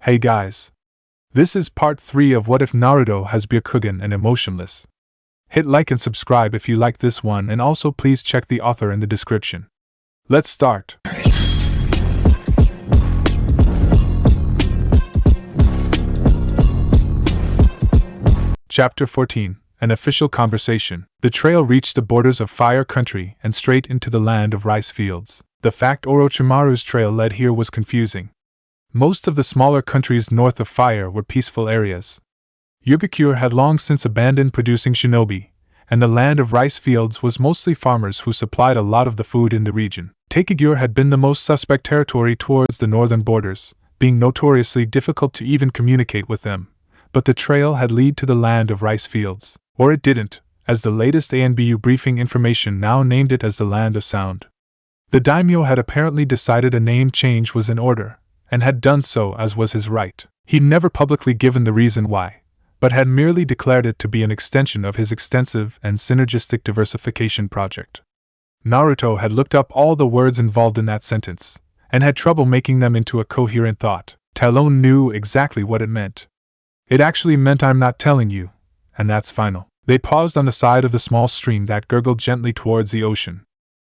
Hey guys. This is part 3 of What If Naruto has Byakugan and Emotionless. Hit like and subscribe if you like this one, and also please check the author in the description. Let's start. Chapter 14. An official conversation. The trail reached the borders of Fire Country and straight into the land of rice fields. The fact Orochimaru's trail led here was confusing. Most of the smaller countries north of Fire were peaceful areas. Yugakure had long since abandoned producing shinobi, and the land of rice fields was mostly farmers who supplied a lot of the food in the region. Taikagure had been the most suspect territory towards the northern borders, being notoriously difficult to even communicate with them, but the trail had led to the land of rice fields. Or it didn't, as the latest ANBU briefing information now named it as the Land of Sound. The daimyo had apparently decided a name change was in order, and had done so as was his right. He'd never publicly given the reason why, but had merely declared it to be an extension of his extensive and synergistic diversification project. Naruto had looked up all the words involved in that sentence, and had trouble making them into a coherent thought. Talon knew exactly what it meant. It actually meant I'm not telling you, and that's final. They paused on the side of the small stream that gurgled gently towards the ocean.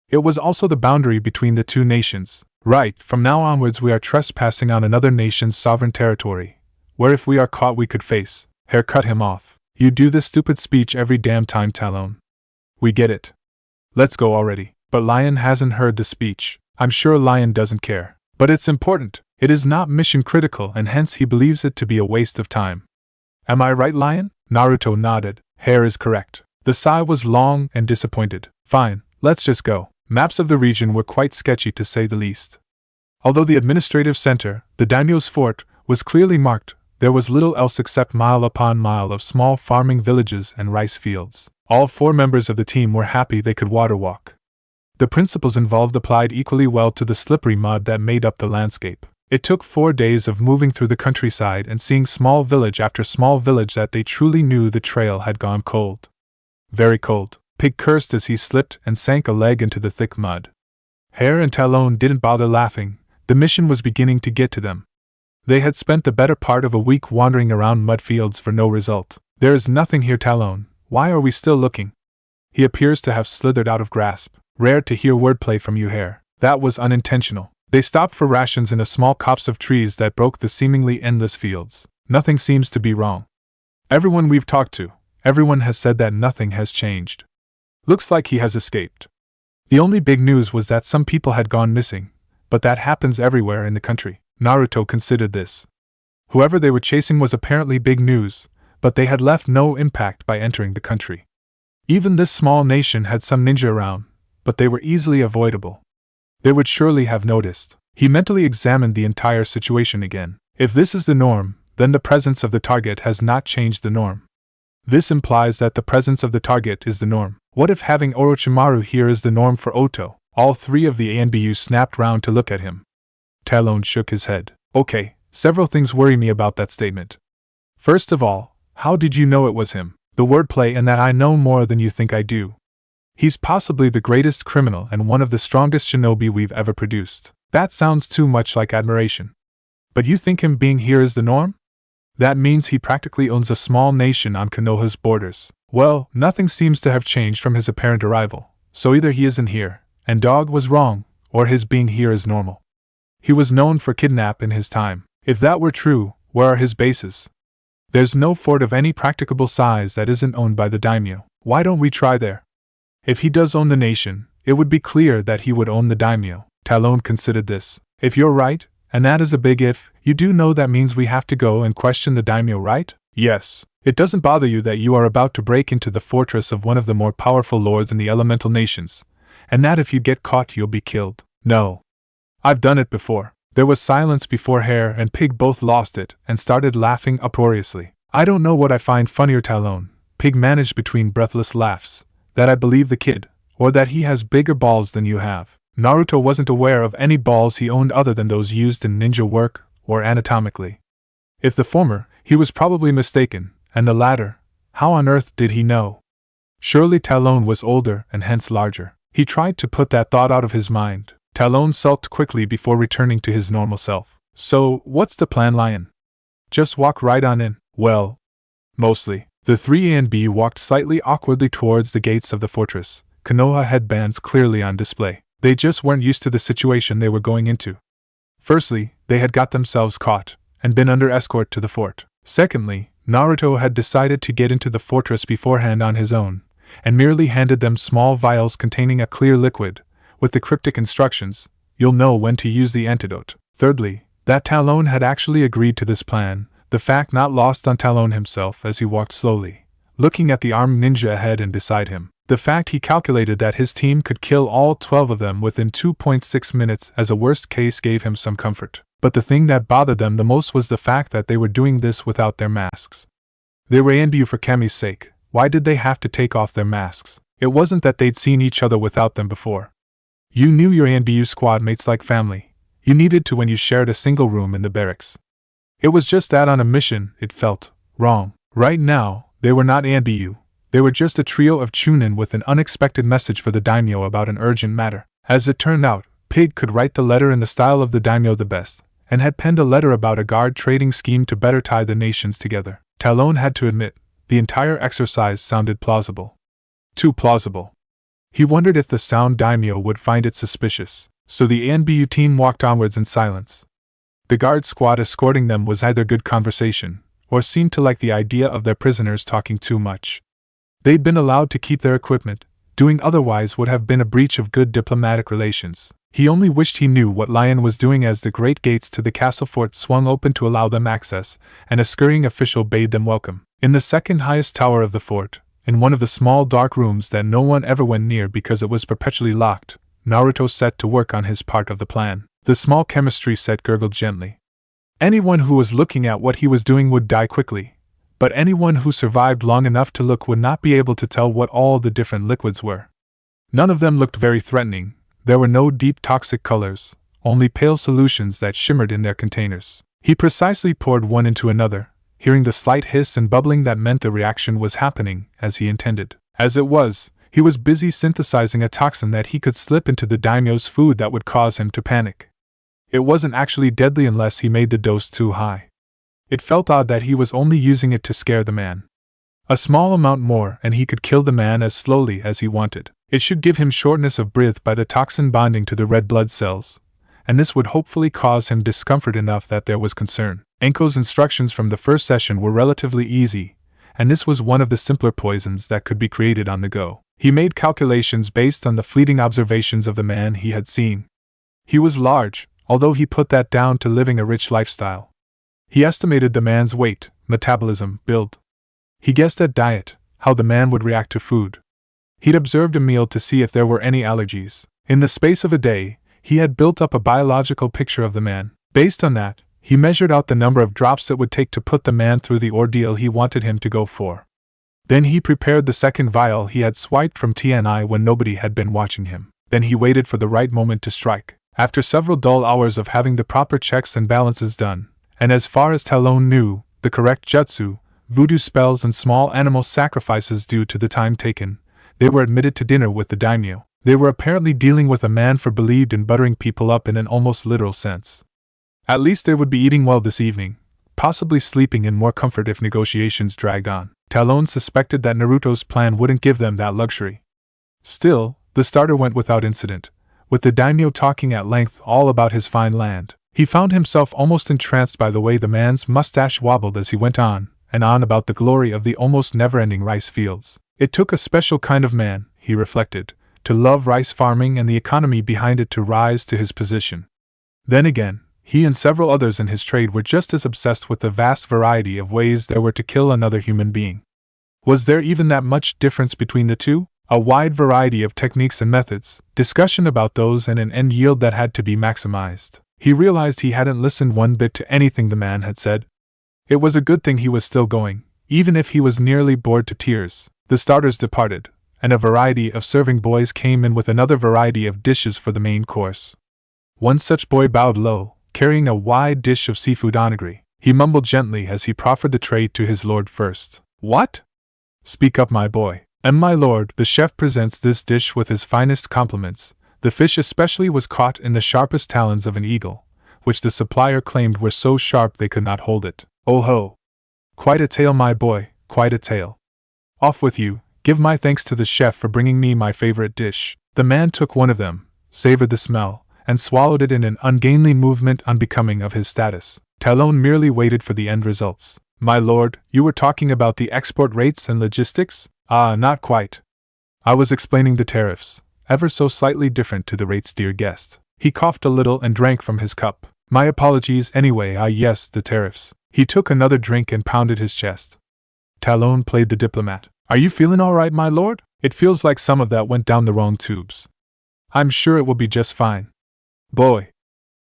It was also the boundary between the two nations. Right, from now onwards we are trespassing on another nation's sovereign territory, where if we are caught we could face. Hare cut him off. You do this stupid speech every damn time, Talon. We get it. Let's go already. But Lion hasn't heard the speech. I'm sure Lion doesn't care. But it's important. It is not mission critical, and hence he believes it to be a waste of time. Am I right, Lion? Naruto nodded. Hare is correct. The sigh was long and disappointed. Fine, let's just go. Maps of the region were quite sketchy to say the least. Although the administrative center, the daimyo's fort, was clearly marked, there was little else except mile upon mile of small farming villages and rice fields. All 4 members of the team were happy they could water walk. The principles involved applied equally well to the slippery mud that made up the landscape. It took 4 days of moving through the countryside and seeing small village after small village that they truly knew the trail had gone cold. Very cold. Pig cursed as he slipped and sank a leg into the thick mud. Hare and Talon didn't bother laughing. The mission was beginning to get to them. They had spent the better part of a week wandering around mud fields for no result. There is nothing here, Talon. Why are we still looking? He appears to have slithered out of grasp. Rare to hear wordplay from you, Hare. That was unintentional. They stopped for rations in a small copse of trees that broke the seemingly endless fields. Nothing seems to be wrong. Everyone we've talked to, everyone has said that nothing has changed. Looks like he has escaped. The only big news was that some people had gone missing, but that happens everywhere in the country. Naruto considered this. Whoever they were chasing was apparently big news, but they had left no impact by entering the country. Even this small nation had some ninja around, but they were easily avoidable. They would surely have noticed. He mentally examined the entire situation again. If this is the norm, then the presence of the target has not changed the norm. This implies that the presence of the target is the norm. What if having Orochimaru here is the norm for Oto? All 3 of the ANBU snapped round to look at him. Talon shook his head. Okay, several things worry me about that statement. First of all, how did you know it was him? The wordplay and that I know more than you think I do. He's possibly the greatest criminal and one of the strongest shinobi we've ever produced. That sounds too much like admiration. But you think him being here is the norm? That means he practically owns a small nation on Konoha's borders. Well, nothing seems to have changed from his apparent arrival, so either he isn't here, and Dog was wrong, or his being here is normal. He was known for kidnap in his time. If that were true, where are his bases? There's no fort of any practicable size that isn't owned by the daimyo. Why don't we try there? If he does own the nation, it would be clear that he would own the daimyo. Talon considered this. If you're right, and that is a big if, you do know that means we have to go and question the daimyo, right? Yes. It doesn't bother you that you are about to break into the fortress of one of the more powerful lords in the elemental nations, and that if you get caught you'll be killed. No. I've done it before. There was silence before Hare and Pig both lost it and started laughing uproariously. I don't know what I find funnier, Talon. Pig managed between breathless laughs. That I believe the kid, or that he has bigger balls than you have. Naruto wasn't aware of any balls he owned other than those used in ninja work or anatomically. If the former, he was probably mistaken, and the latter, how on earth did he know? Surely Talon was older and hence larger. He tried to put that thought out of his mind. Talon sulked quickly before returning to his normal self. So, what's the plan, Lion? Just walk right on in. Well, mostly. The three A and B walked slightly awkwardly towards the gates of the fortress, Konoha headbands clearly on display. They just weren't used to the situation they were going into. Firstly, they had got themselves caught, and been under escort to the fort. Secondly, Naruto had decided to get into the fortress beforehand on his own, and merely handed them small vials containing a clear liquid, with the cryptic instructions, "You'll know when to use the antidote." Thirdly, that Talon had actually agreed to this plan, the fact not lost on Talon himself as he walked slowly, looking at the armed ninja ahead and beside him. The fact he calculated that his team could kill all 12 of them within 2.6 minutes as a worst case gave him some comfort. But the thing that bothered them the most was the fact that they were doing this without their masks. They were ANBU for Kami's sake. Why did they have to take off their masks? It wasn't that they'd seen each other without them before. You knew your ANBU squad mates like family. You needed to when you shared a single room in the barracks. It was just that on a mission, it felt wrong. Right now, they were not ANBU. They were just a trio of chunin with an unexpected message for the daimyo about an urgent matter. As it turned out, Pig could write the letter in the style of the daimyo the best, and had penned a letter about a guard trading scheme to better tie the nations together. Talon had to admit, the entire exercise sounded plausible. Too plausible. He wondered if the sound daimyo would find it suspicious, so the ANBU team walked onwards in silence. The guard squad escorting them was either good conversation, or seemed to like the idea of their prisoners talking too much. They'd been allowed to keep their equipment, doing otherwise would have been a breach of good diplomatic relations. He only wished he knew what Lion was doing as the great gates to the castle fort swung open to allow them access, and a scurrying official bade them welcome. In the second highest tower of the fort, in one of the small dark rooms that no one ever went near because it was perpetually locked, Naruto set to work on his part of the plan. The small chemistry set gurgled gently. Anyone who was looking at what he was doing would die quickly, but anyone who survived long enough to look would not be able to tell what all the different liquids were. None of them looked very threatening. There were no deep toxic colors, only pale solutions that shimmered in their containers. He precisely poured one into another, hearing the slight hiss and bubbling that meant the reaction was happening as he intended. As it was, he was busy synthesizing a toxin that he could slip into the daimyo's food that would cause him to panic. It wasn't actually deadly unless he made the dose too high. It felt odd that he was only using it to scare the man. A small amount more and he could kill the man as slowly as he wanted. It should give him shortness of breath by the toxin bonding to the red blood cells, and this would hopefully cause him discomfort enough that there was concern. Anko's instructions from the first session were relatively easy, and this was one of the simpler poisons that could be created on the go. He made calculations based on the fleeting observations of the man he had seen. He was large, although he put that down to living a rich lifestyle. He estimated the man's weight, metabolism, build. He guessed at diet, how the man would react to food. He'd observed a meal to see if there were any allergies. In the space of a day, he had built up a biological picture of the man. Based on that, he measured out the number of drops it would take to put the man through the ordeal he wanted him to go for. Then he prepared the second vial he had swiped from TNI when nobody had been watching him. Then he waited for the right moment to strike. After several dull hours of having the proper checks and balances done, and as far as Talon knew, the correct jutsu, voodoo spells and small animal sacrifices due to the time taken, they were admitted to dinner with the daimyo. They were apparently dealing with a man who believed in buttering people up in an almost literal sense. At least they would be eating well this evening, possibly sleeping in more comfort if negotiations dragged on. Talon suspected that Naruto's plan wouldn't give them that luxury. Still, the starter went without incident, with the daimyo talking at length all about his fine land. He found himself almost entranced by the way the man's mustache wobbled as he went on and on about the glory of the almost never-ending rice fields. It took a special kind of man, he reflected, to love rice farming and the economy behind it to rise to his position. Then again, he and several others in his trade were just as obsessed with the vast variety of ways there were to kill another human being. Was there even that much difference between the two? A wide variety of techniques and methods, discussion about those and an end yield that had to be maximized. He realized he hadn't listened one bit to anything the man had said. It was a good thing he was still going, even if he was nearly bored to tears. The starters departed, and a variety of serving boys came in with another variety of dishes for the main course. One such boy bowed low, carrying a wide dish of seafood onigiri. He mumbled gently as he proffered the tray to his lord first. "What?" "Speak up, my boy." "And my lord, the chef presents this dish with his finest compliments. The fish especially was caught in the sharpest talons of an eagle, which the supplier claimed were so sharp they could not hold it. Oh ho! Quite a tale, my boy, quite a tale. Off with you, give my thanks to the chef for bringing me my favorite dish. The man took one of them, savored the smell, and swallowed it in an ungainly movement unbecoming of his status. Talon merely waited for the end results. My lord, you were talking about the export rates and logistics? Ah, not quite. I was explaining the tariffs, ever so slightly different to the rates, dear guest. He coughed a little and drank from his cup. My apologies anyway. Yes, the tariffs. He took another drink and pounded his chest. Talon played the diplomat. Are you feeling all right, my lord? It feels like some of that went down the wrong tubes. I'm sure it will be just fine. Boy,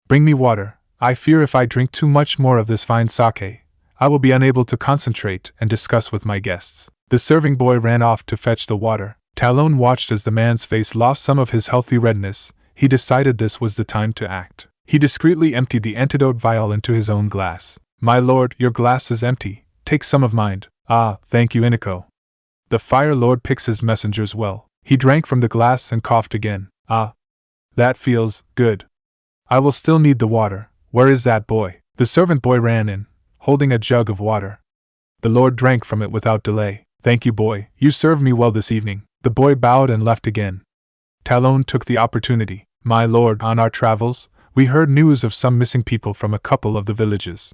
bring me water. I fear if I drink too much more of this fine sake, I will be unable to concentrate and discuss with my guests. The serving boy ran off to fetch the water. Talon watched as the man's face lost some of his healthy redness. He decided this was the time to act. He discreetly emptied the antidote vial into his own glass. My lord, your glass is empty. Take some of mine. Ah, thank you, Inako. The Fire Lord picks his messengers well. He drank from the glass and coughed again. Ah, that feels good. I will still need the water. Where is that boy? The servant boy ran in, holding a jug of water. The lord drank from it without delay. Thank you, boy. You served me well this evening. The boy bowed and left again. Talon took the opportunity. My lord, on our travels, we heard news of some missing people from a couple of the villages.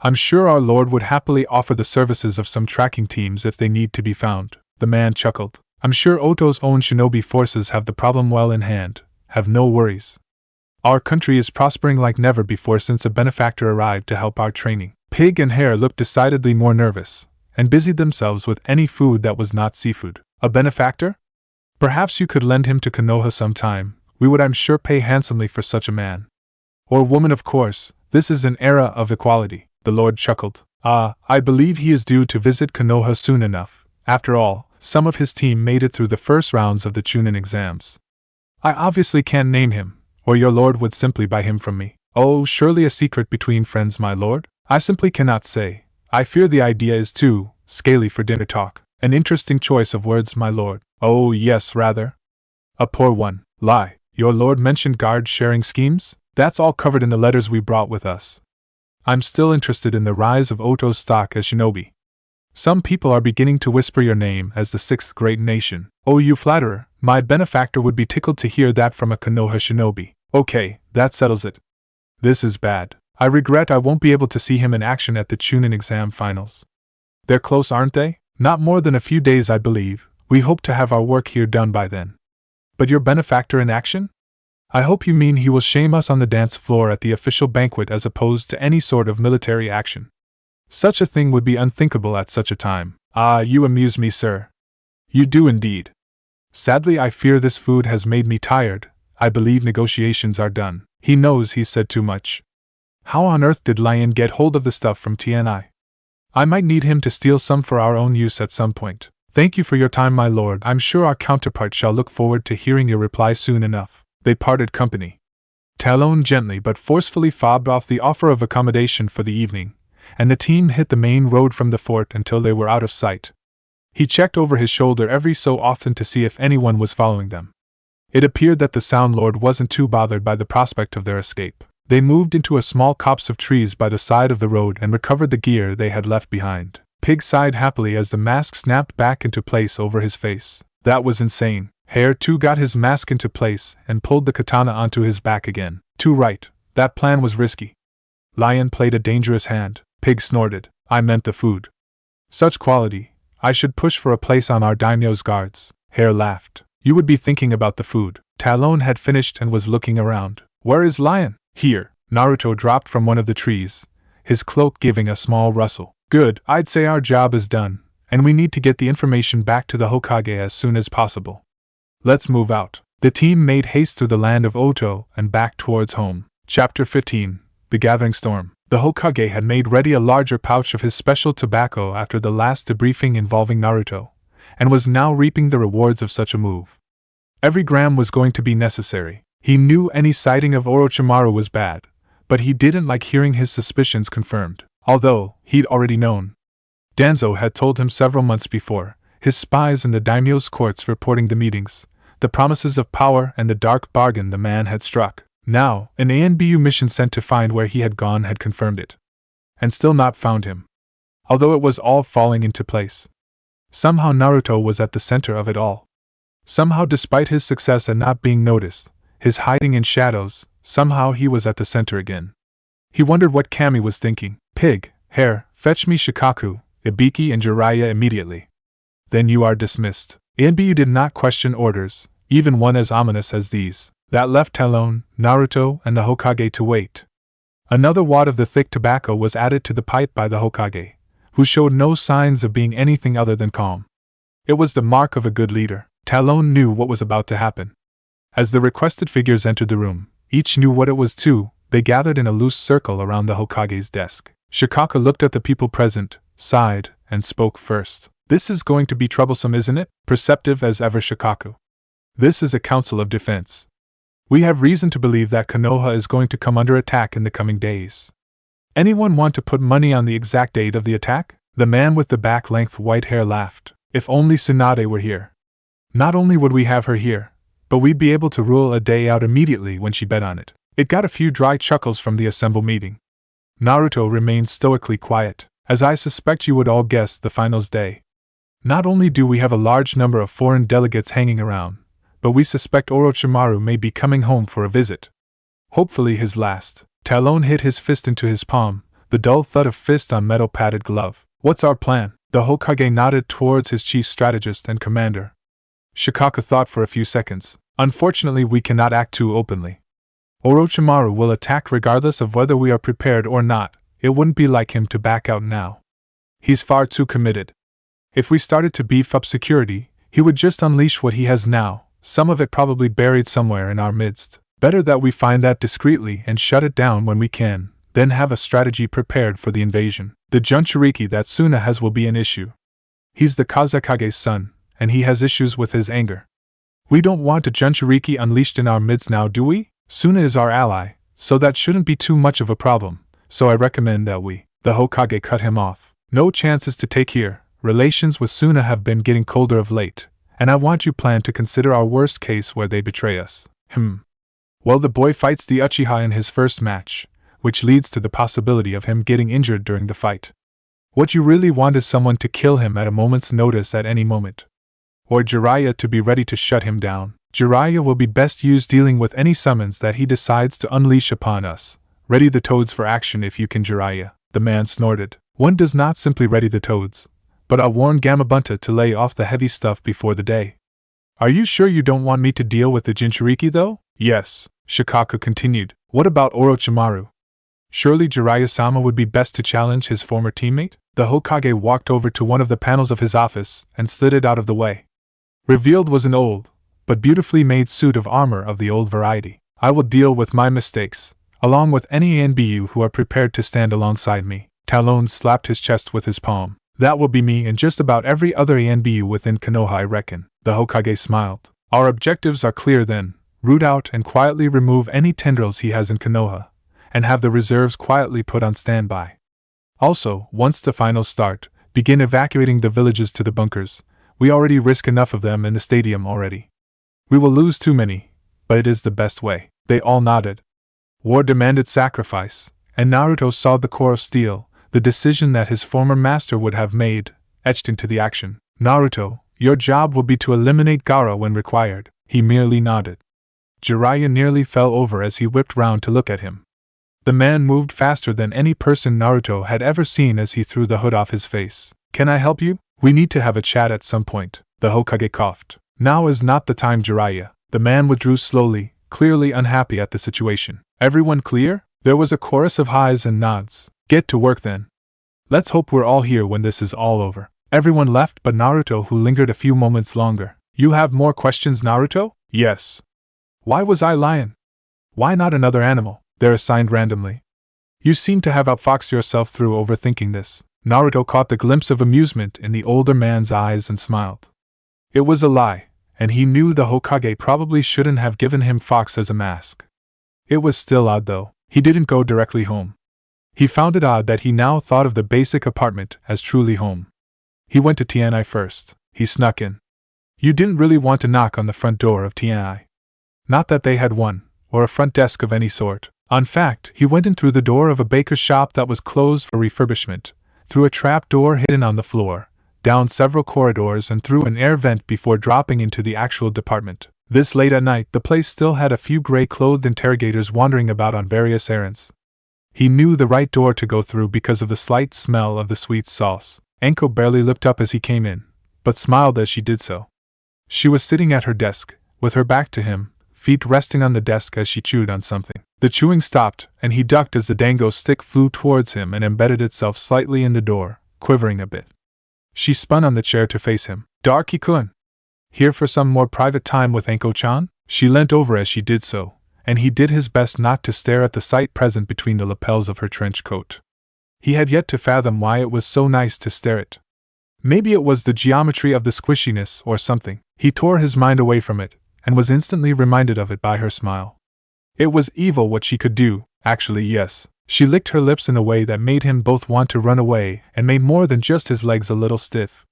I'm sure our lord would happily offer the services of some tracking teams if they need to be found. The man chuckled. I'm sure Oto's own shinobi forces have the problem well in hand. Have no worries. Our country is prospering like never before since a benefactor arrived to help our training. Pig and Hare looked decidedly more nervous, and busied themselves with any food that was not seafood. A benefactor? Perhaps you could lend him to Konoha sometime. We would, I'm sure, pay handsomely for such a man. Or woman, of course. This is an era of equality. The lord chuckled. Ah, I believe he is due to visit Konoha soon enough. After all, some of his team made it through the first rounds of the Chunin exams. I obviously can't name him, or your lord would simply buy him from me. Oh, surely a secret between friends, my lord? I simply cannot say. I fear the idea is too scaly for dinner talk. An interesting choice of words, my lord. Oh, yes, rather. A poor one. Lie. Your lord mentioned guard sharing schemes? That's all covered in the letters we brought with us. I'm still interested in the rise of Oto's stock as shinobi. Some people are beginning to whisper your name as the sixth great nation. Oh, you flatterer. My benefactor would be tickled to hear that from a Konoha shinobi. Okay, that settles it. This is bad. I regret I won't be able to see him in action at the Chunin exam finals. They're close, aren't they? Not more than a few days, I believe. We hope to have our work here done by then. But your benefactor in action? I hope you mean he will shame us on the dance floor at the official banquet as opposed to any sort of military action. Such a thing would be unthinkable at such a time. Ah, you amuse me, sir. You do indeed. Sadly, I fear this food has made me tired. I believe negotiations are done. He knows he's said too much. How on earth did Lion get hold of the stuff from TNI? I might need him to steal some for our own use at some point. Thank you for your time, my lord. I'm sure our counterpart shall look forward to hearing your reply soon enough. They parted company. Talon gently but forcefully fobbed off the offer of accommodation for the evening, and the team hit the main road from the fort until they were out of sight. He checked over his shoulder every so often to see if anyone was following them. It appeared that the Sound Lord wasn't too bothered by the prospect of their escape. They moved into a small copse of trees by the side of the road and recovered the gear they had left behind. Pig sighed happily as the mask snapped back into place over his face. That was insane. Hare too got his mask into place and pulled the katana onto his back again. Too right. That plan was risky. Lion played a dangerous hand. Pig snorted. I meant the food. Such quality. I should push for a place on our daimyo's guards. Hare laughed. You would be thinking about the food. Talon had finished and was looking around. Where is Lion? Here. Naruto dropped from one of the trees, his cloak giving a small rustle. Good. I'd say our job is done, and we need to get the information back to the Hokage as soon as possible. Let's move out. The team made haste through the land of Oto and back towards home. Chapter 15. The Gathering Storm. The Hokage had made ready a larger pouch of his special tobacco after the last debriefing involving Naruto, and was now reaping the rewards of such a move. Every gram was going to be necessary. He knew any sighting of Orochimaru was bad, but he didn't like hearing his suspicions confirmed, although he'd already known. Danzo had told him several months before, his spies in the daimyo's courts reporting the meetings, the promises of power and the dark bargain the man had struck. Now, an ANBU mission sent to find where he had gone had confirmed it. And still not found him. Although it was all falling into place. Somehow Naruto was at the center of it all. Somehow, despite his success at not being noticed, his hiding in shadows, somehow he was at the center again. He wondered what Kami was thinking. Pig, hare, fetch me Shikaku, Ibiki and Jiraiya immediately. Then you are dismissed. ANBU did not question orders, even one as ominous as these. That left Talon, Naruto, and the Hokage to wait. Another wad of the thick tobacco was added to the pipe by the Hokage, who showed no signs of being anything other than calm. It was the mark of a good leader. Talon knew what was about to happen. As the requested figures entered the room, each knew what it was too. They gathered in a loose circle around the Hokage's desk. Shikaka looked at the people present, sighed, and spoke first. This is going to be troublesome, isn't it? Perceptive as ever, Shikaku. This is a council of defense. We have reason to believe that Konoha is going to come under attack in the coming days. Anyone want to put money on the exact date of the attack? The man with the back-length white hair laughed. If only Tsunade were here. Not only would we have her here, but we'd be able to rule a day out immediately when she bet on it. It got a few dry chuckles from the assembled meeting. Naruto remained stoically quiet. As I suspect you would all guess, the finals day. Not only do we have a large number of foreign delegates hanging around, but we suspect Orochimaru may be coming home for a visit. Hopefully his last. Talon hit his fist into his palm, the dull thud of fist on metal-padded glove. What's our plan? The Hokage nodded towards his chief strategist and commander. Shikaka thought for a few seconds. Unfortunately, we cannot act too openly. Orochimaru will attack regardless of whether we are prepared or not. It wouldn't be like him to back out now. He's far too committed. If we started to beef up security, he would just unleash what he has now, some of it probably buried somewhere in our midst. Better that we find that discreetly and shut it down when we can, then have a strategy prepared for the invasion. The Jinchuriki that Suna has will be an issue. He's the Kazekage's son, and he has issues with his anger. We don't want a Jinchuriki unleashed in our midst now, do we? Suna is our ally, so that shouldn't be too much of a problem, so I recommend that we. The Hokage cut him off. No chances to take here. Relations with Suna have been getting colder of late, and I want you plan to consider our worst case where they betray us. Well, the boy fights the Uchiha in his first match, which leads to the possibility of him getting injured during the fight. What you really want is someone to kill him at a moment's notice at any moment. Or Jiraiya to be ready to shut him down. Jiraiya will be best used dealing with any summons that he decides to unleash upon us. Ready the toads for action if you can, Jiraiya. The man snorted. One does not simply ready the toads, but I'll warn Gamabunta to lay off the heavy stuff before the day. Are you sure you don't want me to deal with the Jinchuriki though? Yes, Shikaku continued. What about Orochimaru? Surely Jiraiya-sama would be best to challenge his former teammate? The Hokage walked over to one of the panels of his office and slid it out of the way. Revealed was an old, but beautifully made suit of armor of the old variety. I will deal with my mistakes, along with any ANBU who are prepared to stand alongside me. Talon slapped his chest with his palm. That will be me and just about every other ANBU within Konoha, I reckon. The Hokage smiled. Our objectives are clear then. Root out and quietly remove any tendrils he has in Konoha, and have the reserves quietly put on standby. Also, once the finals start, begin evacuating the villages to the bunkers. We already risk enough of them in the stadium already. We will lose too many, but it is the best way. They all nodded. War demanded sacrifice, and Naruto saw the core of steel, the decision that his former master would have made, etched into the action. Naruto, your job will be to eliminate Gaara when required. He merely nodded. Jiraiya nearly fell over as he whipped round to look at him. The man moved faster than any person Naruto had ever seen as he threw the hood off his face. Can I help you? We need to have a chat at some point. The Hokage coughed. Now is not the time, Jiraiya. The man withdrew slowly, clearly unhappy at the situation. Everyone clear? There was a chorus of highs and nods. Get to work then. Let's hope we're all here when this is all over. Everyone left but Naruto, who lingered a few moments longer. You have more questions, Naruto? Yes. Why was I lion? Why not another animal? They're assigned randomly. You seem to have outfoxed yourself through overthinking this. Naruto caught the glimpse of amusement in the older man's eyes and smiled. It was a lie, and he knew the Hokage probably shouldn't have given him fox as a mask. It was still odd though. He didn't go directly home. He found it odd that he now thought of the basic apartment as truly home. He went to Tianai first. He snuck in. You didn't really want to knock on the front door of Tianai. Not that they had one, or a front desk of any sort. In fact, he went in through the door of a baker's shop that was closed for refurbishment, through a trap door hidden on the floor, down several corridors and through an air vent before dropping into the actual department. This late at night, the place still had a few gray-clothed interrogators wandering about on various errands. He knew the right door to go through because of the slight smell of the sweet sauce. Anko barely looked up as he came in, but smiled as she did so. She was sitting at her desk, with her back to him, feet resting on the desk as she chewed on something. The chewing stopped, and he ducked as the dango stick flew towards him and embedded itself slightly in the door, quivering a bit. She spun on the chair to face him. Darky-kun! Here for some more private time with Anko-chan? She leant over as she did so, and he did his best not to stare at the sight present between the lapels of her trench coat. He had yet to fathom why it was so nice to stare at. Maybe it was the geometry of the squishiness or something. He tore his mind away from it, and was instantly reminded of it by her smile. It was evil what she could do, actually yes. She licked her lips in a way that made him both want to run away and made more than just his legs a little stiff.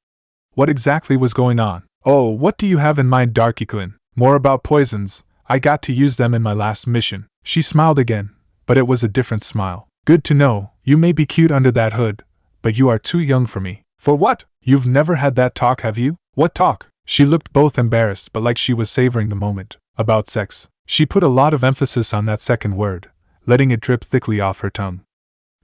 What exactly was going on? Oh, what do you have in mind, Darky-kun? More about poisons. I got to use them in my last mission. She smiled again, but it was a different smile. Good to know, you may be cute under that hood, but you are too young for me. For what? You've never had that talk, have you? What talk? She looked both embarrassed but like she was savoring the moment. About sex. She put a lot of emphasis on that second word, letting it drip thickly off her tongue.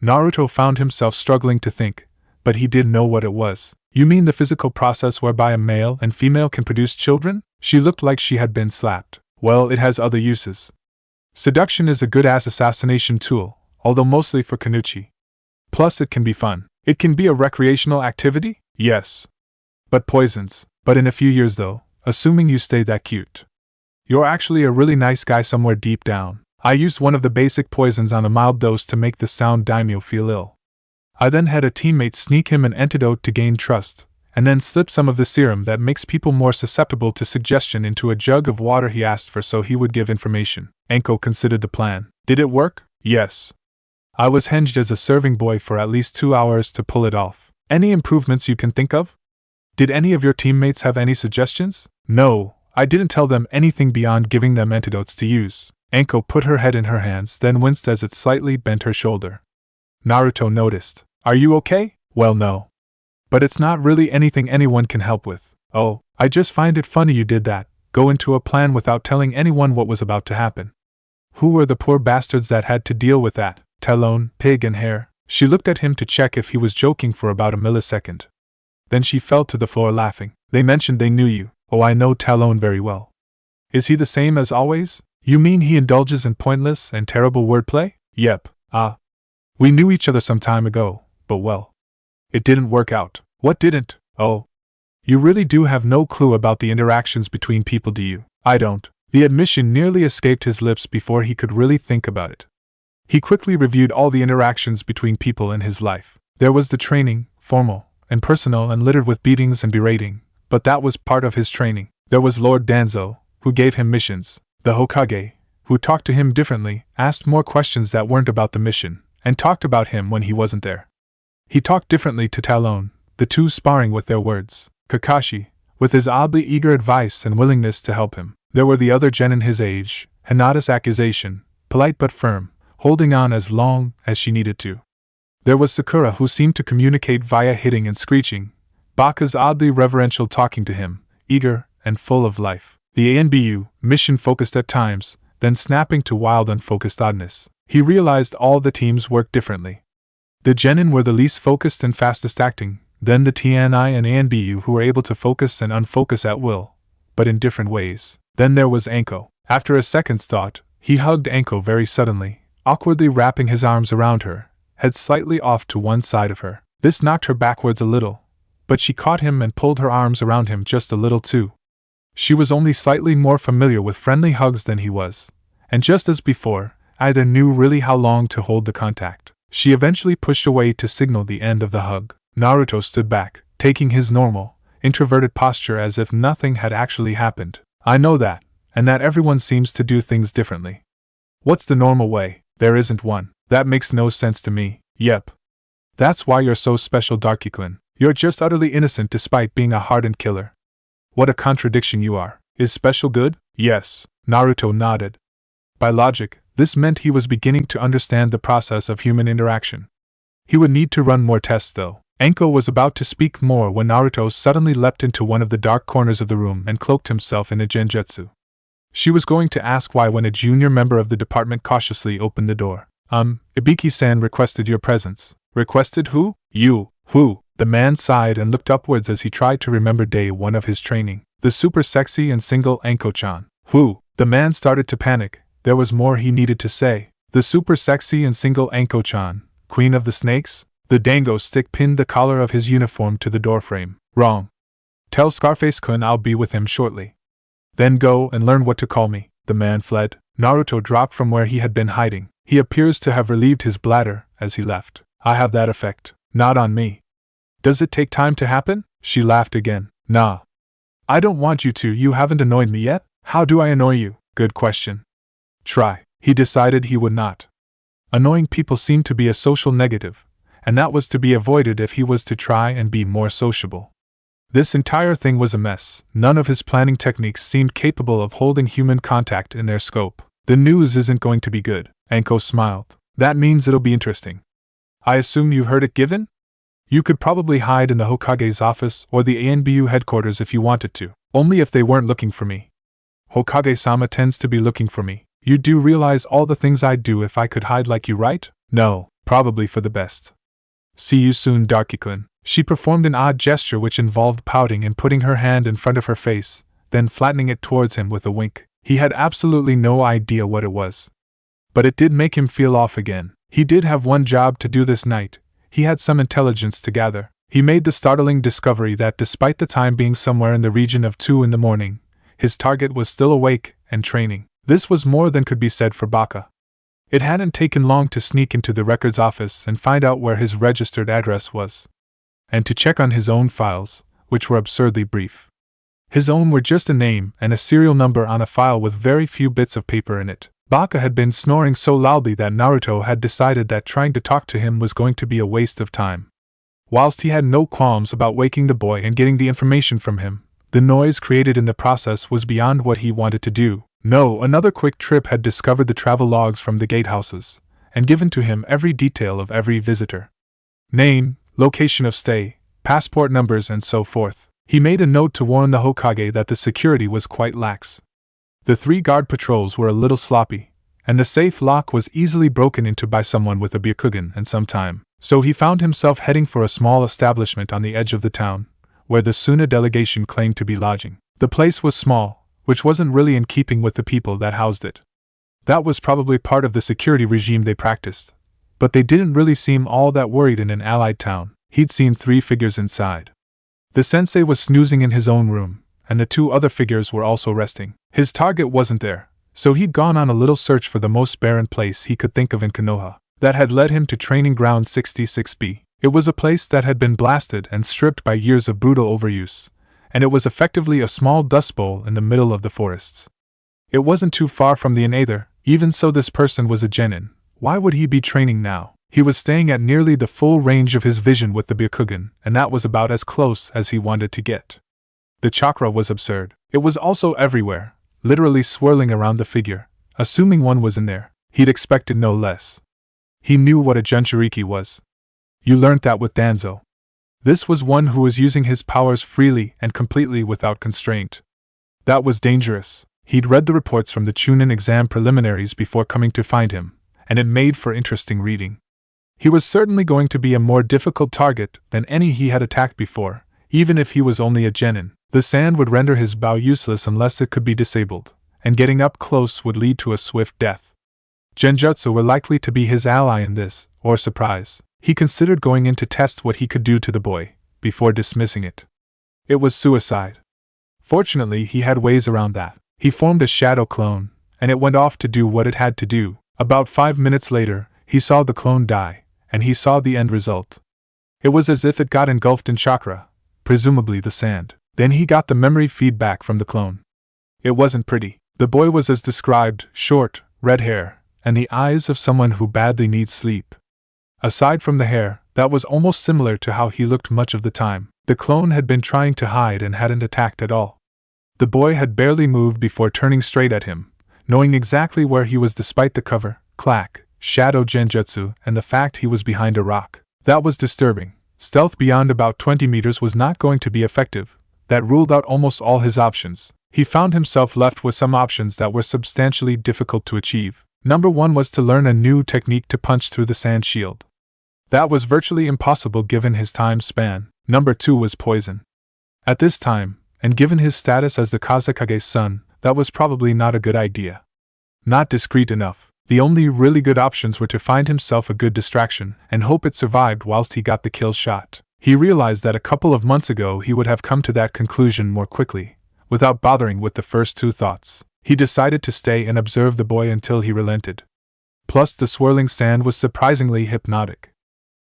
Naruto found himself struggling to think, but he did know what it was. You mean the physical process whereby a male and female can produce children? She looked like she had been slapped. Well, it has other uses. Seduction is a good-ass assassination tool, although mostly for Kanuchi. Plus it can be fun. It can be a recreational activity? Yes. But poisons. But in a few years though, assuming you stay that cute. You're actually a really nice guy somewhere deep down. I used one of the basic poisons on a mild dose to make the sound daimyo feel ill. I then had a teammate sneak him an antidote to gain trust, and then slip some of the serum that makes people more susceptible to suggestion into a jug of water he asked for so he would give information. Anko considered the plan. Did it work? Yes. I was hinged as a serving boy for at least 2 hours to pull it off. Any improvements you can think of? Did any of your teammates have any suggestions? No, I didn't tell them anything beyond giving them antidotes to use. Anko put her head in her hands, then winced as it slightly bent her shoulder. Naruto noticed. Are you okay? Well, no. But it's not really anything anyone can help with. Oh, I just find it funny you did that, go into a plan without telling anyone what was about to happen. Who were the poor bastards that had to deal with that? Talon, Pig and Hare. She looked at him to check if he was joking for about a millisecond. Then she fell to the floor laughing. They mentioned they knew you. Oh, I know Talon very well. Is he the same as always? You mean he indulges in pointless and terrible wordplay? Yep. We knew each other some time ago, but well. It didn't work out. What didn't? Oh. You really do have no clue about the interactions between people, do you? I don't. The admission nearly escaped his lips before he could really think about it. He quickly reviewed all the interactions between people in his life. There was the training, formal and personal and littered with beatings and berating, but that was part of his training. There was Lord Danzo, who gave him missions, the Hokage, who talked to him differently, asked more questions that weren't about the mission, and talked about him when he wasn't there. He talked differently to Talon, the two sparring with their words. Kakashi, with his oddly eager advice and willingness to help him. There were the other genin his age, Hinata's accusation, polite but firm, holding on as long as she needed to. There was Sakura, who seemed to communicate via hitting and screeching, Baka's oddly reverential talking to him, eager and full of life. The ANBU, mission-focused at times, then snapping to wild unfocused oddness. He realized all the teams worked differently. The genin were the least focused and fastest acting, then the TNI and ANBU who were able to focus and unfocus at will, but in different ways. Then there was Anko. After a second's thought, he hugged Anko very suddenly, awkwardly wrapping his arms around her, head slightly off to one side of her. This knocked her backwards a little, but she caught him and pulled her arms around him just a little too. She was only slightly more familiar with friendly hugs than he was, and just as before, either knew really how long to hold the contact. She eventually pushed away to signal the end of the hug. Naruto stood back, taking his normal, introverted posture as if nothing had actually happened. I know that, and that everyone seems to do things differently. What's the normal way? There isn't one. That makes no sense to me. Yep. That's why you're so special, Darky-kun. You're just utterly innocent despite being a hardened killer. What a contradiction you are. Is special good? Yes. Naruto nodded. By logic, this meant he was beginning to understand the process of human interaction. He would need to run more tests though. Anko was about to speak more when Naruto suddenly leapt into one of the dark corners of the room and cloaked himself in a genjutsu. She was going to ask why when a junior member of the department cautiously opened the door. Ibiki-san requested your presence. Requested who? You. Who? The man sighed and looked upwards as he tried to remember day one of his training. The super sexy and single Anko-chan. Who? The man started to panic. There was more he needed to say. The super sexy and single Anko-chan, queen of the snakes? The dango stick pinned the collar of his uniform to the doorframe. Wrong. Tell Scarface-kun I'll be with him shortly. Then go and learn what to call me. The man fled. Naruto dropped from where he had been hiding. He appears to have relieved his bladder as he left. I have that effect. Not on me. Does it take time to happen? She laughed again. Nah. I don't want you to. You haven't annoyed me yet. How do I annoy you? Good question. Try. He decided he would not. Annoying people seemed to be a social negative, and that was to be avoided if he was to try and be more sociable. This entire thing was a mess. None of his planning techniques seemed capable of holding human contact in their scope. The news isn't going to be good. Anko smiled. That means it'll be interesting. I assume you heard it given? You could probably hide in the Hokage's office or the ANBU headquarters if you wanted to. Only if they weren't looking for me. Hokage-sama tends to be looking for me. You do realize all the things I'd do if I could hide like you, right? No, probably for the best. See you soon, Darky-kun. She performed an odd gesture which involved pouting and putting her hand in front of her face, then flattening it towards him with a wink. He had absolutely no idea what it was. But it did make him feel off again. He did have one job to do this night. He had some intelligence to gather. He made the startling discovery that despite the time being somewhere in the region of 2 in the morning, his target was still awake and training. This was more than could be said for Baka. It hadn't taken long to sneak into the records office and find out where his registered address was. And to check on his own files, which were absurdly brief. His own were just a name and a serial number on a file with very few bits of paper in it. Baka had been snoring so loudly that Naruto had decided that trying to talk to him was going to be a waste of time. Whilst he had no qualms about waking the boy and getting the information from him, the noise created in the process was beyond what he wanted to do. No, another quick trip had discovered the travel logs from the gatehouses, and given to him every detail of every visitor. Name, location of stay, passport numbers and so forth. He made a note to warn the Hokage that the security was quite lax. The 3 guard patrols were a little sloppy, and the safe lock was easily broken into by someone with a Byakugan and some time. So he found himself heading for a small establishment on the edge of the town, where the Suna delegation claimed to be lodging. The place was small, which wasn't really in keeping with the people that housed it. That was probably part of the security regime they practiced, but they didn't really seem all that worried in an allied town. He'd seen 3 figures inside. The sensei was snoozing in his own room, and the 2 other figures were also resting. His target wasn't there, so he'd gone on a little search for the most barren place he could think of in Konoha. That had led him to Training Ground 66B. It was a place that had been blasted and stripped by years of brutal overuse, and it was effectively a small dust bowl in the middle of the forests. It wasn't too far from the inn either. Even so, this person was a genin. Why would he be training now? He was staying at nearly the full range of his vision with the Byakugan, and that was about as close as he wanted to get. The chakra was absurd. It was also everywhere, literally swirling around the figure. Assuming one was in there, he'd expected no less. He knew what a Jinchuriki was. You learnt that with Danzo. This was one who was using his powers freely and completely without constraint. That was dangerous. He'd read the reports from the Chunin exam preliminaries before coming to find him, and it made for interesting reading. He was certainly going to be a more difficult target than any he had attacked before, even if he was only a genin. The sand would render his bow useless unless it could be disabled, and getting up close would lead to a swift death. Genjutsu were likely to be his ally in this, or surprise. He considered going in to test what he could do to the boy, before dismissing it. It was suicide. Fortunately, he had ways around that. He formed a shadow clone, and it went off to do what it had to do. About 5 minutes later, he saw the clone die, and he saw the end result. It was as if it got engulfed in chakra, presumably the sand. Then he got the memory feedback from the clone. It wasn't pretty. The boy was as described, short, red hair, and the eyes of someone who badly needs sleep. Aside from the hair, that was almost similar to how he looked much of the time. The clone had been trying to hide and hadn't attacked at all. The boy had barely moved before turning straight at him, knowing exactly where he was despite the cover, clack, shadow genjutsu, and the fact he was behind a rock. That was disturbing. Stealth beyond about 20 meters was not going to be effective. That ruled out almost all his options. He found himself left with some options that were substantially difficult to achieve. Number 1 was to learn a new technique to punch through the sand shield. That was virtually impossible given his time span. Number 2 was poison. At this time, and given his status as the Kazekage's son, that was probably not a good idea. Not discreet enough. The only really good options were to find himself a good distraction and hope it survived whilst he got the kill shot. He realized that a couple of months ago he would have come to that conclusion more quickly, without bothering with the first 2 thoughts. He decided to stay and observe the boy until he relented. Plus, the swirling sand was surprisingly hypnotic.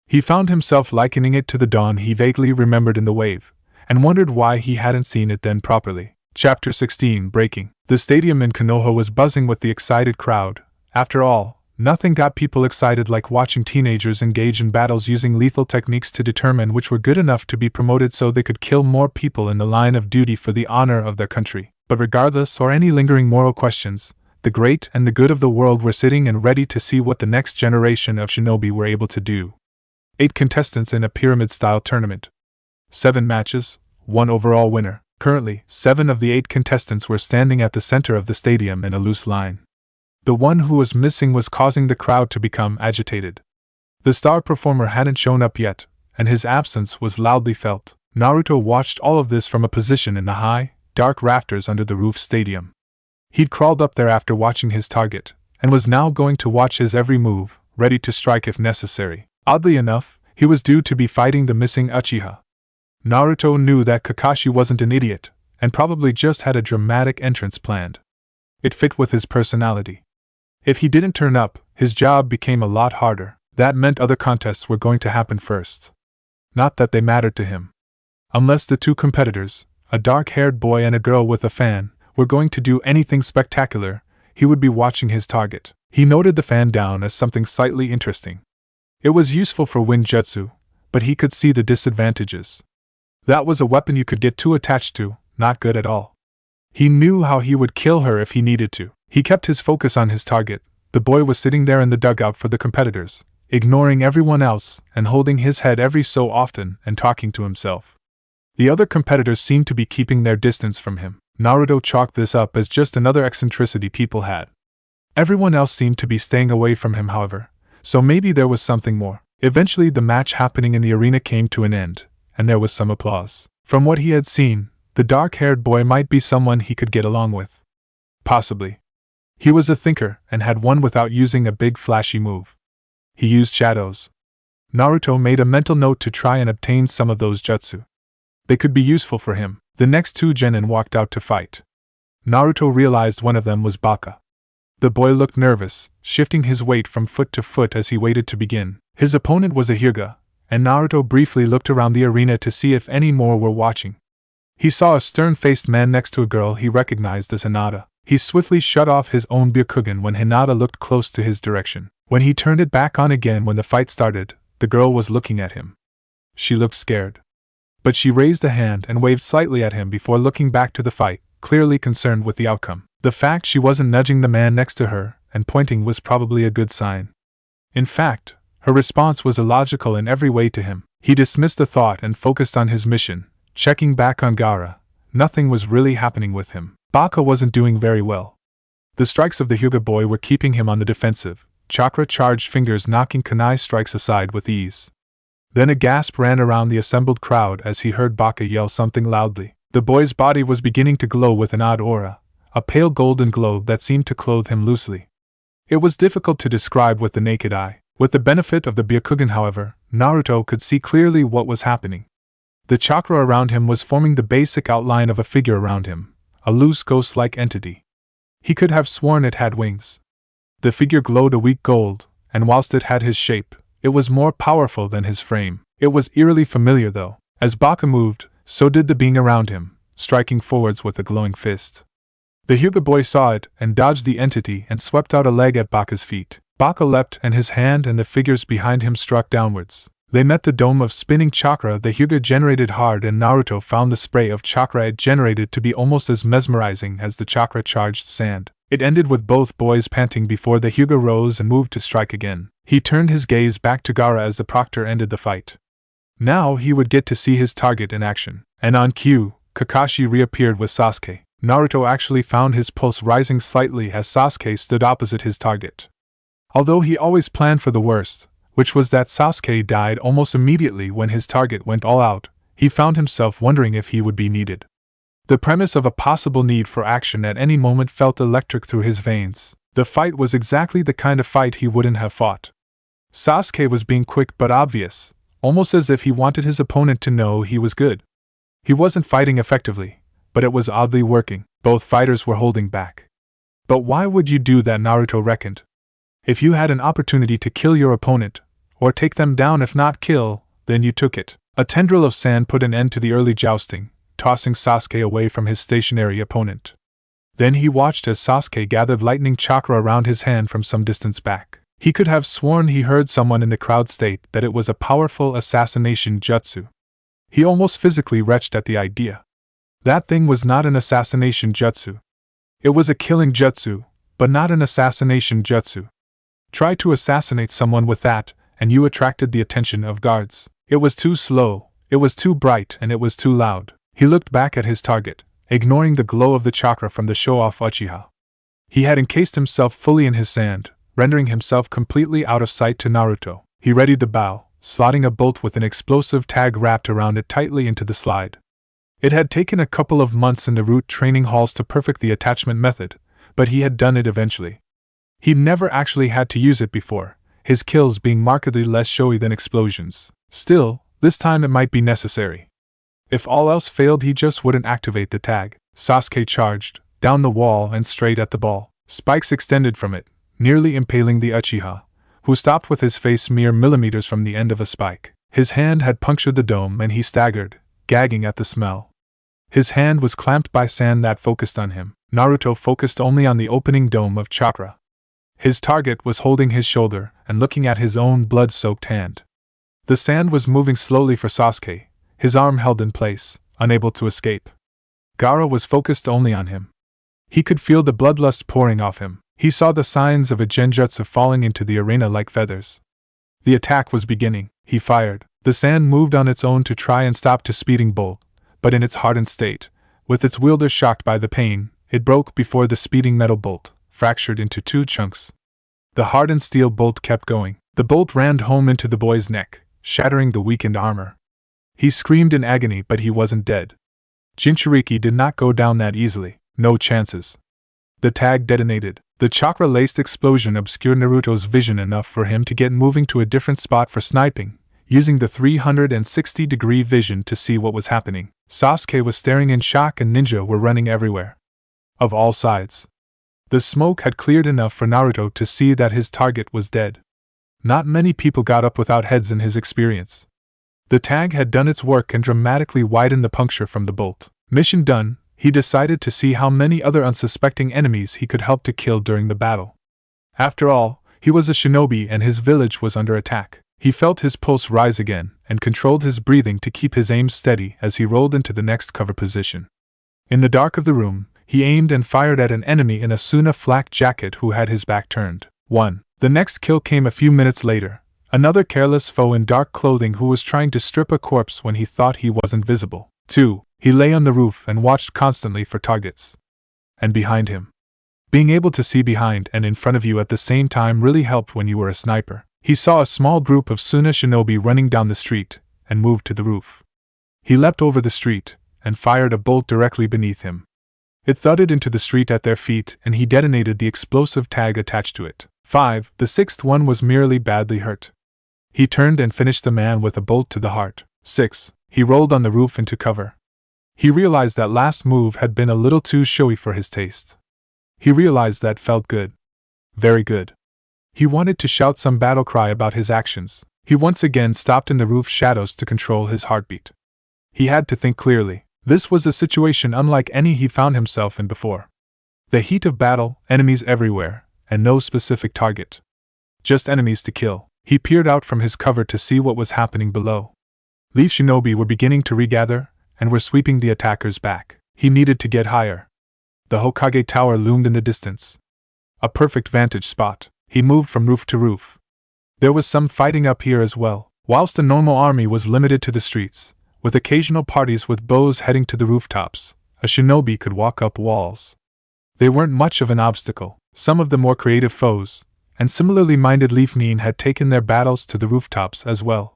He found himself likening it to the dawn he vaguely remembered in the wave, and wondered why he hadn't seen it then properly. Chapter 16 Breaking. The stadium in Konoha was buzzing with the excited crowd. After all, nothing got people excited like watching teenagers engage in battles using lethal techniques to determine which were good enough to be promoted so they could kill more people in the line of duty for the honor of their country. But regardless or any lingering moral questions, the great and the good of the world were sitting and ready to see what the next generation of shinobi were able to do. 8 contestants in a pyramid-style tournament. 7 matches, 1 overall winner. Currently, 7 of the 8 contestants were standing at the center of the stadium in a loose line. The one who was missing was causing the crowd to become agitated. The star performer hadn't shown up yet, and his absence was loudly felt. Naruto watched all of this from a position in the high, dark rafters under the roof stadium. He'd crawled up there after watching his target, and was now going to watch his every move, ready to strike if necessary. Oddly enough, he was due to be fighting the missing Uchiha. Naruto knew that Kakashi wasn't an idiot, and probably just had a dramatic entrance planned. It fit with his personality. If he didn't turn up, his job became a lot harder. That meant other contests were going to happen first. Not that they mattered to him. Unless the 2 competitors, a dark-haired boy and a girl with a fan, were going to do anything spectacular, he would be watching his target. He noted the fan down as something slightly interesting. It was useful for wind jutsu, but he could see the disadvantages. That was a weapon you could get too attached to, not good at all. He knew how he would kill her if he needed to. He kept his focus on his target. The boy was sitting there in the dugout for the competitors, ignoring everyone else and holding his head every so often and talking to himself. The other competitors seemed to be keeping their distance from him. Naruto chalked this up as just another eccentricity people had. Everyone else seemed to be staying away from him, however, so maybe there was something more. Eventually the match happening in the arena came to an end, and there was some applause. From what he had seen, the dark-haired boy might be someone he could get along with. Possibly. He was a thinker and had won without using a big flashy move. He used shadows. Naruto made a mental note to try and obtain some of those jutsu. They could be useful for him. The next 2 genin walked out to fight. Naruto realized one of them was Baka. The boy looked nervous, shifting his weight from foot to foot as he waited to begin. His opponent was a Hyuga, and Naruto briefly looked around the arena to see if any more were watching. He saw a stern-faced man next to a girl he recognized as Hinata. He swiftly shut off his own Byakugan when Hinata looked close to his direction. When he turned it back on again when the fight started, the girl was looking at him. She looked scared. But she raised a hand and waved slightly at him before looking back to the fight, clearly concerned with the outcome. The fact she wasn't nudging the man next to her and pointing was probably a good sign. In fact, her response was illogical in every way to him. He dismissed the thought and focused on his mission, checking back on Gaara. Nothing was really happening with him. Baka wasn't doing very well. The strikes of the Hyuga boy were keeping him on the defensive, chakra-charged fingers knocking Kunai's strikes aside with ease. Then a gasp ran around the assembled crowd as he heard Baka yell something loudly. The boy's body was beginning to glow with an odd aura, a pale golden glow that seemed to clothe him loosely. It was difficult to describe with the naked eye. With the benefit of the Byakugan, however, Naruto could see clearly what was happening. The chakra around him was forming the basic outline of a figure around him, a loose ghost-like entity. He could have sworn it had wings. The figure glowed a weak gold, and whilst it had his shape, it was more powerful than his frame. It was eerily familiar though. As Baka moved, so did the being around him, striking forwards with a glowing fist. The Hyuga boy saw it and dodged the entity and swept out a leg at Baka's feet. Baka leapt and his hand and the figures behind him struck downwards. They met the dome of spinning chakra the Hyuga generated hard, and Naruto found the spray of chakra it generated to be almost as mesmerizing as the chakra-charged sand. It ended with both boys panting before the Hyuga rose and moved to strike again. He turned his gaze back to Gaara as the proctor ended the fight. Now he would get to see his target in action. And on cue, Kakashi reappeared with Sasuke. Naruto actually found his pulse rising slightly as Sasuke stood opposite his target. Although he always planned for the worst, which was that Sasuke died almost immediately when his target went all out, he found himself wondering if he would be needed. The premise of a possible need for action at any moment felt electric through his veins. The fight was exactly the kind of fight he wouldn't have fought. Sasuke was being quick but obvious, almost as if he wanted his opponent to know he was good. He wasn't fighting effectively, but it was oddly working. Both fighters were holding back. But why would you do that, Naruto reckoned? If you had an opportunity to kill your opponent, or take them down if not kill, then you took it. A tendril of sand put an end to the early jousting, tossing Sasuke away from his stationary opponent. Then he watched as Sasuke gathered lightning chakra around his hand from some distance back. He could have sworn he heard someone in the crowd state that it was a powerful assassination jutsu. He almost physically retched at the idea. That thing was not an assassination jutsu. It was a killing jutsu, but not an assassination jutsu. Try to assassinate someone with that, and you attracted the attention of guards. It was too slow, it was too bright, and it was too loud. He looked back at his target, ignoring the glow of the chakra from the show-off Uchiha. He had encased himself fully in his sand, rendering himself completely out of sight to Naruto. He readied the bow, slotting a bolt with an explosive tag wrapped around it tightly into the slide. It had taken a couple of months in the root training halls to perfect the attachment method, but he had done it eventually. He'd never actually had to use it before, his kills being markedly less showy than explosions. Still, this time it might be necessary. If all else failed, he just wouldn't activate the tag. Sasuke charged, down the wall and straight at the ball. Spikes extended from it, nearly impaling the Uchiha, who stopped with his face mere millimeters from the end of a spike. His hand had punctured the dome and he staggered, gagging at the smell. His hand was clamped by sand that focused on him. Naruto focused only on the opening dome of chakra. His target was holding his shoulder and looking at his own blood-soaked hand. The sand was moving slowly for Sasuke, his arm held in place, unable to escape. Gaara was focused only on him. He could feel the bloodlust pouring off him. He saw the signs of a genjutsu falling into the arena like feathers. The attack was beginning. He fired. The sand moved on its own to try and stop the speeding bolt, but in its hardened state, with its wielder shocked by the pain, it broke before the speeding metal bolt fractured into two chunks. The hardened steel bolt kept going. The bolt rammed home into the boy's neck, shattering the weakened armor. He screamed in agony, but he wasn't dead. Jinchuriki did not go down that easily. No chances. The tag detonated. The chakra-laced explosion obscured Naruto's vision enough for him to get moving to a different spot for sniping, using the 360-degree vision to see what was happening. Sasuke was staring in shock and ninja were running everywhere. Of all sides. The smoke had cleared enough for Naruto to see that his target was dead. Not many people got up without heads in his experience. The tag had done its work and dramatically widened the puncture from the bolt. Mission done, he decided to see how many other unsuspecting enemies he could help to kill during the battle. After all, he was a shinobi and his village was under attack. He felt his pulse rise again and controlled his breathing to keep his aim steady as he rolled into the next cover position. In the dark of the room, he aimed and fired at an enemy in a Suna flak jacket who had his back turned. 1. The next kill came a few minutes later. Another careless foe in dark clothing who was trying to strip a corpse when he thought he wasn't visible. 2. He lay on the roof and watched constantly for targets. And behind him. Being able to see behind and in front of you at the same time really helped when you were a sniper. He saw a small group of Suna shinobi running down the street, and moved to the roof. He leapt over the street, and fired a bolt directly beneath him. It thudded into the street at their feet and he detonated the explosive tag attached to it. 5. The sixth one was merely badly hurt. He turned and finished the man with a bolt to the heart. 6. He rolled on the roof into cover. He realized that last move had been a little too showy for his taste. He realized that felt good. Very good. He wanted to shout some battle cry about his actions. He once again stopped in the roof shadows to control his heartbeat. He had to think clearly. This was a situation unlike any he'd found himself in before. The heat of battle, enemies everywhere, and no specific target. Just enemies to kill. He peered out from his cover to see what was happening below. Leaf shinobi were beginning to regather, and were sweeping the attackers back. He needed to get higher. The Hokage Tower loomed in the distance. A perfect vantage spot. He moved from roof to roof. There was some fighting up here as well. Whilst the normal army was limited to the streets, with occasional parties with bows heading to the rooftops, a shinobi could walk up walls. They weren't much of an obstacle. Some of the more creative foes, and similarly minded Leaf Neen had taken their battles to the rooftops as well.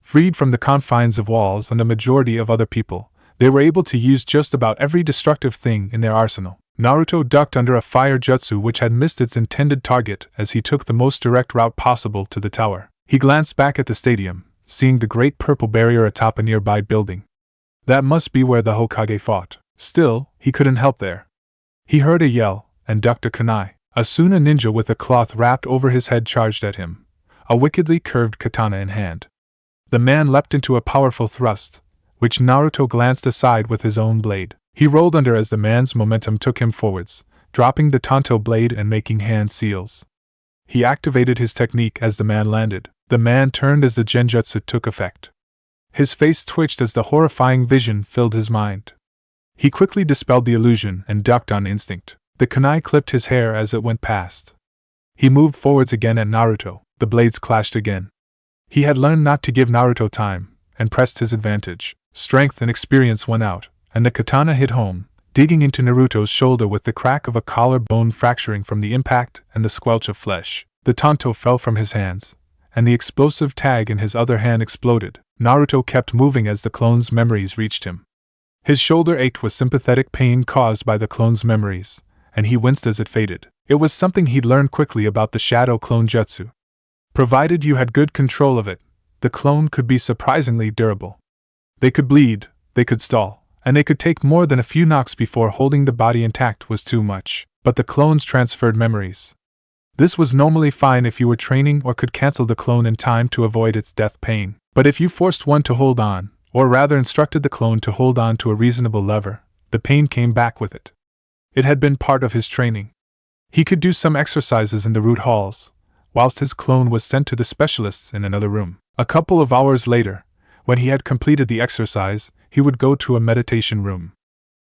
Freed from the confines of walls and a majority of other people, they were able to use just about every destructive thing in their arsenal. Naruto ducked under a fire jutsu which had missed its intended target as he took the most direct route possible to the tower. He glanced back at the stadium, seeing the great purple barrier atop a nearby building. That must be where the Hokage fought. Still, he couldn't help there. He heard a yell, and ducked a kunai. Soon a ninja with a cloth wrapped over his head charged at him, a wickedly curved katana in hand. The man leapt into a powerful thrust, which Naruto glanced aside with his own blade. He rolled under as the man's momentum took him forwards, dropping the tanto blade and making hand seals. He activated his technique as the man landed. The man turned as the genjutsu took effect. His face twitched as the horrifying vision filled his mind. He quickly dispelled the illusion and ducked on instinct. The kunai clipped his hair as it went past. He moved forwards again at Naruto. The blades clashed again. He had learned not to give Naruto time, and pressed his advantage. Strength and experience went out, and the katana hit home, digging into Naruto's shoulder with the crack of a collarbone fracturing from the impact and the squelch of flesh. The tanto fell from his hands, and the explosive tag in his other hand exploded. Naruto kept moving as the clone's memories reached him. His shoulder ached with sympathetic pain caused by the clone's memories, and he winced as it faded. It was something he'd learned quickly about the shadow clone jutsu. Provided you had good control of it, the clone could be surprisingly durable. They could bleed, they could stall, and they could take more than a few knocks before holding the body intact was too much. But the clones transferred memories. This was normally fine if you were training or could cancel the clone in time to avoid its death pain. But if you forced one to hold on, or rather instructed the clone to hold on to a reasonable lever, the pain came back with it. It had been part of his training. He could do some exercises in the root halls, whilst his clone was sent to the specialists in another room. A couple of hours later, when he had completed the exercise, he would go to a meditation room.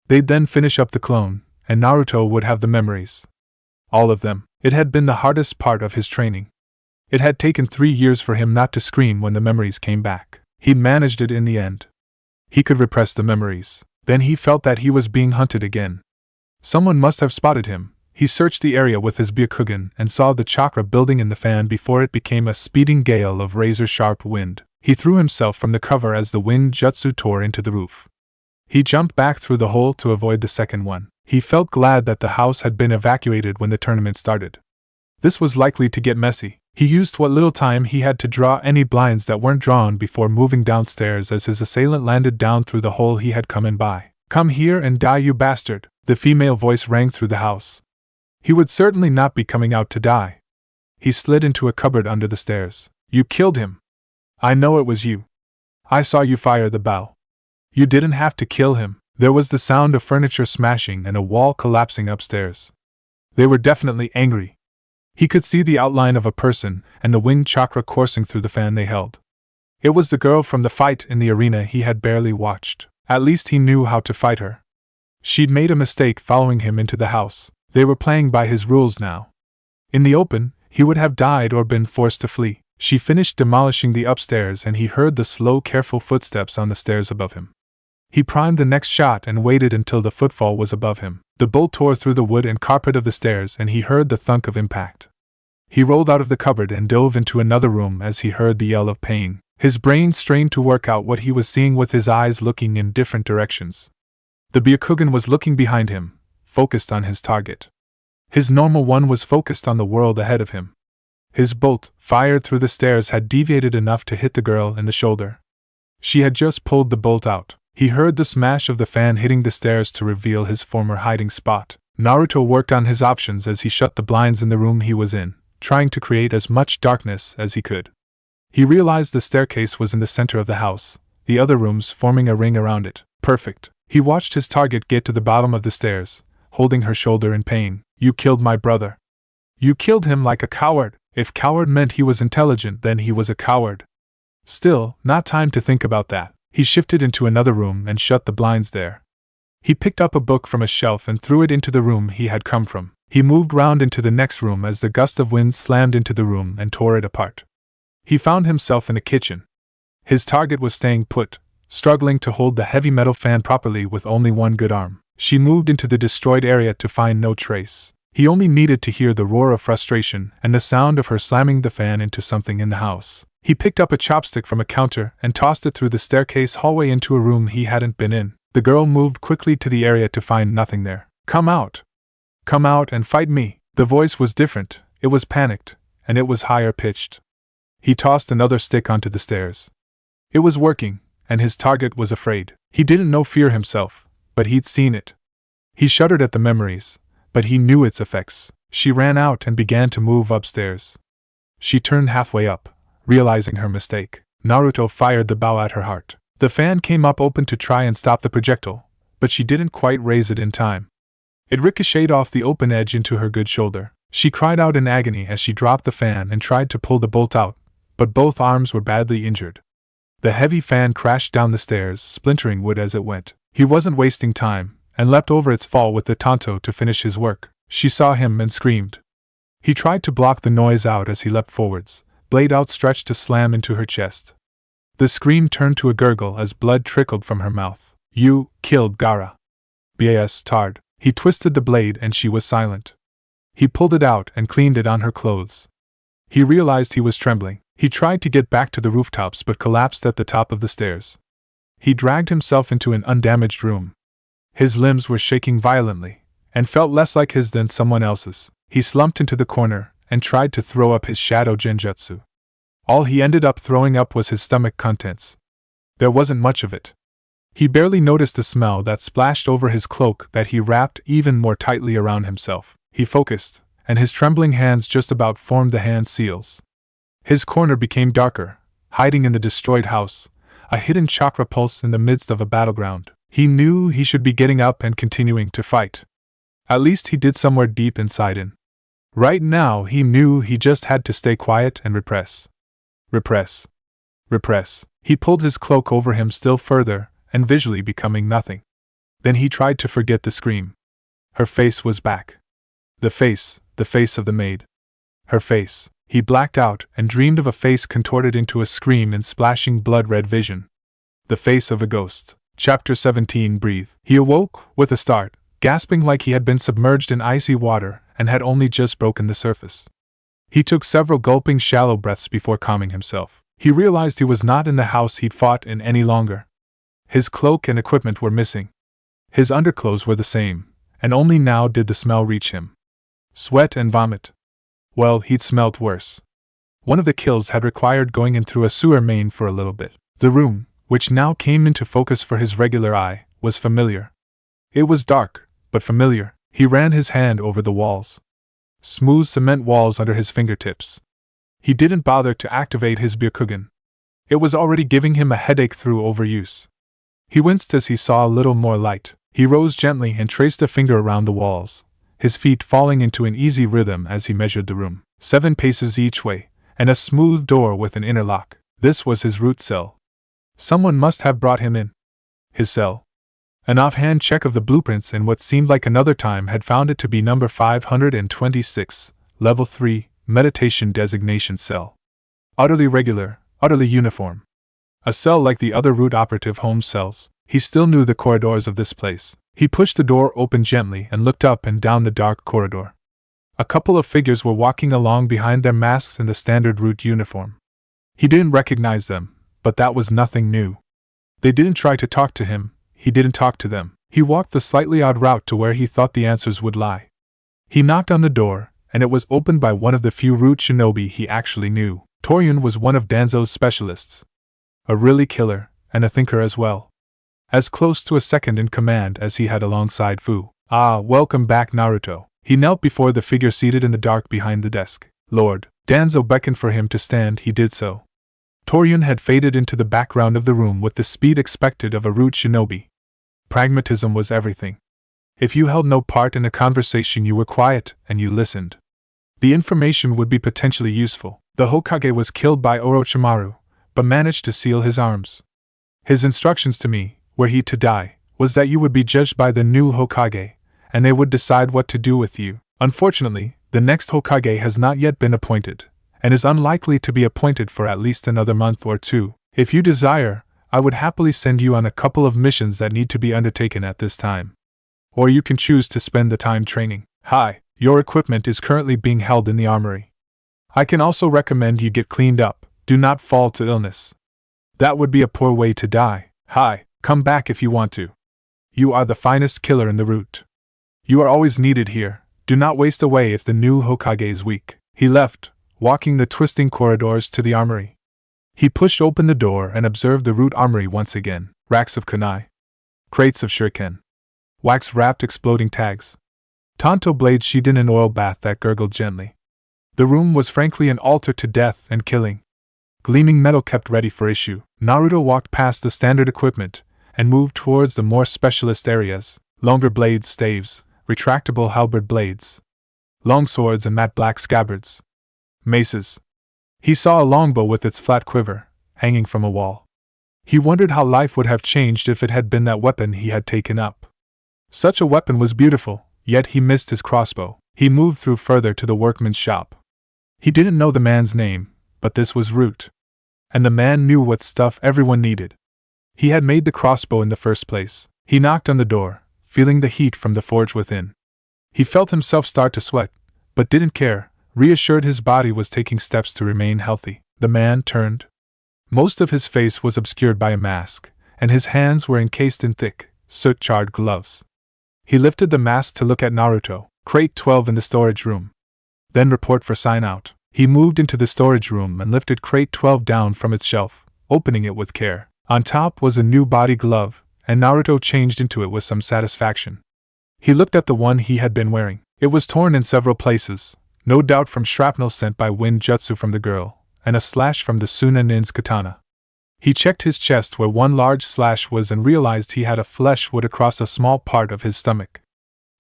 They'd then finish up the clone, and Naruto would have the memories. All of them. It had been the hardest part of his training. It had taken 3 years for him not to scream when the memories came back. He'd managed it in the end. He could repress the memories. Then he felt that he was being hunted again. Someone must have spotted him. He searched the area with his Byakugan and saw the chakra building in the fan before it became a speeding gale of razor-sharp wind. He threw himself from the cover as the wind jutsu tore into the roof. He jumped back through the hole to avoid the second one. He felt glad that the house had been evacuated when the tournament started. This was likely to get messy. He used what little time he had to draw any blinds that weren't drawn before moving downstairs as his assailant landed down through the hole he had come in by. "Come here and die, you bastard!" The female voice rang through the house. He would certainly not be coming out to die. He slid into a cupboard under the stairs. "You killed him. I know it was you. I saw you fire the bow. You didn't have to kill him." There was the sound of furniture smashing and a wall collapsing upstairs. They were definitely angry. He could see the outline of a person and the wind chakra coursing through the fan they held. It was the girl from the fight in the arena he had barely watched. At least he knew how to fight her. She'd made a mistake following him into the house. They were playing by his rules now. In the open, he would have died or been forced to flee. She finished demolishing the upstairs and he heard the slow, careful footsteps on the stairs above him. He primed the next shot and waited until the footfall was above him. The bolt tore through the wood and carpet of the stairs and he heard the thunk of impact. He rolled out of the cupboard and dove into another room as he heard the yell of pain. His brain strained to work out what he was seeing with his eyes looking in different directions. The Byakugan was looking behind him, focused on his target. His normal one was focused on the world ahead of him. His bolt, fired through the stairs, had deviated enough to hit the girl in the shoulder. She had just pulled the bolt out. He heard the smash of the fan hitting the stairs to reveal his former hiding spot. Naruto worked on his options as he shut the blinds in the room he was in, trying to create as much darkness as he could. He realized the staircase was in the center of the house, the other rooms forming a ring around it. Perfect. He watched his target get to the bottom of the stairs, holding her shoulder in pain. "You killed my brother. You killed him like a coward." If coward meant he was intelligent, then he was a coward. Still, not time to think about that. He shifted into another room and shut the blinds there. He picked up a book from a shelf and threw it into the room he had come from. He moved round into the next room as the gust of wind slammed into the room and tore it apart. He found himself in a kitchen. His target was staying put, struggling to hold the heavy metal fan properly with only one good arm. She moved into the destroyed area to find no trace. He only needed to hear the roar of frustration and the sound of her slamming the fan into something in the house. He picked up a chopstick from a counter and tossed it through the staircase hallway into a room he hadn't been in. The girl moved quickly to the area to find nothing there. "Come out! Come out and fight me!" The voice was different, it was panicked, and it was higher pitched. He tossed another stick onto the stairs. It was working, and his target was afraid. He didn't know fear himself, but he'd seen it. He shuddered at the memories, but he knew its effects. She ran out and began to move upstairs. She turned halfway up, realizing her mistake. Naruto fired the bow at her heart. The fan came up open to try and stop the projectile, but she didn't quite raise it in time. It ricocheted off the open edge into her good shoulder. She cried out in agony as she dropped the fan and tried to pull the bolt out, but both arms were badly injured. The heavy fan crashed down the stairs, splintering wood as it went. He wasn't wasting time, and leapt over its fall with the tanto to finish his work. She saw him and screamed. He tried to block the noise out as he leapt forwards, blade outstretched to slam into her chest. The scream turned to a gurgle as blood trickled from her mouth. "You killed Gaara." Bas tarred. He twisted the blade and she was silent. He pulled it out and cleaned it on her clothes. He realized he was trembling. He tried to get back to the rooftops but collapsed at the top of the stairs. He dragged himself into an undamaged room. His limbs were shaking violently, and felt less like his than someone else's. He slumped into the corner and tried to throw up his shadow genjutsu. All he ended up throwing up was his stomach contents. There wasn't much of it. He barely noticed the smell that splashed over his cloak that he wrapped even more tightly around himself. He focused, and his trembling hands just about formed the hand seals. His corner became darker, hiding in the destroyed house, a hidden chakra pulse in the midst of a battleground. He knew he should be getting up and continuing to fight. At least he did somewhere deep inside him. Right now he knew he just had to stay quiet and repress. Repress. Repress. He pulled his cloak over him still further, and visually becoming nothing. Then he tried to forget the scream. Her face was back. The face of the maid. Her face. He blacked out and dreamed of a face contorted into a scream in splashing blood-red vision. The face of a ghost. Chapter 17. Breathe. He awoke, with a start, gasping like he had been submerged in icy water and had only just broken the surface. He took several gulping shallow breaths before calming himself. He realized he was not in the house he'd fought in any longer. His cloak and equipment were missing. His underclothes were the same, and only now did the smell reach him. Sweat and vomit. Well, he'd smelt worse. One of the kills had required going in through a sewer main for a little bit. The room, which now came into focus for his regular eye, was familiar. It was dark, but familiar. He ran his hand over the walls. Smooth cement walls under his fingertips. He didn't bother to activate his Byakugan. It was already giving him a headache through overuse. He winced as he saw a little more light. He rose gently and traced a finger around the walls, his feet falling into an easy rhythm as he measured the room. 7 paces each way, and a smooth door with an inner lock. This was his root cell. Someone must have brought him in. His cell. An offhand check of the blueprints in what seemed like another time had found it to be number 526, level 3, meditation designation cell. Utterly regular, utterly uniform. A cell like the other root operative home cells. He still knew the corridors of this place. He pushed the door open gently and looked up and down the dark corridor. A couple of figures were walking along behind their masks in the standard root uniform. He didn't recognize them, but that was nothing new. They didn't try to talk to him. He didn't talk to them. He walked the slightly odd route to where he thought the answers would lie. He knocked on the door, and it was opened by one of the few root shinobi he actually knew. Toryun was one of Danzo's specialists. A really killer, and a thinker as well. As close to a second in command as he had alongside Fu. "Ah, welcome back, Naruto." He knelt before the figure seated in the dark behind the desk. "Lord." Danzo beckoned for him to stand. He did so. Toryun had faded into the background of the room with the speed expected of a root shinobi. Pragmatism was everything. If you held no part in a conversation, you were quiet, and you listened. The information would be potentially useful. The Hokage was killed by Orochimaru, but managed to seal his arms. His instructions to me, were he to die, was that you would be judged by the new Hokage, and they would decide what to do with you. Unfortunately, the next Hokage has not yet been appointed, and is unlikely to be appointed for at least another month or two. If you desire, I would happily send you on a couple of missions that need to be undertaken at this time. Or you can choose to spend the time training. Hi, your equipment is currently being held in the armory. I can also recommend you get cleaned up, do not fall to illness. That would be a poor way to die. Hi, come back if you want to. You are the finest killer in the route. You are always needed here, do not waste away if the new Hokage is weak. He left, walking the twisting corridors to the armory. He pushed open the door and observed the root armory once again. Racks of kunai. Crates of shuriken. Wax-wrapped exploding tags. Tanto blades sheathed in an oil bath that gurgled gently. The room was frankly an altar to death and killing. Gleaming metal kept ready for issue. Naruto walked past the standard equipment and moved towards the more specialist areas. Longer blades, staves, retractable halberd blades. Long swords and matte black scabbards. Maces. He saw a longbow with its flat quiver, hanging from a wall. He wondered how life would have changed if it had been that weapon he had taken up. Such a weapon was beautiful, yet he missed his crossbow. He moved through further to the workman's shop. He didn't know the man's name, but this was Root. And the man knew what stuff everyone needed. He had made the crossbow in the first place. He knocked on the door, feeling the heat from the forge within. He felt himself start to sweat, but didn't care, reassured his body was taking steps to remain healthy. The man turned. Most of his face was obscured by a mask, and his hands were encased in thick, soot-charred gloves. He lifted the mask to look at Naruto. Crate 12 in the storage room. Then report for sign out. He moved into the storage room and lifted crate 12 down from its shelf, opening it with care. On top was a new body glove, and Naruto changed into it with some satisfaction. He looked at the one he had been wearing. It was torn in several places, no doubt from shrapnel sent by wind jutsu from the girl, and a slash from the Suna Nin's katana. He checked his chest where one large slash was and realized he had a flesh wound across a small part of his stomach.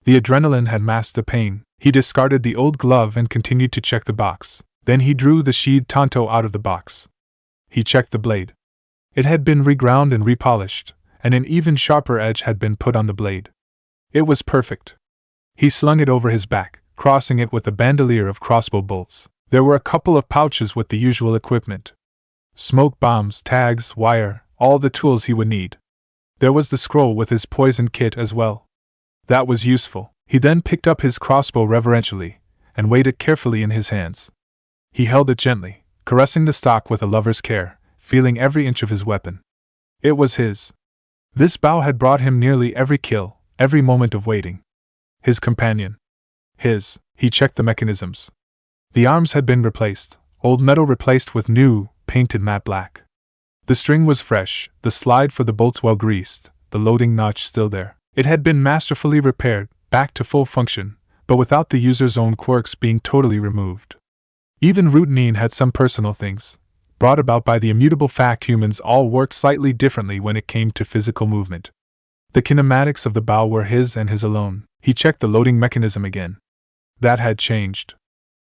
The adrenaline had masked the pain. He discarded the old glove and continued to check the box. Then he drew the sheathed tanto out of the box. He checked the blade. It had been reground and repolished, and an even sharper edge had been put on the blade. It was perfect. He slung it over his back, crossing it with a bandolier of crossbow bolts. There were a couple of pouches with the usual equipment. Smoke bombs, tags, wire, all the tools he would need. There was the scroll with his poison kit as well. That was useful. He then picked up his crossbow reverentially, and weighed it carefully in his hands. He held it gently, caressing the stock with a lover's care, feeling every inch of his weapon. It was his. This bow had brought him nearly every kill, every moment of waiting. His companion. His. He checked the mechanisms. The arms had been replaced, old metal replaced with new, painted matte black. The string was fresh, the slide for the bolts well greased, the loading notch still there. It had been masterfully repaired, back to full function, but without the user's own quirks being totally removed. Even routine had some personal things, brought about by the immutable fact humans all worked slightly differently when it came to physical movement. The kinematics of the bow were his and his alone. He checked the loading mechanism again. That had changed.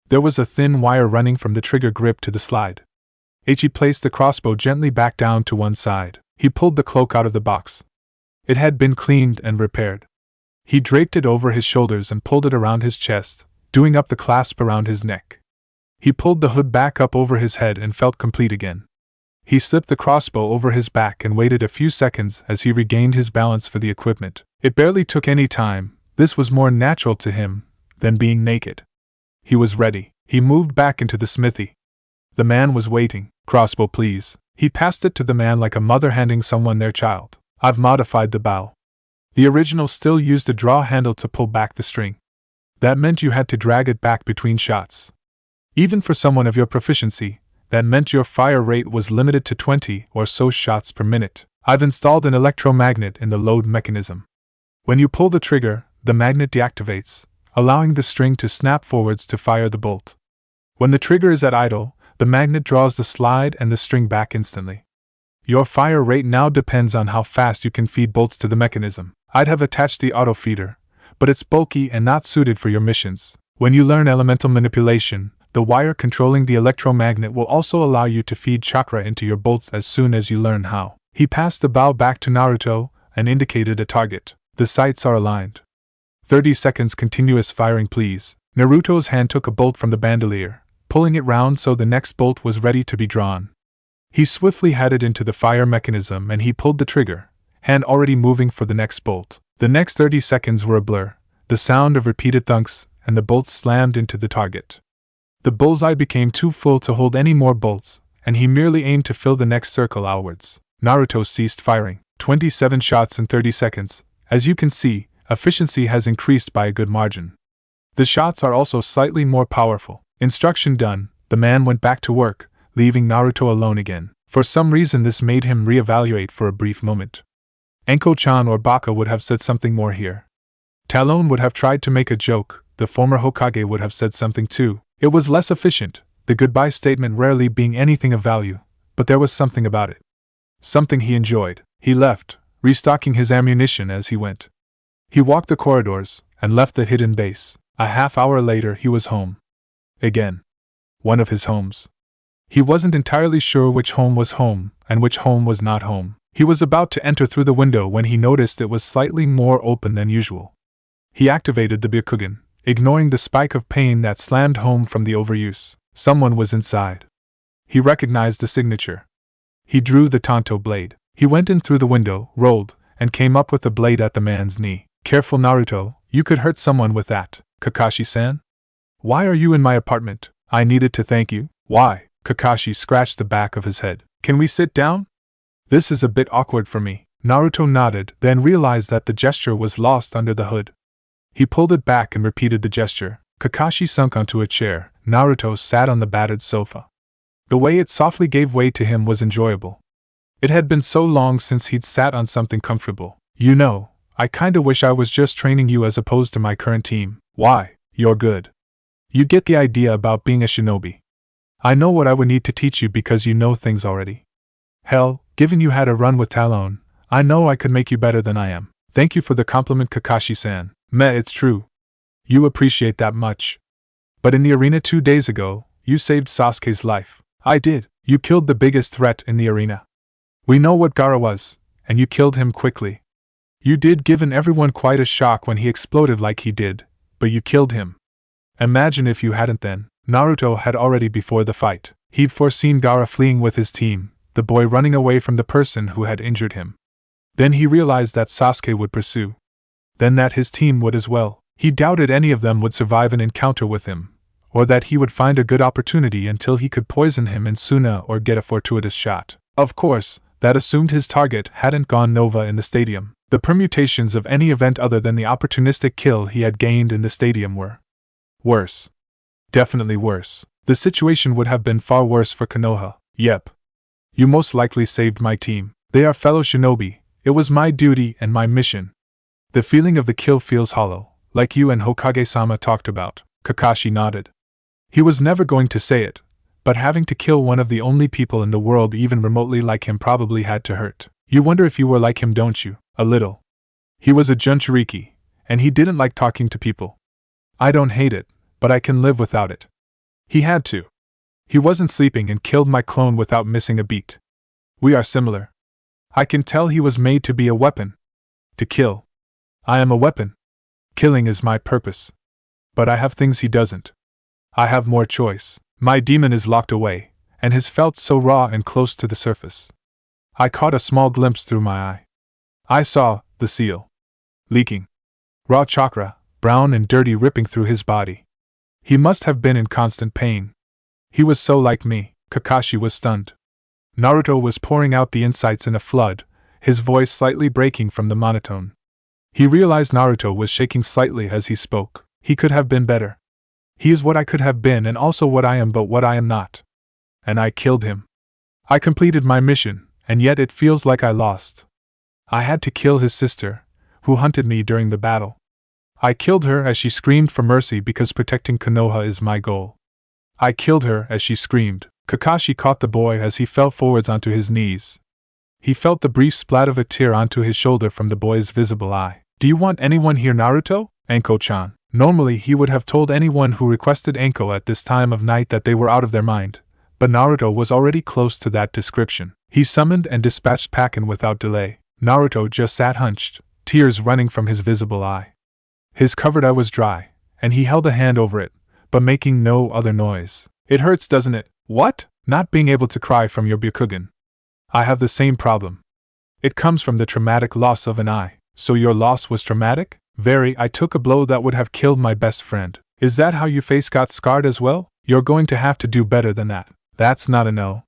There was a thin wire running from the trigger grip to the slide. He placed the crossbow gently back down to one side. He pulled the cloak out of the box. It had been cleaned and repaired. He draped it over his shoulders and pulled it around his chest, doing up the clasp around his neck. He pulled the hood back up over his head and felt complete again. He slipped the crossbow over his back and waited a few seconds as he regained his balance for the equipment. It barely took any time. This was more natural to him than being naked. He was ready. He moved back into the smithy. The man was waiting. Crossbow, please. He passed it to the man like a mother handing someone their child. I've modified the bow. The original still used a draw handle to pull back the string. That meant you had to drag it back between shots. Even for someone of your proficiency, that meant your fire rate was limited to 20 or so shots per minute. I've installed an electromagnet in the load mechanism. When you pull the trigger, the magnet deactivates, allowing the string to snap forwards to fire the bolt. When the trigger is at idle, the magnet draws the slide and the string back instantly. Your fire rate now depends on how fast you can feed bolts to the mechanism. I'd have attached the auto feeder, but it's bulky and not suited for your missions. When you learn elemental manipulation, the wire controlling the electromagnet will also allow you to feed chakra into your bolts as soon as you learn how. He passed the bow back to Naruto and indicated a target. The sights are aligned. 30 seconds continuous firing, please. Naruto's hand took a bolt from the bandolier, pulling it round so the next bolt was ready to be drawn. He swiftly had it into the fire mechanism and he pulled the trigger, hand already moving for the next bolt. The next 30 seconds were a blur, the sound of repeated thunks, and the bolts slammed into the target. The bullseye became too full to hold any more bolts, and he merely aimed to fill the next circle outwards. Naruto ceased firing. 27 shots in 30 seconds. As you can see, efficiency has increased by a good margin. The shots are also slightly more powerful. Instruction done, the man went back to work, leaving Naruto alone again. For some reason this made him reevaluate for a brief moment. Anko-chan or Baka would have said something more here. Talon would have tried to make a joke, the former Hokage would have said something too. It was less efficient, the goodbye statement rarely being anything of value, but there was something about it. Something he enjoyed. He left, restocking his ammunition as he went. He walked the corridors, and left the hidden base. A half-hour later he was home. Again. One of his homes. He wasn't entirely sure which home was home, and which home was not home. He was about to enter through the window when he noticed it was slightly more open than usual. He activated the Byakugan, ignoring the spike of pain that slammed home from the overuse. Someone was inside. He recognized the signature. He drew the Tanto blade. He went in through the window, rolled, and came up with the blade at the man's knee. Careful, Naruto, you could hurt someone with that. Kakashi-san? Why are you in my apartment? I needed to thank you. Why? Kakashi scratched the back of his head. Can we sit down? This is a bit awkward for me. Naruto nodded, then realized that the gesture was lost under the hood. He pulled it back and repeated the gesture. Kakashi sunk onto a chair. Naruto sat on the battered sofa. The way it softly gave way to him was enjoyable. It had been so long since he'd sat on something comfortable. You know, I kinda wish I was just training you as opposed to my current team. Why? You're good. You get the idea about being a shinobi. I know what I would need to teach you because you know things already. Hell, given you had a run with Talon, I know I could make you better than I am. Thank you for the compliment, Kakashi-san. Meh, it's true. You appreciate that much. But in the arena 2 days ago, you saved Sasuke's life. I did. You killed the biggest threat in the arena. We know what Gaara was, and you killed him quickly. You did, given everyone quite a shock when he exploded like he did, but you killed him. Imagine if you hadn't then. Naruto had already before the fight. He'd foreseen Gaara fleeing with his team, the boy running away from the person who had injured him. Then he realized that Sasuke would pursue. Then that his team would as well. He doubted any of them would survive an encounter with him, or that he would find a good opportunity until he could poison him in Suna or get a fortuitous shot. Of course, that assumed his target hadn't gone Nova in the stadium. The permutations of any event other than the opportunistic kill he had gained in the stadium were worse. Definitely worse. The situation would have been far worse for Konoha. Yep. You most likely saved my team. They are fellow shinobi. It was my duty and my mission. The feeling of the kill feels hollow, like you and Hokage-sama talked about. Kakashi nodded. He was never going to say it, but having to kill one of the only people in the world even remotely like him probably had to hurt. You wonder if you were like him, don't you? A little. He was a Jinchuriki, and he didn't like talking to people. I don't hate it, but I can live without it. He had to. He wasn't sleeping and killed my clone without missing a beat. We are similar. I can tell he was made to be a weapon. To kill. I am a weapon. Killing is my purpose. But I have things he doesn't. I have more choice. My demon is locked away, and his felt so raw and close to the surface. I caught a small glimpse through my eye. I saw the seal. Leaking. Raw chakra, brown and dirty, ripping through his body. He must have been in constant pain. He was so like me. Kakashi was stunned. Naruto was pouring out the insights in a flood, his voice slightly breaking from the monotone. He realized Naruto was shaking slightly as he spoke. He could have been better. He is what I could have been and also what I am, but what I am not. And I killed him. I completed my mission, and yet it feels like I lost. I had to kill his sister, who hunted me during the battle. I killed her as she screamed for mercy because protecting Konoha is my goal. I killed her as she screamed. Kakashi caught the boy as he fell forwards onto his knees. He felt the brief splat of a tear onto his shoulder from the boy's visible eye. Do you want anyone here, Naruto? Anko-chan. Normally he would have told anyone who requested Anko at this time of night that they were out of their mind, but Naruto was already close to that description. He summoned and dispatched Pakken without delay. Naruto just sat hunched, tears running from his visible eye. His covered eye was dry, and he held a hand over it, but making no other noise. It hurts, doesn't it? What? Not being able to cry from your Byakugan. I have the same problem. It comes from the traumatic loss of an eye. So your loss was traumatic? Very. I took a blow that would have killed my best friend. Is that how your face got scarred as well? You're going to have to do better than that. That's not a no.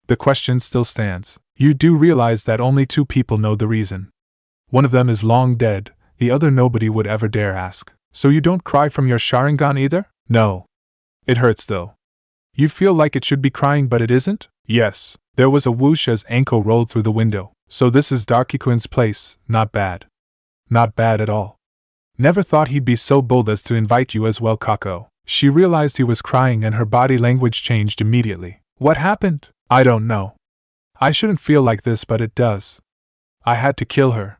The question still stands. You do realize that only 2 people know the reason. One of them is long dead, the other nobody would ever dare ask. So you don't cry from your Sharingan either? No. It hurts though. You feel like it should be crying but it isn't? Yes. There was a whoosh as Anko rolled through the window. So this is Darky-kun's place. Not bad. Not bad at all. Never thought he'd be so bold as to invite you as well, Kako. She realized he was crying and her body language changed immediately. What happened? I don't know. I shouldn't feel like this, but it does. I had to kill her.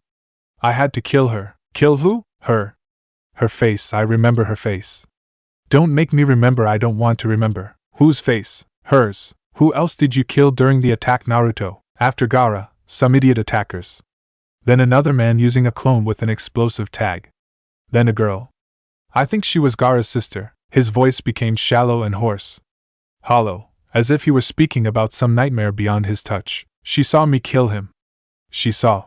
I had to kill her. Kill who? Her. Her face. I remember her face. Don't make me remember. I don't want to remember. Whose face? Hers. Who else did you kill during the attack, Naruto? After Gaara, some idiot attackers. Then another man using a clone with an explosive tag. Then a girl. I think she was Gaara's sister. His voice became shallow and hoarse. Hollow, as if he were speaking about some nightmare beyond his touch. She saw me kill him. She saw.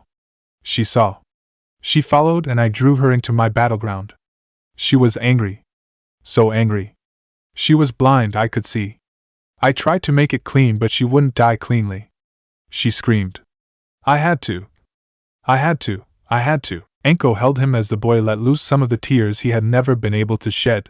She saw. She followed and I drew her into my battleground. She was angry. So angry. She was blind, I could see. I tried to make it clean but she wouldn't die cleanly. She screamed. I had to. I had to. I had to. Anko held him as the boy let loose some of the tears he had never been able to shed.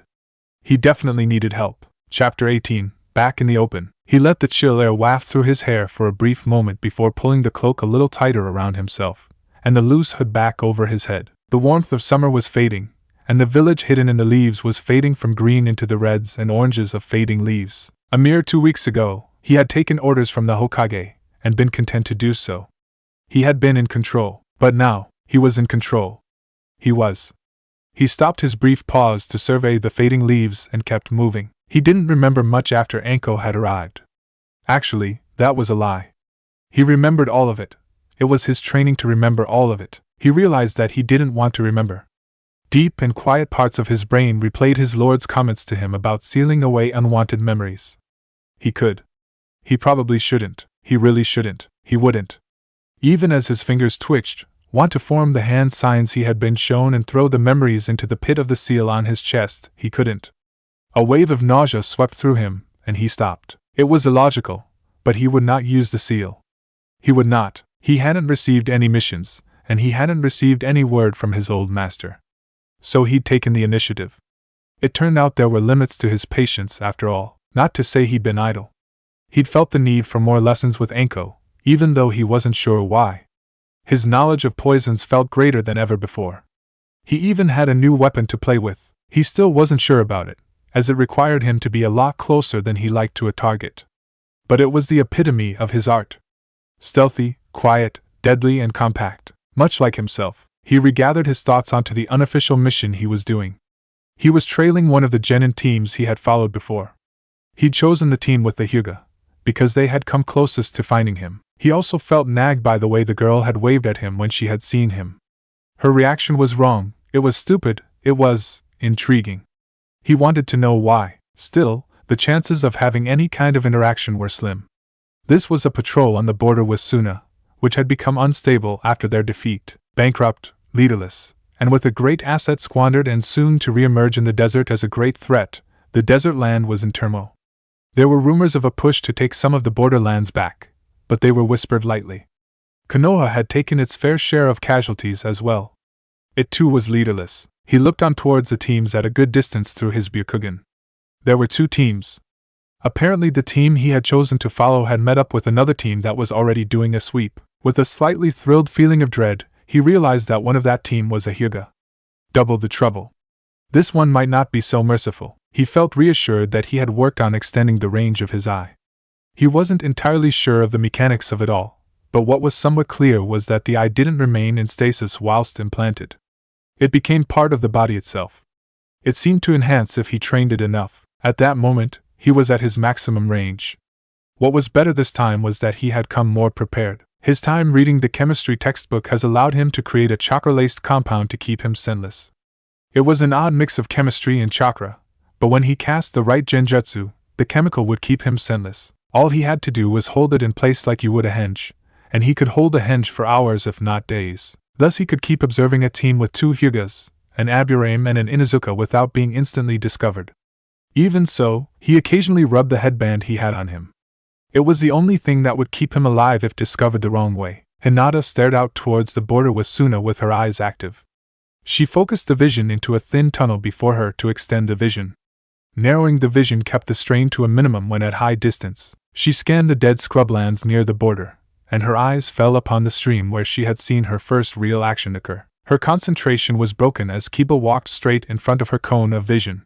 He definitely needed help. Chapter 18. Back in the open. He let the chill air waft through his hair for a brief moment before pulling the cloak a little tighter around himself, and the loose hood back over his head. The warmth of summer was fading, and the village hidden in the leaves was fading from green into the reds and oranges of fading leaves. A mere 2 weeks ago, he had taken orders from the Hokage, and been content to do so. He had been in control, but now, he was in control. He was. He stopped his brief pause to survey the fading leaves and kept moving. He didn't remember much after Anko had arrived. Actually, that was a lie. He remembered all of it. It was his training to remember all of it. He realized that he didn't want to remember. Deep and quiet parts of his brain replayed his lord's comments to him about sealing away unwanted memories. He could. He probably shouldn't. He really shouldn't. He wouldn't. Even as his fingers twitched, want to form the hand signs he had been shown and throw the memories into the pit of the seal on his chest, he couldn't. A wave of nausea swept through him, and he stopped. It was illogical, but he would not use the seal. He would not. He hadn't received any missions, and he hadn't received any word from his old master. So he'd taken the initiative. It turned out there were limits to his patience after all, not to say he'd been idle. He'd felt the need for more lessons with Anko, even though he wasn't sure why. His knowledge of poisons felt greater than ever before. He even had a new weapon to play with. He still wasn't sure about it, as it required him to be a lot closer than he liked to a target. But it was the epitome of his art. Stealthy, quiet, deadly and compact. Much like himself, he regathered his thoughts onto the unofficial mission he was doing. He was trailing one of the genin teams he had followed before. He'd chosen the team with the Hyuga, because they had come closest to finding him. He also felt nagged by the way the girl had waved at him when she had seen him. Her reaction was wrong, it was stupid, it was intriguing. He wanted to know why. Still, the chances of having any kind of interaction were slim. This was a patrol on the border with Suna, which had become unstable after their defeat, bankrupt, leaderless, and with a great asset squandered and soon to re-emerge in the desert as a great threat. The desert land was in turmoil. There were rumors of a push to take some of the borderlands back, but they were whispered lightly. Konoha had taken its fair share of casualties as well. It too was leaderless. He looked on towards the teams at a good distance through his Byakugan. There were 2 teams. Apparently the team he had chosen to follow had met up with another team that was already doing a sweep. With a slightly thrilled feeling of dread, he realized that one of that team was a Hyuga. Double the trouble. This one might not be so merciful. He felt reassured that he had worked on extending the range of his eye. He wasn't entirely sure of the mechanics of it all, but what was somewhat clear was that the eye didn't remain in stasis whilst implanted. It became part of the body itself. It seemed to enhance if he trained it enough. At that moment, he was at his maximum range. What was better this time was that he had come more prepared. His time reading the chemistry textbook has allowed him to create a chakra-laced compound to keep him sinless. It was an odd mix of chemistry and chakra, but when he cast the right genjutsu, the chemical would keep him senseless. All he had to do was hold it in place like you would a henge, and he could hold a henge for hours if not days. Thus he could keep observing a team with 2 Hyugas, an Aburame and an Inuzuka without being instantly discovered. Even so, he occasionally rubbed the headband he had on him. It was the only thing that would keep him alive if discovered the wrong way. Hinata stared out towards the border with Suna with her eyes active. She focused the vision into a thin tunnel before her to extend the vision. Narrowing the vision kept the strain to a minimum when at high distance. She scanned the dead scrublands near the border, and her eyes fell upon the stream where she had seen her first real action occur. Her concentration was broken as Kiba walked straight in front of her cone of vision.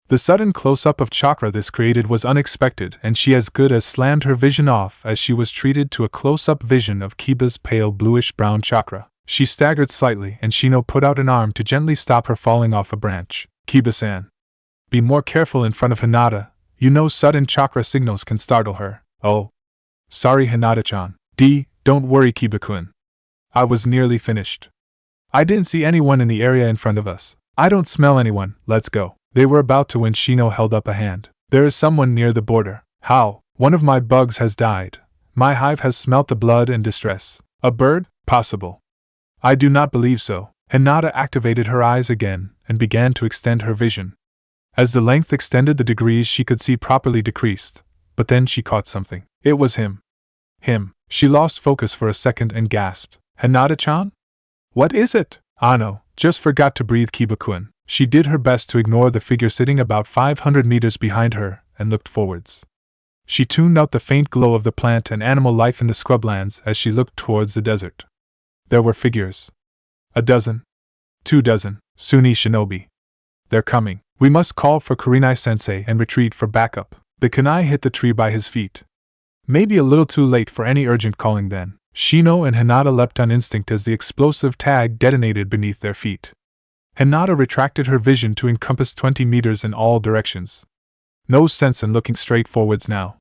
The sudden close-up of chakra this created was unexpected, and she as good as slammed her vision off as she was treated to a close-up vision of Kiba's pale bluish-brown chakra. She staggered slightly, and Shino put out an arm to gently stop her falling off a branch. Kiba-san, be more careful in front of Hinata. You know sudden chakra signals can startle her. Oh. Sorry, Hinata-chan. Don't worry, Kiba-kun. I was nearly finished. I didn't see anyone in the area in front of us. I don't smell anyone. Let's go. They were about to when Shino held up a hand. There is someone near the border. How? One of my bugs has died. My hive has smelt the blood and distress. A bird? Possible. I do not believe so. Hinata activated her eyes again and began to extend her vision. As the length extended, the degrees she could see properly decreased, but then she caught something. It was him. Him. She lost focus for a second and gasped. Hinata-chan? What is it? Ano, just forgot to breathe, Kiba-kun. She did her best to ignore the figure sitting about 500 meters behind her and looked forwards. She tuned out the faint glow of the plant and animal life in the scrublands as she looked towards the desert. There were figures. 12, 2 dozen, Sunni shinobi. They're coming. We must call for Kurenai-sensei and retreat for backup. The kunai hit the tree by his feet. Maybe a little too late for any urgent calling then. Shino and Hinata leapt on instinct as the explosive tag detonated beneath their feet. Hinata retracted her vision to encompass 20 meters in all directions. No sense in looking straight forwards now.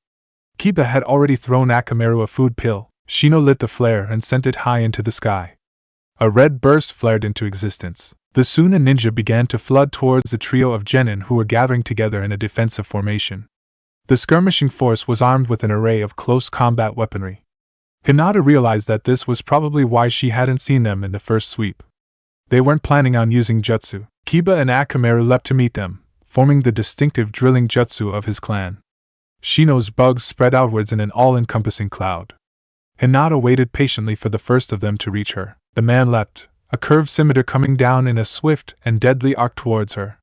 Kiba had already thrown Akamaru a food pill. Shino lit the flare and sent it high into the sky. A red burst flared into existence. The Suna ninja began to flood towards the trio of genin who were gathering together in a defensive formation. The skirmishing force was armed with an array of close combat weaponry. Hinata realized that this was probably why she hadn't seen them in the first sweep. They weren't planning on using jutsu. Kiba and Akamaru leapt to meet them, forming the distinctive drilling jutsu of his clan. Shino's bugs spread outwards in an all-encompassing cloud. Hinata waited patiently for the first of them to reach her. The man leapt, a curved scimitar coming down in a swift and deadly arc towards her.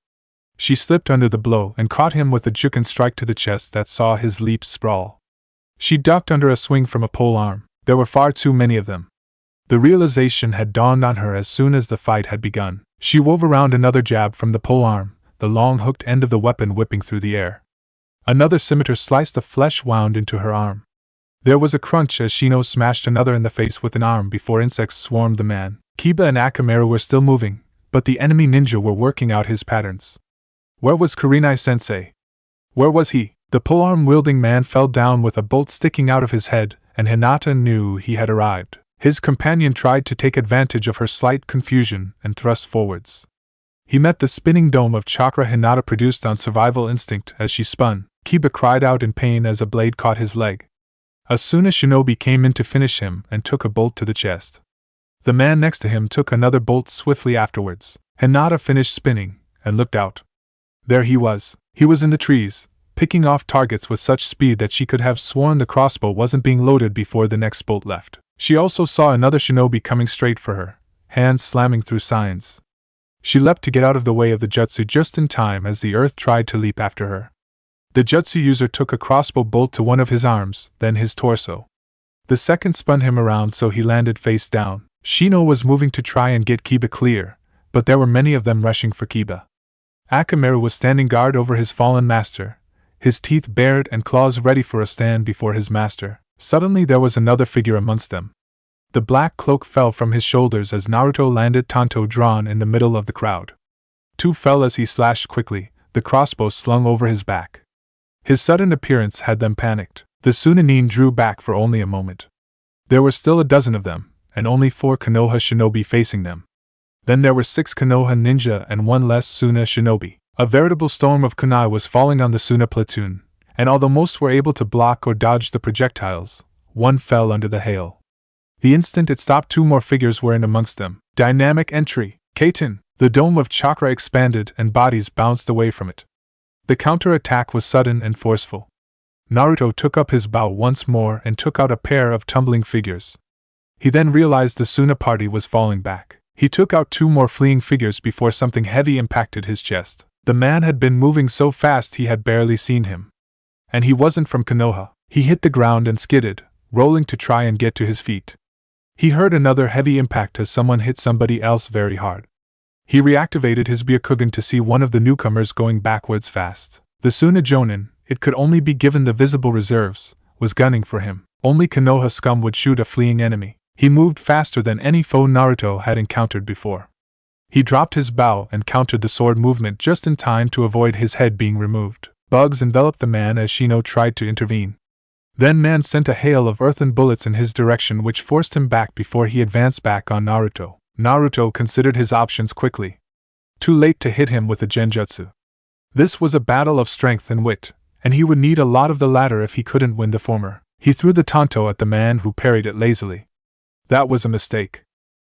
She slipped under the blow and caught him with a juken strike to the chest that saw his leap sprawl. She ducked under a swing from a pole arm. There were far too many of them. The realization had dawned on her as soon as the fight had begun. She wove around another jab from the pole arm, the long hooked end of the weapon whipping through the air. Another scimitar sliced the flesh wound into her arm. There was a crunch as Shino smashed another in the face with an arm before insects swarmed the man. Kiba and Akamaru were still moving, but the enemy ninja were working out his patterns. Where was Kurenai-sensei? Where was he? The polearm-wielding man fell down with a bolt sticking out of his head, and Hinata knew he had arrived. His companion tried to take advantage of her slight confusion and thrust forwards. He met the spinning dome of chakra Hinata produced on survival instinct as she spun. Kiba cried out in pain as a blade caught his leg. A Suna shinobi came in to finish him and took a bolt to the chest. The man next to him took another bolt swiftly afterwards. Hinata finished spinning and looked out. There he was. He was in the trees, picking off targets with such speed that she could have sworn the crossbow wasn't being loaded before the next bolt left. She also saw another shinobi coming straight for her, hands slamming through signs. She leapt to get out of the way of the jutsu just in time as the earth tried to leap after her. The jutsu user took a crossbow bolt to one of his arms, then his torso. The second spun him around so he landed face down. Shino was moving to try and get Kiba clear, but there were many of them rushing for Kiba. Akamaru was standing guard over his fallen master, his teeth bared and claws ready for a stand before his master. Suddenly there was another figure amongst them. The black cloak fell from his shoulders as Naruto landed tanto drawn in the middle of the crowd. Two fell as he slashed quickly, the crossbow slung over his back. His sudden appearance had them panicked. The Sunanin drew back for only a moment. There were still a dozen of them, and only 4 Konoha shinobi facing them. Then there were 6 Konoha ninja and 1 less Suna shinobi. A veritable storm of kunai was falling on the Suna platoon, and although most were able to block or dodge the projectiles, one fell under the hail. The instant it stopped, 2 more figures were in amongst them. Dynamic entry. Kaiten. The dome of chakra expanded and bodies bounced away from it. The counter-attack was sudden and forceful. Naruto took up his bow once more and took out a pair of tumbling figures. He then realized the Suna party was falling back. He took out 2 more fleeing figures before something heavy impacted his chest. The man had been moving so fast he had barely seen him. And he wasn't from Konoha. He hit the ground and skidded, rolling to try and get to his feet. He heard another heavy impact as someone hit somebody else very hard. He reactivated his Byakugan to see one of the newcomers going backwards fast. The Suna Jonin, it could only be given the visible reserves, was gunning for him. Only Konoha scum would shoot a fleeing enemy. He moved faster than any foe Naruto had encountered before. He dropped his bow and countered the sword movement just in time to avoid his head being removed. Bugs enveloped the man as Shino tried to intervene. Then man sent a hail of earthen bullets in his direction which forced him back before he advanced back on Naruto. Naruto considered his options quickly. Too late to hit him with a genjutsu. This was a battle of strength and wit, and he would need a lot of the latter if he couldn't win the former. He threw the tanto at the man who parried it lazily. That was a mistake.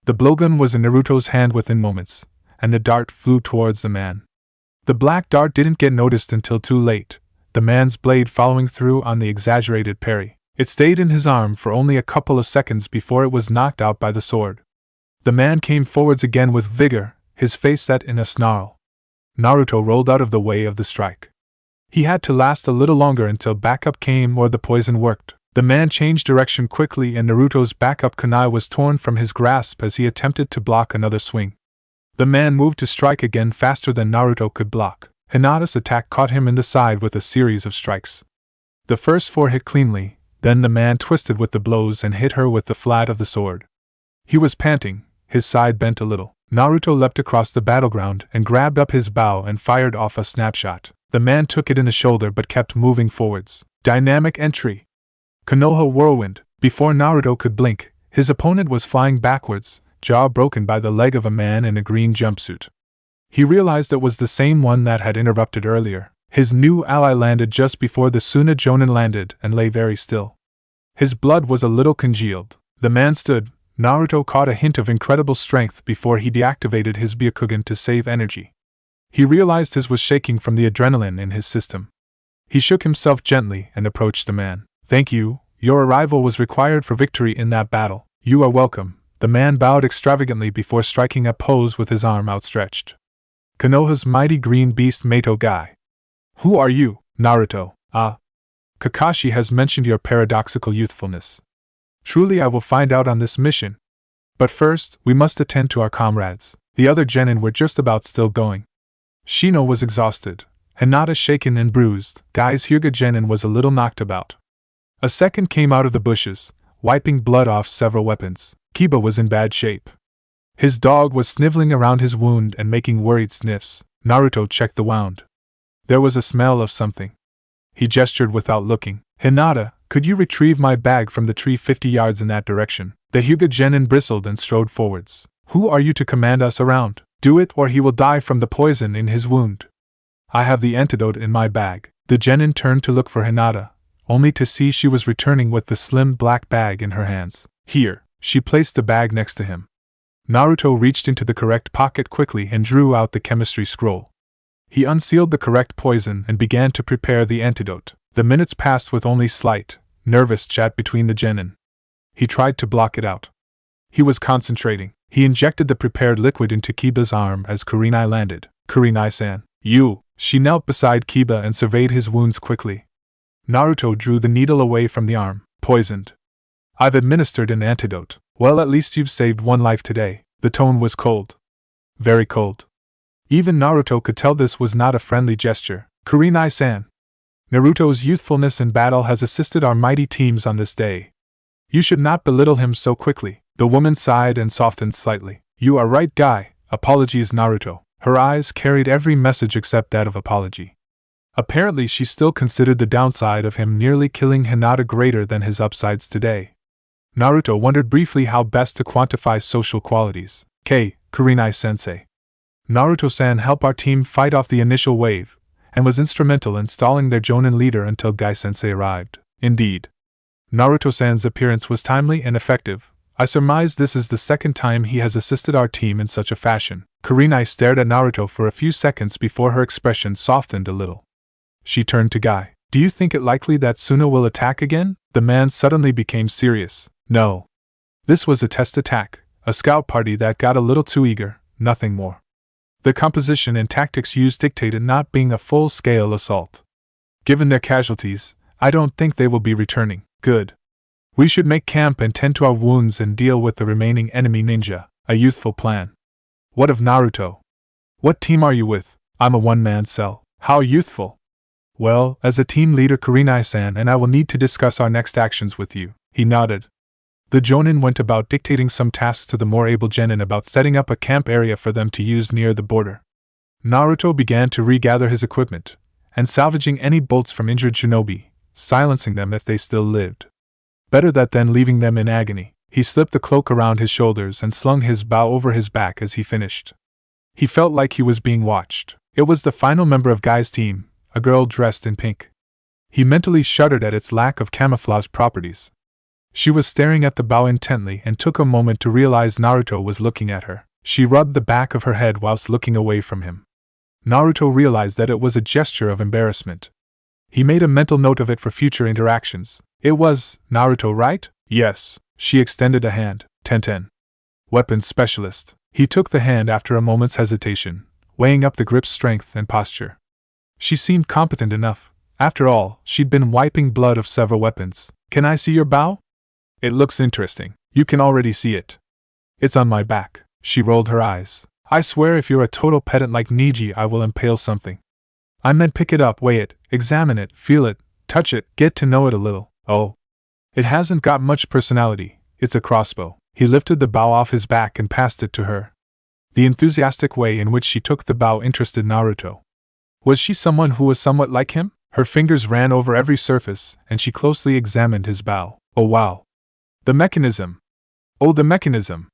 The blowgun was in Naruto's hand within moments, and the dart flew towards the man. The black dart didn't get noticed until too late, the man's blade following through on the exaggerated parry. It stayed in his arm for only a couple of seconds before it was knocked out by the sword. The man came forwards again with vigor, his face set in a snarl. Naruto rolled out of the way of the strike. He had to last a little longer until backup came or the poison worked. The man changed direction quickly and Naruto's backup kunai was torn from his grasp as he attempted to block another swing. The man moved to strike again faster than Naruto could block. Hinata's attack caught him in the side with a series of strikes. The first 4 hit cleanly, then the man twisted with the blows and hit her with the flat of the sword. He was panting, his side bent a little. Naruto leapt across the battleground and grabbed up his bow and fired off a snapshot. The man took it in the shoulder but kept moving forwards. Dynamic entry. Konoha whirlwind. Before Naruto could blink, his opponent was flying backwards, jaw broken by the leg of a man in a green jumpsuit. He realized it was the same one that had interrupted earlier. His new ally landed just before the Suna Jonin landed and lay very still. His blood was a little congealed. The man stood. Naruto caught a hint of incredible strength before he deactivated his Byakugan to save energy. He realized his was shaking from the adrenaline in his system. He shook himself gently and approached the man. Thank you, your arrival was required for victory in that battle. You are welcome. The man bowed extravagantly before striking a pose with his arm outstretched. Konoha's mighty green beast Mato Guy. Who are you, Naruto? Ah. Kakashi has mentioned your paradoxical youthfulness. Truly I will find out on this mission. But first, we must attend to our comrades. The other genin were just about still going. Shino was exhausted, Hinata shaken and bruised. Guy's Hyuga genin was a little knocked about. A second came out of the bushes, wiping blood off several weapons. Kiba was in bad shape. His dog was sniveling around his wound and making worried sniffs. Naruto checked the wound. There was a smell of something. He gestured without looking. Hinata, could you retrieve my bag from the tree 50 yards in that direction? The Hyuga genin bristled and strode forwards. Who are you to command us around? Do it or he will die from the poison in his wound. I have the antidote in my bag. The genin turned to look for Hinata, only to see she was returning with the slim black bag in her hands. Here, she placed the bag next to him. Naruto reached into the correct pocket quickly and drew out the chemistry scroll. He unsealed the correct poison and began to prepare the antidote. The minutes passed with only slight, nervous chat between the genin. He tried to block it out. He was concentrating. He injected the prepared liquid into Kiba's arm as Kurenai landed. Kurenai-san. You! She knelt beside Kiba and surveyed his wounds quickly. Naruto drew the needle away from the arm. Poisoned. I've administered an antidote. Well, at least you've saved one life today. The tone was cold. Very cold. Even Naruto could tell this was not a friendly gesture. Kurenai-san. Naruto's youthfulness in battle has assisted our mighty teams on this day. You should not belittle him so quickly. The woman sighed and softened slightly. You are right, Guy. Apologies, Naruto. Her eyes carried every message except that of apology. Apparently she still considered the downside of him nearly killing Hinata greater than his upsides today. Naruto wondered briefly how best to quantify social qualities. Kurenai-sensei. Naruto-san helped our team fight off the initial wave, and was instrumental in stalling their Jonin leader until Gai-sensei arrived. Indeed. Naruto-san's appearance was timely and effective. I surmise this is the second time he has assisted our team in such a fashion. Kurenai stared at Naruto for a few seconds before her expression softened a little. She turned to Gai. Do you think it likely that Suna will attack again? The man suddenly became serious. No. This was a test attack, a scout party that got a little too eager, nothing more. The composition and tactics used dictated not being a full-scale assault. Given their casualties, I don't think they will be returning. Good. We should make camp and tend to our wounds and deal with the remaining enemy ninja. A youthful plan. What of Naruto? What team are you with? I'm a one-man cell. How youthful. Well, as a team leader, Kurenai-san and I will need to discuss our next actions with you. He nodded. The Jonin went about dictating some tasks to the more able genin about setting up a camp area for them to use near the border. Naruto began to regather his equipment, and salvaging any bolts from injured shinobi, silencing them if they still lived. Better that than leaving them in agony. He slipped the cloak around his shoulders and slung his bow over his back as he finished. He felt like he was being watched. It was the final member of Guy's team, a girl dressed in pink. He mentally shuddered at its lack of camouflage properties. She was staring at the bow intently and took a moment to realize Naruto was looking at her. She rubbed the back of her head whilst looking away from him. Naruto realized that it was a gesture of embarrassment. He made a mental note of it for future interactions. It was Naruto, right? Yes. She extended a hand. Tenten. Weapons specialist. He took the hand after a moment's hesitation, weighing up the grip's strength and posture. She seemed competent enough. After all, she'd been wiping blood of several weapons. Can I see your bow? It looks interesting. You can already see it. It's on my back. She rolled her eyes. I swear if you're a total pedant like Niji, I will impale something. I meant pick it up, weigh it, examine it, feel it, touch it, get to know it a little. Oh. It hasn't got much personality. It's a crossbow. He lifted the bow off his back and passed it to her. The enthusiastic way in which she took the bow interested Naruto. Was she someone who was somewhat like him? Her fingers ran over every surface, and she closely examined his bow. Oh wow. The mechanism. Oh, the mechanism.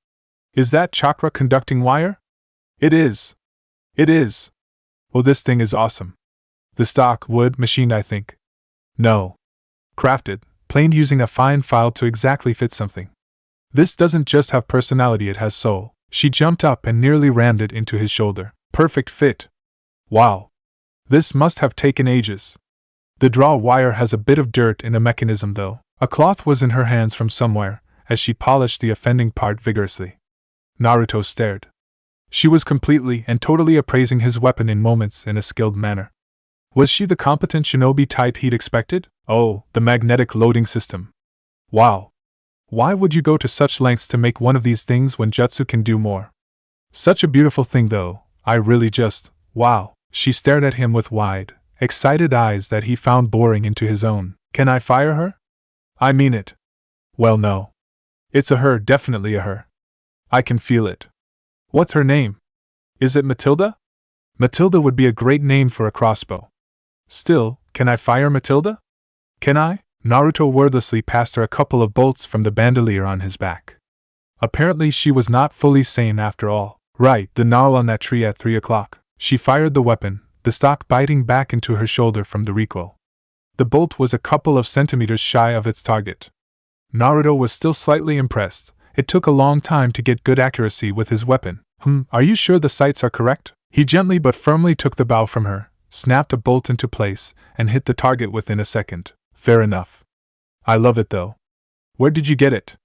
Is that chakra conducting wire? It is. It is. Oh, this thing is awesome. The stock wood machined, I think. No. Crafted, planed using a fine file to exactly fit something. This doesn't just have personality, it has soul. She jumped up and nearly rammed it into his shoulder. Perfect fit. Wow. This must have taken ages. The draw wire has a bit of dirt in the mechanism though. A cloth was in her hands from somewhere, as she polished the offending part vigorously. Naruto stared. She was completely and totally appraising his weapon in moments in a skilled manner. Was she the competent shinobi type he'd expected? Oh, the magnetic loading system. Wow. Why would you go to such lengths to make one of these things when jutsu can do more? Such a beautiful thing though, I really just, wow. She stared at him with wide, excited eyes that he found boring into his own. Can I fire her? I mean it. Well, no. It's a her, definitely a her. I can feel it. What's her name? Is it Matilda? Matilda would be a great name for a crossbow. Still, can I fire Matilda? Can I? Naruto wordlessly passed her a couple of bolts from the bandolier on his back. Apparently she was not fully sane after all. Right, the gnarl on that tree at 3 o'clock. She fired the weapon, the stock biting back into her shoulder from the recoil. The bolt was a couple of centimeters shy of its target. Naruto was still slightly impressed. It took a long time to get good accuracy with his weapon. Are you sure the sights are correct? He gently but firmly took the bow from her, snapped a bolt into place, and hit the target within a second. Fair enough. I love it though. Where did you get it?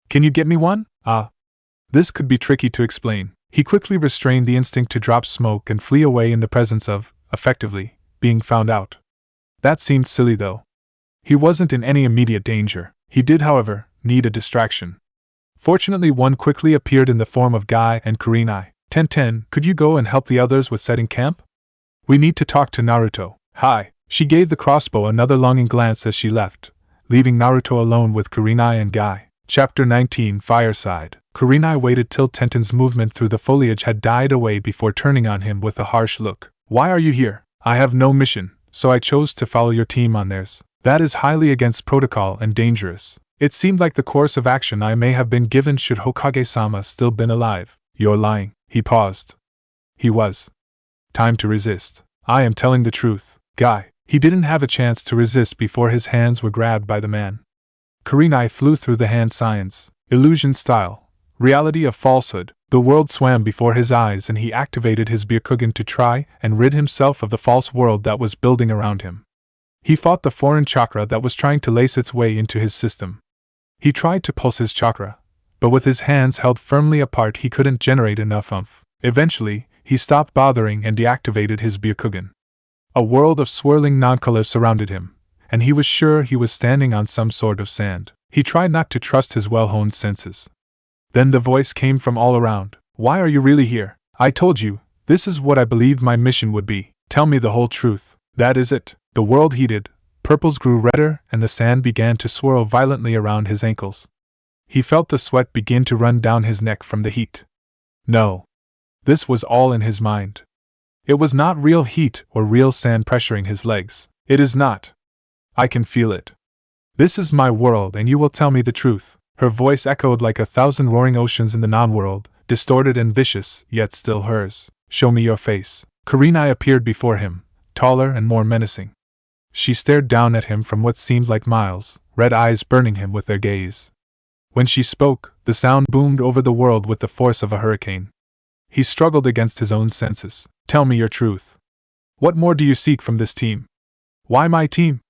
Can you get me one? This could be tricky to explain. He quickly restrained the instinct to drop smoke and flee away in the presence of, effectively, being found out. That seemed silly though. He wasn't in any immediate danger. He did, however, need a distraction. Fortunately, one quickly appeared in the form of Guy and Kurenai. Tenten, could you go and help the others with setting camp? We need to talk to Naruto. Hi. She gave the crossbow another longing glance as she left, leaving Naruto alone with Kurenai and Guy. Chapter 19 Fireside. Kurenai waited till Tenten's movement through the foliage had died away before turning on him with a harsh look. Why are you here? I have no mission, so I chose to follow your team on theirs. That is highly against protocol and dangerous. It seemed like the course of action I may have been given should Hokage-sama still been alive. You're lying. He paused. He was. Time to resist. I am telling the truth, Guy. He didn't have a chance to resist before his hands were grabbed by the man. Kurenai flew through the hand signs, illusion style, reality of falsehood. The world swam before his eyes and he activated his Byakugan to try and rid himself of the false world that was building around him. He fought the foreign chakra that was trying to lace its way into his system. He tried to pulse his chakra, but with his hands held firmly apart he couldn't generate enough oomph. Eventually, he stopped bothering and deactivated his Byakugan. A world of swirling non-color surrounded him, and he was sure he was standing on some sort of sand. He tried not to trust his well-honed senses. Then the voice came from all around. Why are you really here? I told you, this is what I believed my mission would be. Tell me the whole truth. That is it. The world heated, purples grew redder, and the sand began to swirl violently around his ankles. He felt the sweat begin to run down his neck from the heat. No. This was all in his mind. It was not real heat or real sand pressuring his legs. It is not. I can feel it. This is my world and you will tell me the truth. Her voice echoed like 1,000 roaring oceans in the non-world, distorted and vicious, yet still hers. Show me your face. Kurenai appeared before him, taller and more menacing. She stared down at him from what seemed like miles, red eyes burning him with their gaze. When she spoke, the sound boomed over the world with the force of a hurricane. He struggled against his own senses. Tell me your truth. What more do you seek from this team? Why my team?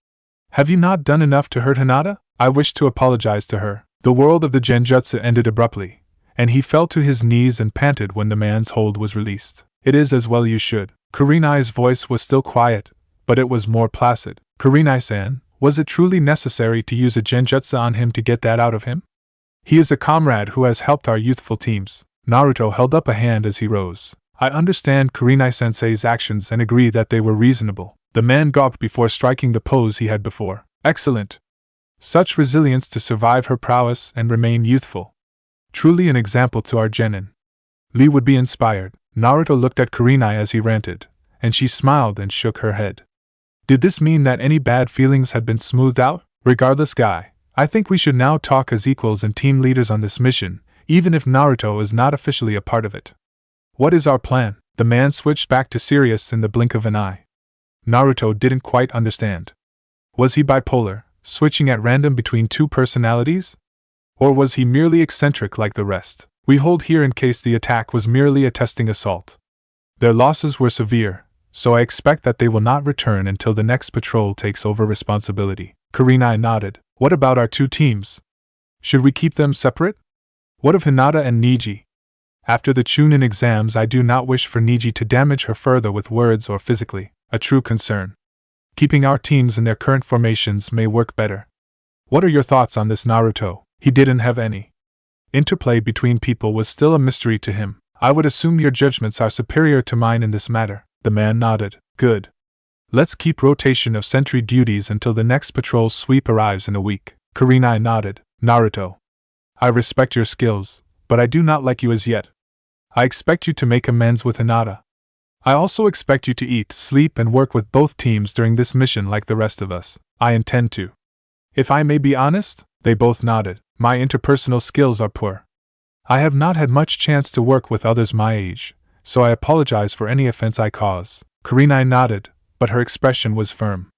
Have you not done enough to hurt Hinata? I wish to apologize to her. The world of the genjutsu ended abruptly, and he fell to his knees and panted when the man's hold was released. It is as well you should. Kurenai's voice was still quiet, but it was more placid. Kurenai-san, was it truly necessary to use a genjutsu on him to get that out of him? He is a comrade who has helped our youthful teams. Naruto held up a hand as he rose. I understand Kurenai-sensei's actions and agree that they were reasonable. The man gawped before striking the pose he had before. Excellent. Such resilience to survive her prowess and remain youthful. Truly an example to our genin. Lee would be inspired. Naruto looked at Kurenai as he ranted, and she smiled and shook her head. Did this mean that any bad feelings had been smoothed out? Regardless, Guy, I think we should now talk as equals and team leaders on this mission, even if Naruto is not officially a part of it. What is our plan? The man switched back to serious in the blink of an eye. Naruto didn't quite understand. Was he bipolar, switching at random between two personalities? Or was he merely eccentric like the rest? We hold here in case the attack was merely a testing assault. Their losses were severe, so I expect that they will not return until the next patrol takes over responsibility. Kurenai nodded. What about our two teams? Should we keep them separate? What of Hinata and Niji? After the Chunin exams, I do not wish for Niji to damage her further with words or physically, a true concern. Keeping our teams in their current formations may work better. What are your thoughts on this, Naruto? He didn't have any. Interplay between people was still a mystery to him. I would assume your judgments are superior to mine in this matter. The man nodded. Good. Let's keep rotation of sentry duties until the next patrol sweep arrives in a week. Kurenai nodded. Naruto. I respect your skills, but I do not like you as yet. I expect you to make amends with Hinata. I also expect you to eat, sleep, and work with both teams during this mission like the rest of us. I intend to. If I may be honest, they both nodded. My interpersonal skills are poor. I have not had much chance to work with others my age, so I apologize for any offense I cause. Kurenai nodded, but her expression was firm.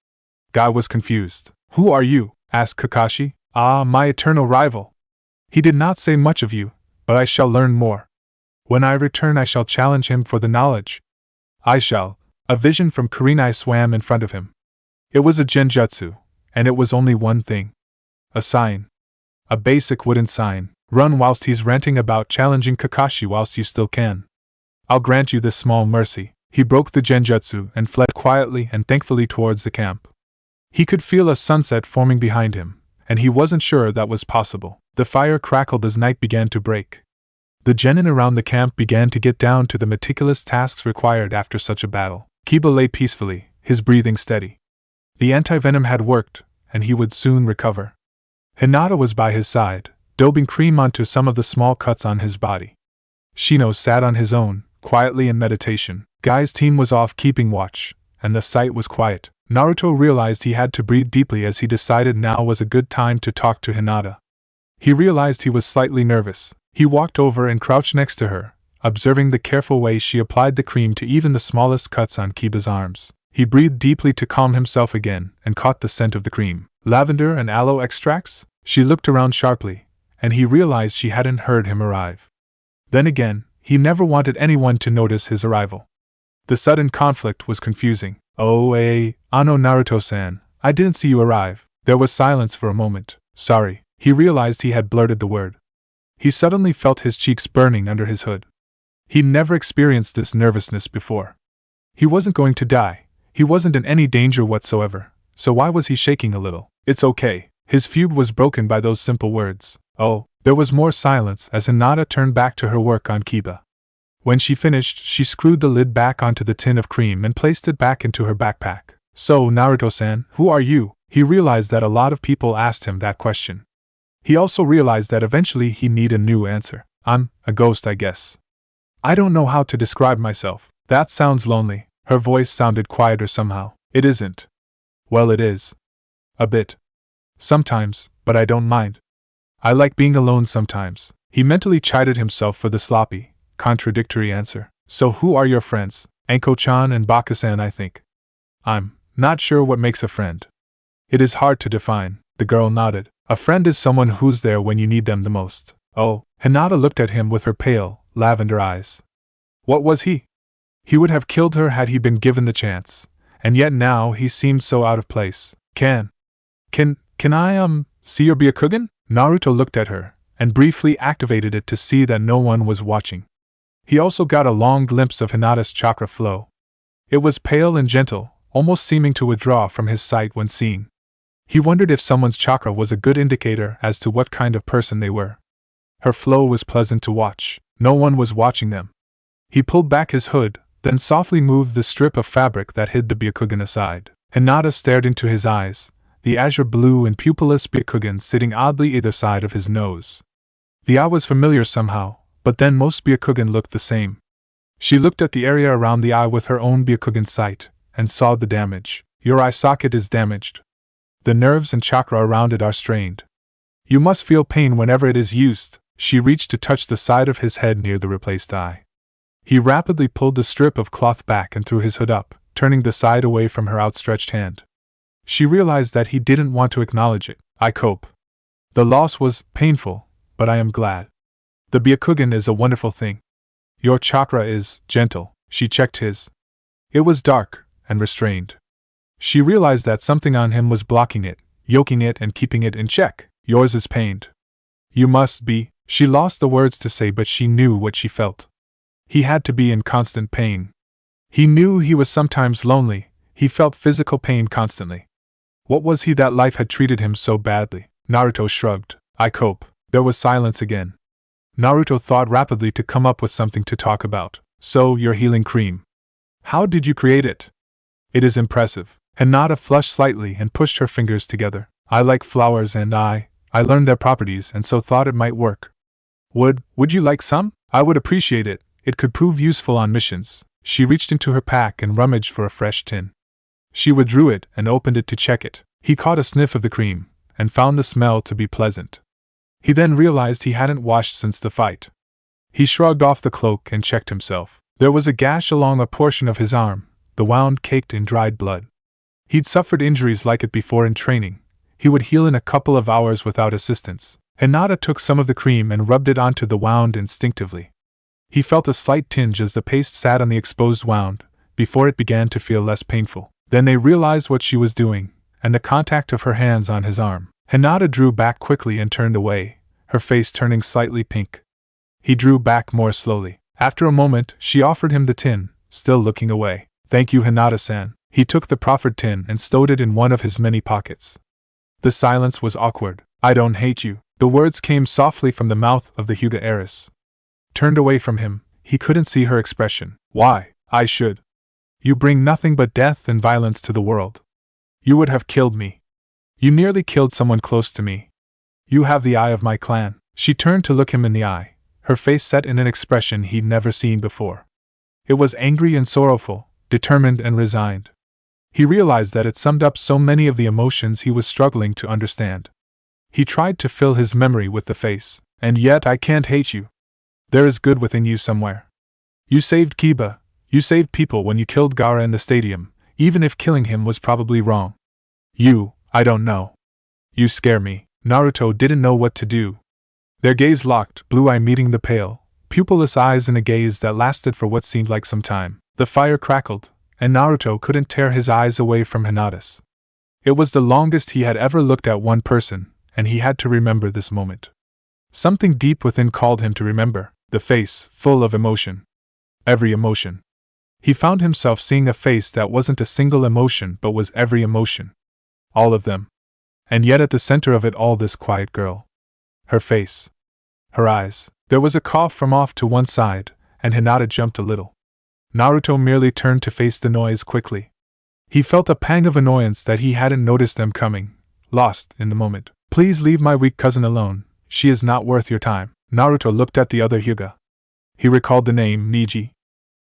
Guy was confused. Who are you? Asked Kakashi. Ah, my eternal rival. He did not say much of you, but I shall learn more. When I return I shall challenge him for the knowledge. I shall. A vision from Kurenai swam in front of him. It was a genjutsu, and it was only one thing. A sign. A basic wooden sign. Run whilst he's ranting about challenging Kakashi whilst you still can. I'll grant you this small mercy. He broke the genjutsu and fled quietly and thankfully towards the camp. He could feel a sunset forming behind him, and he wasn't sure that was possible. The fire crackled as night began to break. The genin around the camp began to get down to the meticulous tasks required after such a battle. Kiba lay peacefully, his breathing steady. The anti-venom had worked, and he would soon recover. Hinata was by his side, daubing cream onto some of the small cuts on his body. Shino sat on his own, quietly in meditation. Guy's team was off keeping watch, and the site was quiet. Naruto realized he had to breathe deeply as he decided now was a good time to talk to Hinata. He realized he was slightly nervous. He walked over and crouched next to her, observing the careful way she applied the cream to even the smallest cuts on Kiba's arms. He breathed deeply to calm himself again and caught the scent of the cream. Lavender and aloe extracts? She looked around sharply, and he realized she hadn't heard him arrive. Then again, he never wanted anyone to notice his arrival. The sudden conflict was confusing. Oh, Ano Naruto-san, I didn't see you arrive. There was silence for a moment. Sorry. He realized he had blurted the word. He suddenly felt his cheeks burning under his hood. He'd never experienced this nervousness before. He wasn't going to die. He wasn't in any danger whatsoever, so why was he shaking a little? It's okay. His fugue was broken by those simple words. Oh, there was more silence as Hinata turned back to her work on Kiba. When she finished, she screwed the lid back onto the tin of cream and placed it back into her backpack. So, Naruto-san, who are you? He realized that a lot of people asked him that question. He also realized that eventually he'd need a new answer. I'm a ghost, I guess. I don't know how to describe myself. That sounds lonely. Her voice sounded quieter somehow. It isn't. Well, it is. A bit. Sometimes, but I don't mind. I like being alone sometimes. He mentally chided himself for the sloppy, contradictory answer. So who are your friends? Anko-chan and Byakugan, I think. I'm not sure what makes a friend. It is hard to define, the girl nodded. A friend is someone who's there when you need them the most. Oh, Hinata looked at him with her pale, lavender eyes. What was he? He would have killed her had he been given the chance, and yet now he seemed so out of place. Can I, see your Byakugan? Naruto looked at her, and briefly activated it to see that no one was watching. He also got a long glimpse of Hinata's chakra flow. It was pale and gentle, almost seeming to withdraw from his sight when seen. He wondered if someone's chakra was a good indicator as to what kind of person they were. Her flow was pleasant to watch. No one was watching them. He pulled back his hood, then softly moved the strip of fabric that hid the Byakugan aside. Hinata stared into his eyes, the azure blue and pupilless Byakugan sitting oddly either side of his nose. The eye was familiar somehow, but then most Byakugan looked the same. She looked at the area around the eye with her own Byakugan sight, and saw the damage. Your eye socket is damaged. The nerves and chakra around it are strained. You must feel pain whenever it is used. She reached to touch the side of his head near the replaced eye. He rapidly pulled the strip of cloth back and threw his hood up, turning the side away from her outstretched hand. She realized that he didn't want to acknowledge it. I cope. The loss was painful, but I am glad. The Byakugan is a wonderful thing. Your chakra is gentle. She checked his. It was dark and restrained. She realized that something on him was blocking it, yoking it and keeping it in check. Yours is pained. You must be. She lost the words to say, but she knew what she felt. He had to be in constant pain. He knew he was sometimes lonely. He felt physical pain constantly. What was he that life had treated him so badly? Naruto shrugged. I cope. There was silence again. Naruto thought rapidly to come up with something to talk about. So, your healing cream. How did you create it? It is impressive. Hinata flushed slightly and pushed her fingers together. I like flowers and I learned their properties and so thought it might work. Would you like some? I would appreciate it. It could prove useful on missions. She reached into her pack and rummaged for a fresh tin. She withdrew it and opened it to check it. He caught a sniff of the cream, and found the smell to be pleasant. He then realized he hadn't washed since the fight. He shrugged off the cloak and checked himself. There was a gash along a portion of his arm, the wound caked in dried blood. He'd suffered injuries like it before in training. He would heal in a couple of hours without assistance. Hinata took some of the cream and rubbed it onto the wound instinctively. He felt a slight tinge as the paste sat on the exposed wound, before it began to feel less painful. Then they realized what she was doing, and the contact of her hands on his arm. Hinata drew back quickly and turned away, her face turning slightly pink. He drew back more slowly. After a moment, she offered him the tin, still looking away. Thank you, Hinata-san. He took the proffered tin and stowed it in one of his many pockets. The silence was awkward. I don't hate you. The words came softly from the mouth of the Hyuga heiress. Turned away from him, he couldn't see her expression. Why? I should. You bring nothing but death and violence to the world. You would have killed me. You nearly killed someone close to me. You have the eye of my clan. She turned to look him in the eye, her face set in an expression he'd never seen before. It was angry and sorrowful, determined and resigned. He realized that it summed up so many of the emotions he was struggling to understand. He tried to fill his memory with the face. And yet I can't hate you. There is good within you somewhere. You saved Kiba. You saved people when you killed Gaara in the stadium, even if killing him was probably wrong. I don't know. You scare me. Naruto didn't know what to do. Their gaze locked, blue eye meeting the pale, pupilless eyes in a gaze that lasted for what seemed like some time. The fire crackled, and Naruto couldn't tear his eyes away from Hinata's. It was the longest he had ever looked at one person, and he had to remember this moment. Something deep within called him to remember, the face, full of emotion. Every emotion. He found himself seeing a face that wasn't a single emotion but was every emotion. All of them. And yet at the center of it all this quiet girl. Her face. Her eyes. There was a cough from off to one side, and Hinata jumped a little. Naruto merely turned to face the noise quickly. He felt a pang of annoyance that he hadn't noticed them coming, lost in the moment. Please leave my weak cousin alone, she is not worth your time. Naruto looked at the other Hyuga. He recalled the name Niji.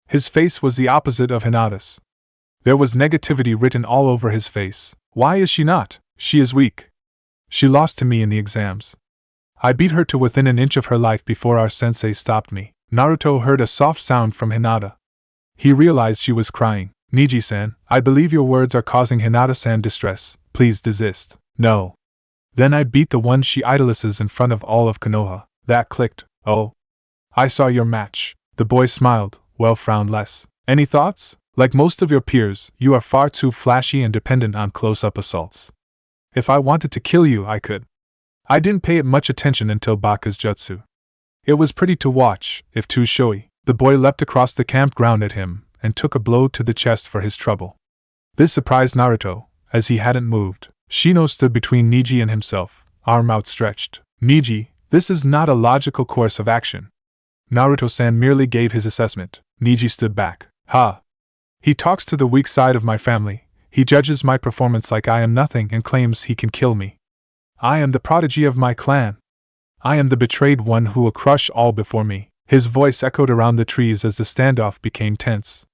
His face was the opposite of Hinata's. There was negativity written all over his face. Why is she not? She is weak. She lost to me in the exams. I beat her to within an inch of her life before our sensei stopped me. Naruto heard a soft sound from Hinata. He realized she was crying. Niji-san, I believe your words are causing Hinata-san distress. Please desist. No. Then I beat the one she idolizes in front of all of Konoha. That clicked. Oh. I saw your match. The boy smiled, well frowned less. Any thoughts? Like most of your peers, you are far too flashy and dependent on close-up assaults. If I wanted to kill you, I could. I didn't pay it much attention until Baka's jutsu. It was pretty to watch, if too showy. The boy leapt across the campground at him, and took a blow to the chest for his trouble. This surprised Naruto, as he hadn't moved. Shino stood between Niji and himself, arm outstretched. Niji, this is not a logical course of action. Naruto-san merely gave his assessment. Niji stood back. Ha! He talks to the weak side of my family. He judges my performance like I am nothing and claims he can kill me. I am the prodigy of my clan. I am the betrayed one who will crush all before me. His voice echoed around the trees as the standoff became tense.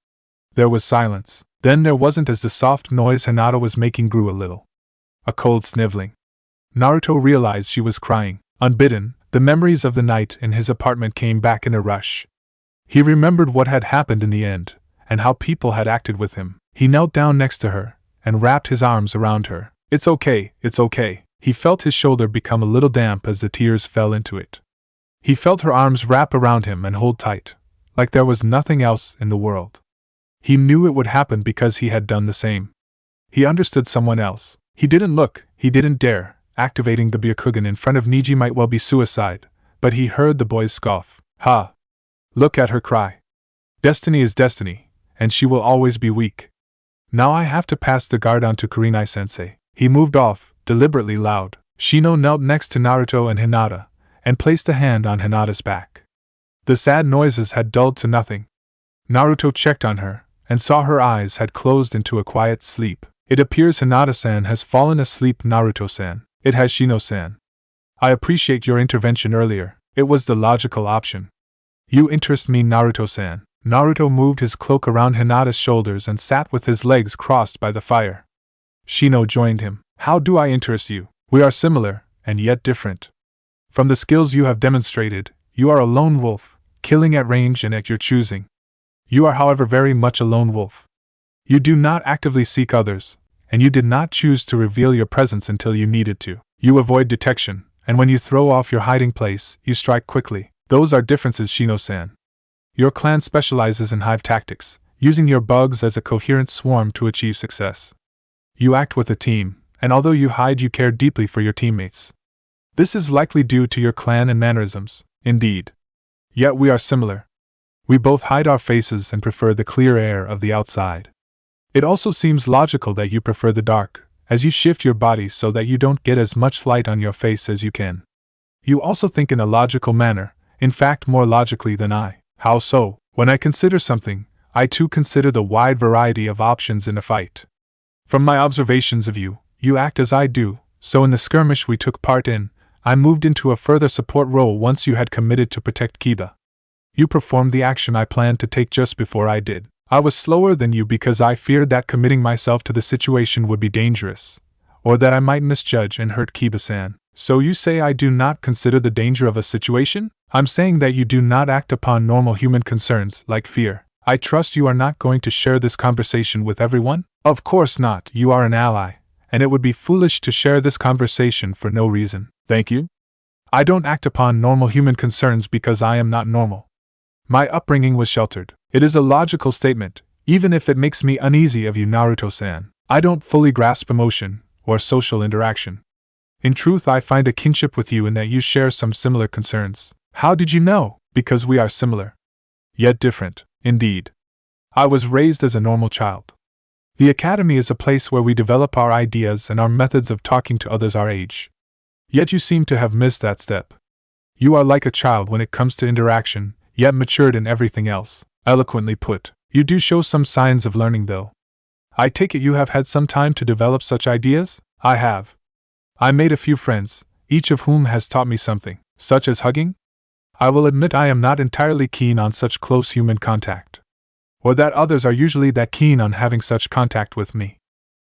There was silence. Then there wasn't as the soft noise Hinata was making grew a little. A cold sniveling. Naruto realized she was crying. Unbidden, the memories of the night in his apartment came back in a rush. He remembered what had happened in the end, and how people had acted with him. He knelt down next to her, and wrapped his arms around her. It's okay, it's okay. He felt his shoulder become a little damp as the tears fell into it. He felt her arms wrap around him and hold tight, like there was nothing else in the world. He knew it would happen because he had done the same. He understood someone else. He didn't look, he didn't dare. Activating the Byakugan in front of Niji might well be suicide, but he heard the boy's scoff. Ha! Look at her cry. Destiny is destiny, and she will always be weak. Now I have to pass the guard on to Kurenai-sensei. He moved off, deliberately loud. Shino knelt next to Naruto and Hinata, and placed a hand on Hinata's back. The sad noises had dulled to nothing. Naruto checked on her, and saw her eyes had closed into a quiet sleep. It appears Hinata-san has fallen asleep. Naruto-san. It has Shino-san. I appreciate your intervention earlier. It was the logical option. You interest me, Naruto-san. Naruto moved his cloak around Hinata's shoulders and sat with his legs crossed by the fire. Shino joined him. How do I interest you? We are similar, and yet different. From the skills you have demonstrated, you are a lone wolf, killing at range and at your choosing. You are, however, very much a lone wolf. You do not actively seek others, and you did not choose to reveal your presence until you needed to. You avoid detection, and when you throw off your hiding place, you strike quickly. Those are differences, Shino-san. Your clan specializes in hive tactics, using your bugs as a coherent swarm to achieve success. You act with a team, and although you hide, you care deeply for your teammates. This is likely due to your clan and mannerisms, indeed. Yet we are similar. We both hide our faces and prefer the clear air of the outside. It also seems logical that you prefer the dark, as you shift your body so that you don't get as much light on your face as you can. You also think in a logical manner, in fact more logically than I. How so? When I consider something, I too consider the wide variety of options in a fight. From my observations of you, you act as I do, so in the skirmish we took part in, I moved into a further support role once you had committed to protect Kiba. You performed the action I planned to take just before I did. I was slower than you because I feared that committing myself to the situation would be dangerous, or that I might misjudge and hurt Kiba-san. So you say I do not consider the danger of a situation? I'm saying that you do not act upon normal human concerns, like fear. I trust you are not going to share this conversation with everyone? Of course not, you are an ally, and it would be foolish to share this conversation for no reason. Thank you. I don't act upon normal human concerns because I am not normal. My upbringing was sheltered. It is a logical statement, even if it makes me uneasy of you, Naruto-san. I don't fully grasp emotion or social interaction. In truth, I find a kinship with you in that you share some similar concerns. How did you know? Because we are similar. Yet different, indeed. I was raised as a normal child. The academy is a place where we develop our ideas and our methods of talking to others our age. Yet you seem to have missed that step. You are like a child when it comes to interaction, yet matured in everything else. Eloquently put. You do show some signs of learning, though. I take it you have had some time to develop such ideas? I have. I made a few friends, each of whom has taught me something, such as hugging. I will admit I am not entirely keen on such close human contact. Or that others are usually that keen on having such contact with me.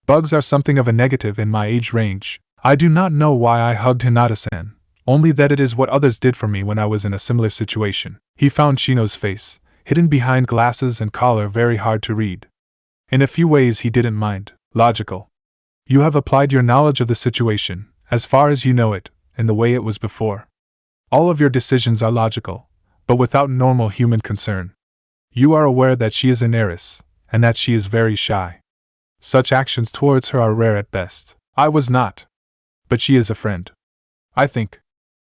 Bugs are something of a negative in my age range. I do not know why I hugged Hinata-san, only that it is what others did for me when I was in a similar situation. He found Shino's face, hidden behind glasses and collar, very hard to read. In a few ways he didn't mind. Logical. You have applied your knowledge of the situation, as far as you know it, in the way it was before. All of your decisions are logical, but without normal human concern. You are aware that she is an heiress, and that she is very shy. Such actions towards her are rare at best. I was not. But she is a friend. I think.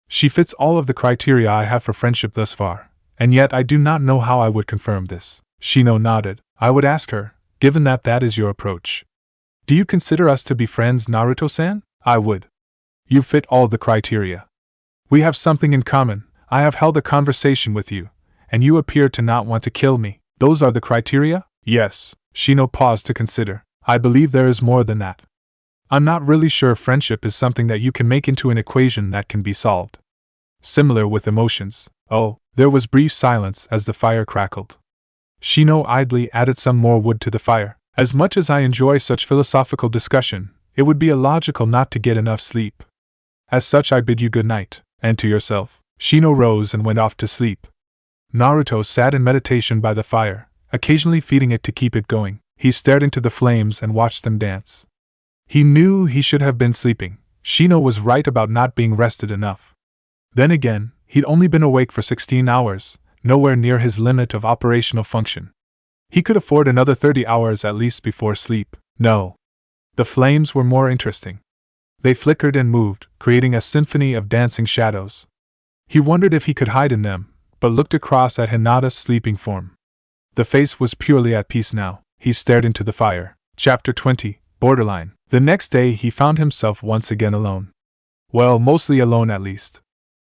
She fits all of the criteria I have for friendship thus far, and yet I do not know how I would confirm this. Shino nodded. I would ask her, given that that is your approach. Do you consider us to be friends, Naruto-san? I would. You fit all the criteria. We have something in common. I have held a conversation with you, and you appear to not want to kill me. Those are the criteria? Yes. Shino paused to consider. I believe there is more than that. I'm not really sure friendship is something that you can make into an equation that can be solved. Similar with emotions. Oh, there was brief silence as the fire crackled. Shino idly added some more wood to the fire. As much as I enjoy such philosophical discussion, it would be illogical not to get enough sleep. As such, I bid you good night, and to yourself. Shino rose and went off to sleep. Naruto sat in meditation by the fire, occasionally feeding it to keep it going. He stared into the flames and watched them dance. He knew he should have been sleeping. Shino was right about not being rested enough. Then again, he'd only been awake for 16 hours, nowhere near his limit of operational function. He could afford another 30 hours at least before sleep. No. The flames were more interesting. They flickered and moved, creating a symphony of dancing shadows. He wondered if he could hide in them, but looked across at Hinata's sleeping form. The face was purely at peace now. He stared into the fire. Chapter 20, Borderline. The next day he found himself once again alone. Well, mostly alone at least.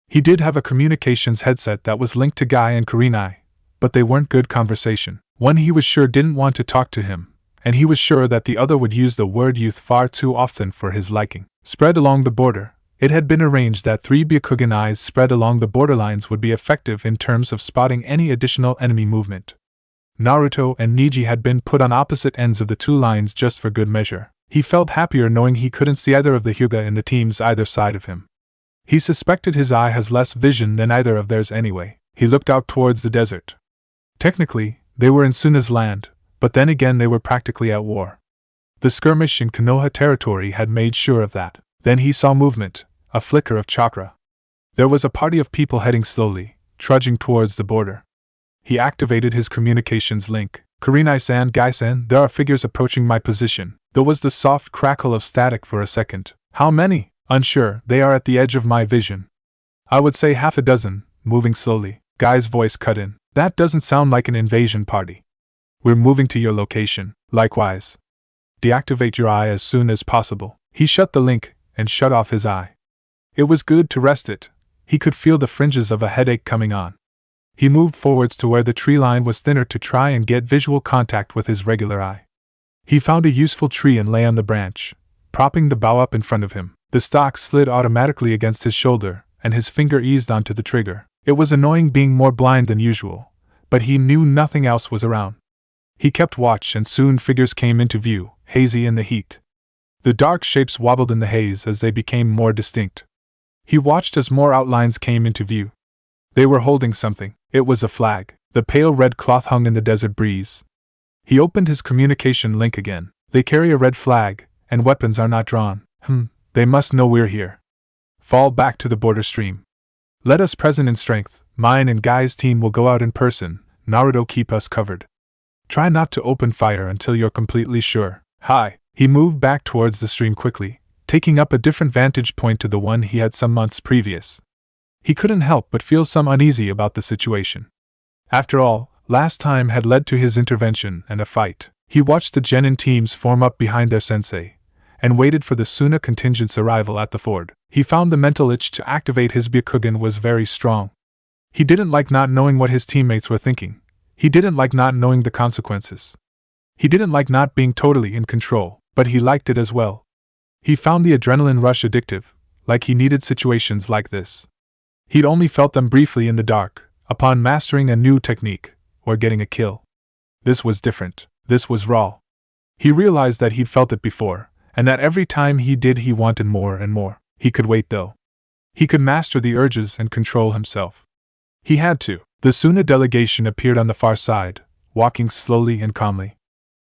He did have a communications headset that was linked to Guy and Kurenai, but they weren't good conversation. One he was sure didn't want to talk to him, and he was sure that the other would use the word youth far too often for his liking. Spread along the border. It had been arranged that 3 Byakugan eyes spread along the borderlines would be effective in terms of spotting any additional enemy movement. Naruto and Niji had been put on opposite ends of the two lines just for good measure. He felt happier knowing he couldn't see either of the Hyuga in the teams either side of him. He suspected his eye has less vision than either of theirs anyway. He looked out towards the desert. Technically, they were in Suna's land, but then again they were practically at war. The skirmish in Konoha territory had made sure of that. Then he saw movement, a flicker of chakra. There was a party of people heading slowly, trudging towards the border. He activated his communications link. Kurenai-san, Guy-san, there are figures approaching my position. There was the soft crackle of static for a second. How many? Unsure, they are at the edge of my vision. I would say half a dozen, moving slowly. Guy's voice cut in. That doesn't sound like an invasion party. We're moving to your location. Likewise. Deactivate your eye as soon as possible. He shut the link and shut off his eye. It was good to rest it. He could feel the fringes of a headache coming on. He moved forwards to where the tree line was thinner to try and get visual contact with his regular eye. He found a useful tree and lay on the branch, propping the bough up in front of him. The stock slid automatically against his shoulder, and his finger eased onto the trigger. It was annoying being more blind than usual, but he knew nothing else was around. He kept watch and soon figures came into view, hazy in the heat. The dark shapes wobbled in the haze as they became more distinct. He watched as more outlines came into view. They were holding something. It was a flag. The pale red cloth hung in the desert breeze. He opened his communication link again. They carry a red flag, and weapons are not drawn. They must know we're here. Fall back to the border stream. Let us present in strength. Mine and Guy's team will go out in person. Naruto, keep us covered. Try not to open fire until you're completely sure. Hi. He moved back towards the stream quickly, taking up a different vantage point to the one he had some months previous. He couldn't help but feel some uneasy about the situation. After all, last time had led to his intervention and a fight. He watched the genin teams form up behind their sensei, and waited for the Suna contingent's arrival at the ford. He found the mental itch to activate his Byakugan was very strong. He didn't like not knowing what his teammates were thinking. He didn't like not knowing the consequences. He didn't like not being totally in control, but he liked it as well. He found the adrenaline rush addictive, like he needed situations like this. He'd only felt them briefly in the dark, upon mastering a new technique, or getting a kill. This was different. This was raw. He realized that he'd felt it before, and that every time he did he wanted more and more. He could wait though. He could master the urges and control himself. He had to. The Suna delegation appeared on the far side, walking slowly and calmly.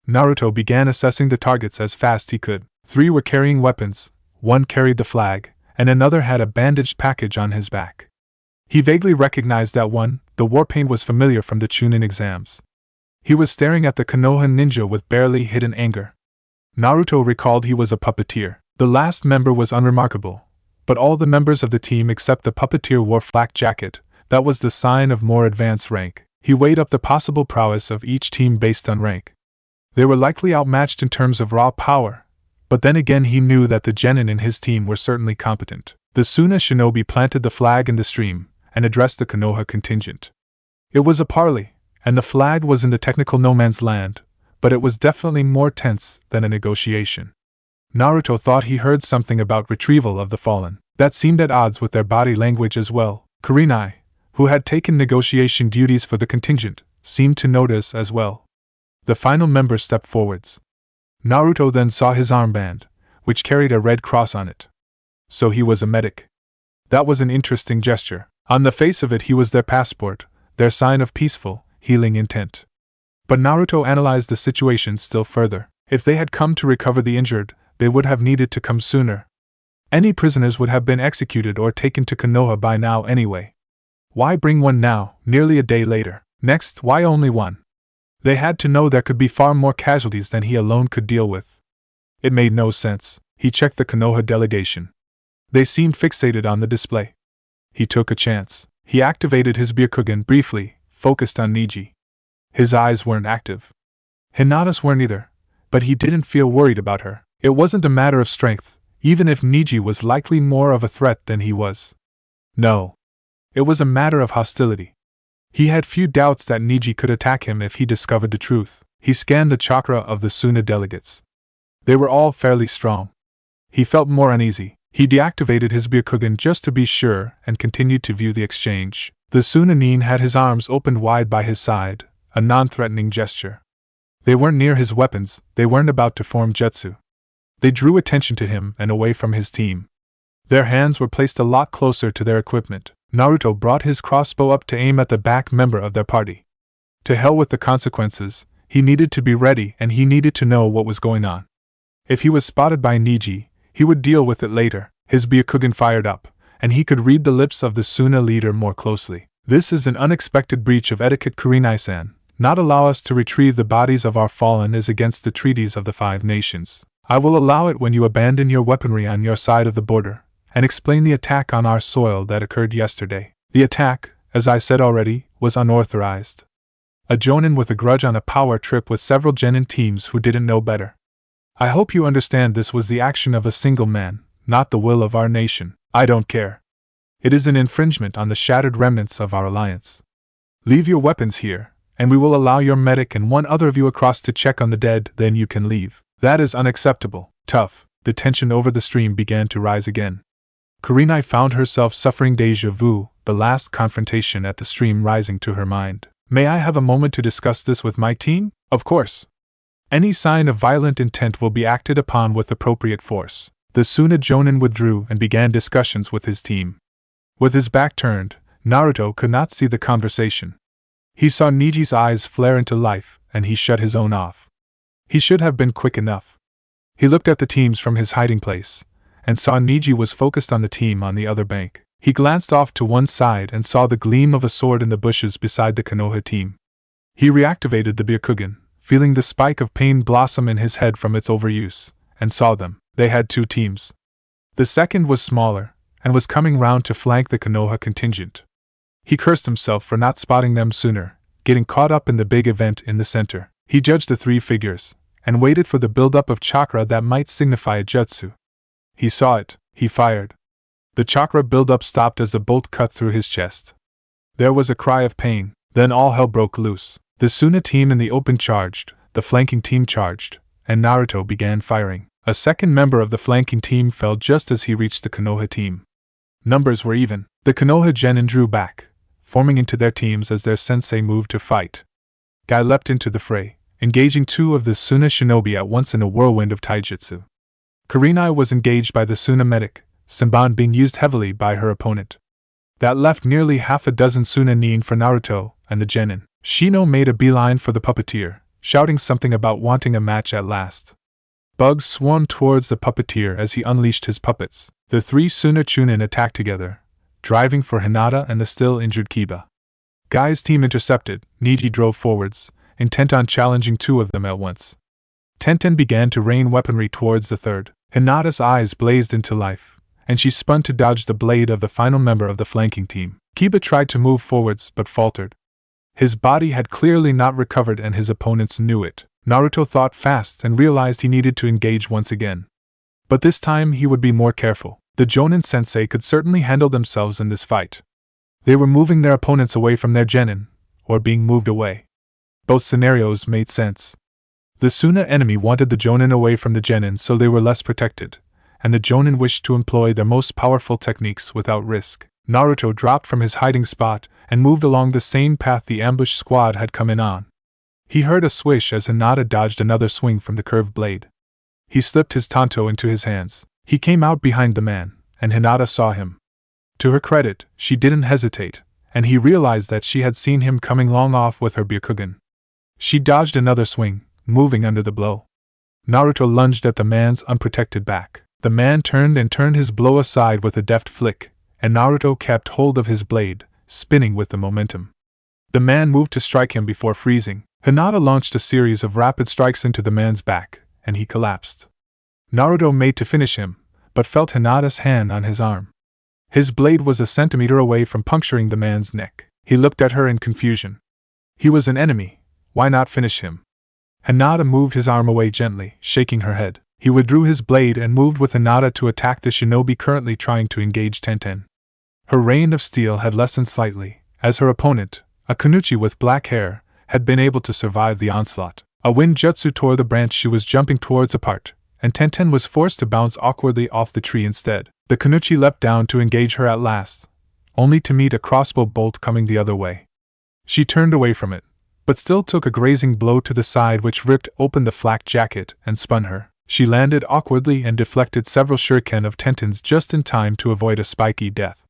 Naruto began assessing the targets as fast he could. 3 were carrying weapons, 1 carried the flag, and another had a bandaged package on his back. He vaguely recognized that one. The war paint was familiar from the Chunin exams. He was staring at the Konoha ninja with barely hidden anger. Naruto recalled he was a puppeteer. The last member was unremarkable, but all the members of the team except the puppeteer wore flak jacket. That was the sign of more advanced rank. He weighed up the possible prowess of each team based on rank. They were likely outmatched in terms of raw power, but then again he knew that the genin in his team were certainly competent. The Suna shinobi planted the flag in the stream and addressed the Konoha contingent. It was a parley, and the flag was in the technical no man's land, but it was definitely more tense than a negotiation. Naruto thought he heard something about retrieval of the fallen. That seemed at odds with their body language as well. Kurenai, who had taken negotiation duties for the contingent, seemed to notice as well. The final member stepped forwards. Naruto then saw his armband, which carried a red cross on it. So he was a medic. That was an interesting gesture. On the face of it he was their passport, their sign of peaceful, healing intent. But Naruto analyzed the situation still further. If they had come to recover the injured, they would have needed to come sooner. Any prisoners would have been executed or taken to Konoha by now anyway. Why bring one now, nearly a day later? Next, why only one? They had to know there could be far more casualties than he alone could deal with. It made no sense. He checked the Konoha delegation. They seemed fixated on the display. He took a chance. He activated his Byakugan briefly, focused on Niji. His eyes weren't active. Hinata's weren't either, but he didn't feel worried about her. It wasn't a matter of strength, even if Niji was likely more of a threat than he was. No. It was a matter of hostility. He had few doubts that Niji could attack him if he discovered the truth. He scanned the chakra of the Suna delegates. They were all fairly strong. He felt more uneasy. He deactivated his Byakugan just to be sure and continued to view the exchange. The Sunanin had his arms opened wide by his side, a non-threatening gesture. They weren't near his weapons, they weren't about to form jutsu. They drew attention to him and away from his team. Their hands were placed a lot closer to their equipment. Naruto brought his crossbow up to aim at the back member of their party. To hell with the consequences, he needed to be ready and he needed to know what was going on. If he was spotted by Niji, he would deal with it later. His Byakugan fired up, and he could read the lips of the Suna leader more closely. This is an unexpected breach of etiquette, Kurenai-san. Not allow us to retrieve the bodies of our fallen is against the treaties of the 5 nations. I will allow it when you abandon your weaponry on your side of the border, and explain the attack on our soil that occurred yesterday. The attack, as I said already, was unauthorized. A jonin with a grudge on a power trip with several genin teams who didn't know better. I hope you understand this was the action of a single man, not the will of our nation. I don't care. It is an infringement on the shattered remnants of our alliance. Leave your weapons here, and we will allow your medic and 1 other of you across to check on the dead, then you can leave. That is unacceptable. Tough. The tension over the stream began to rise again. Kurenai found herself suffering déjà vu, the last confrontation at the stream rising to her mind. May I have a moment to discuss this with my team? Of course. Any sign of violent intent will be acted upon with appropriate force. The Suna Jonin withdrew and began discussions with his team. With his back turned, Naruto could not see the conversation. He saw Niji's eyes flare into life, and he shut his own off. He should have been quick enough. He looked at the teams from his hiding place, and saw Niji was focused on the team on the other bank. He glanced off to one side and saw the gleam of a sword in the bushes beside the Konoha team. He reactivated the Byakugan, feeling the spike of pain blossom in his head from its overuse, and saw them. They had two teams. The second was smaller, and was coming round to flank the Konoha contingent. He cursed himself for not spotting them sooner, getting caught up in the big event in the center. He judged the three figures, and waited for the buildup of chakra that might signify a jutsu. He saw it. He fired. The chakra buildup stopped as the bolt cut through his chest. There was a cry of pain, then all hell broke loose. The Suna team in the open charged, the flanking team charged, and Naruto began firing. A second member of the flanking team fell just as he reached the Konoha team. Numbers were even. The Konoha genin drew back, forming into their teams as their sensei moved to fight. Guy leapt into the fray, engaging two of the Suna shinobi at once in a whirlwind of taijutsu. Kurenai was engaged by the Suna medic, Senbon being used heavily by her opponent. That left nearly half a dozen Suna nin for Naruto and the genin. Shino made a beeline for the puppeteer, shouting something about wanting a match at last. Bugs swarmed towards the puppeteer as he unleashed his puppets. The three Suna Chunin attacked together, driving for Hinata and the still injured Kiba. Guy's team intercepted. Niji drove forwards, intent on challenging two of them at once. Tenten began to rain weaponry towards the third. Hinata's eyes blazed into life, and she spun to dodge the blade of the final member of the flanking team. Kiba tried to move forwards but faltered. His body had clearly not recovered and his opponents knew it. Naruto thought fast and realized he needed to engage once again. But this time he would be more careful. The Jonin sensei could certainly handle themselves in this fight. They were moving their opponents away from their genin, or being moved away. Both scenarios made sense. The Suna enemy wanted the Jonin away from the genin so they were less protected, and the Jonin wished to employ their most powerful techniques without risk. Naruto dropped from his hiding spot and moved along the same path the ambush squad had come in on. He heard a swish as Hinata dodged another swing from the curved blade. He slipped his tanto into his hands. He came out behind the man, and Hinata saw him. To her credit, she didn't hesitate, and he realized that she had seen him coming long off with her Byakugan. She dodged another swing, moving under the blow. Naruto lunged at the man's unprotected back. The man turned his blow aside with a deft flick, and Naruto kept hold of his blade, spinning with the momentum. The man moved to strike him before freezing. Hinata launched a series of rapid strikes into the man's back, and he collapsed. Naruto made to finish him, but felt Hinata's hand on his arm. His blade was a centimeter away from puncturing the man's neck. He looked at her in confusion. He was an enemy. Why not finish him? Hinata moved his arm away gently, shaking her head. He withdrew his blade and moved with Hinata to attack the shinobi currently trying to engage Tenten. Her rain of steel had lessened slightly, as her opponent, a Kunuchi with black hair, had been able to survive the onslaught. A wind jutsu tore the branch she was jumping towards apart, and Tenten was forced to bounce awkwardly off the tree instead. The Kunuchi leapt down to engage her at last, only to meet a crossbow bolt coming the other way. She turned away from it, but still took a grazing blow to the side which ripped open the flak jacket and spun her. She landed awkwardly and deflected several shuriken of Tenten's just in time to avoid a spiky death.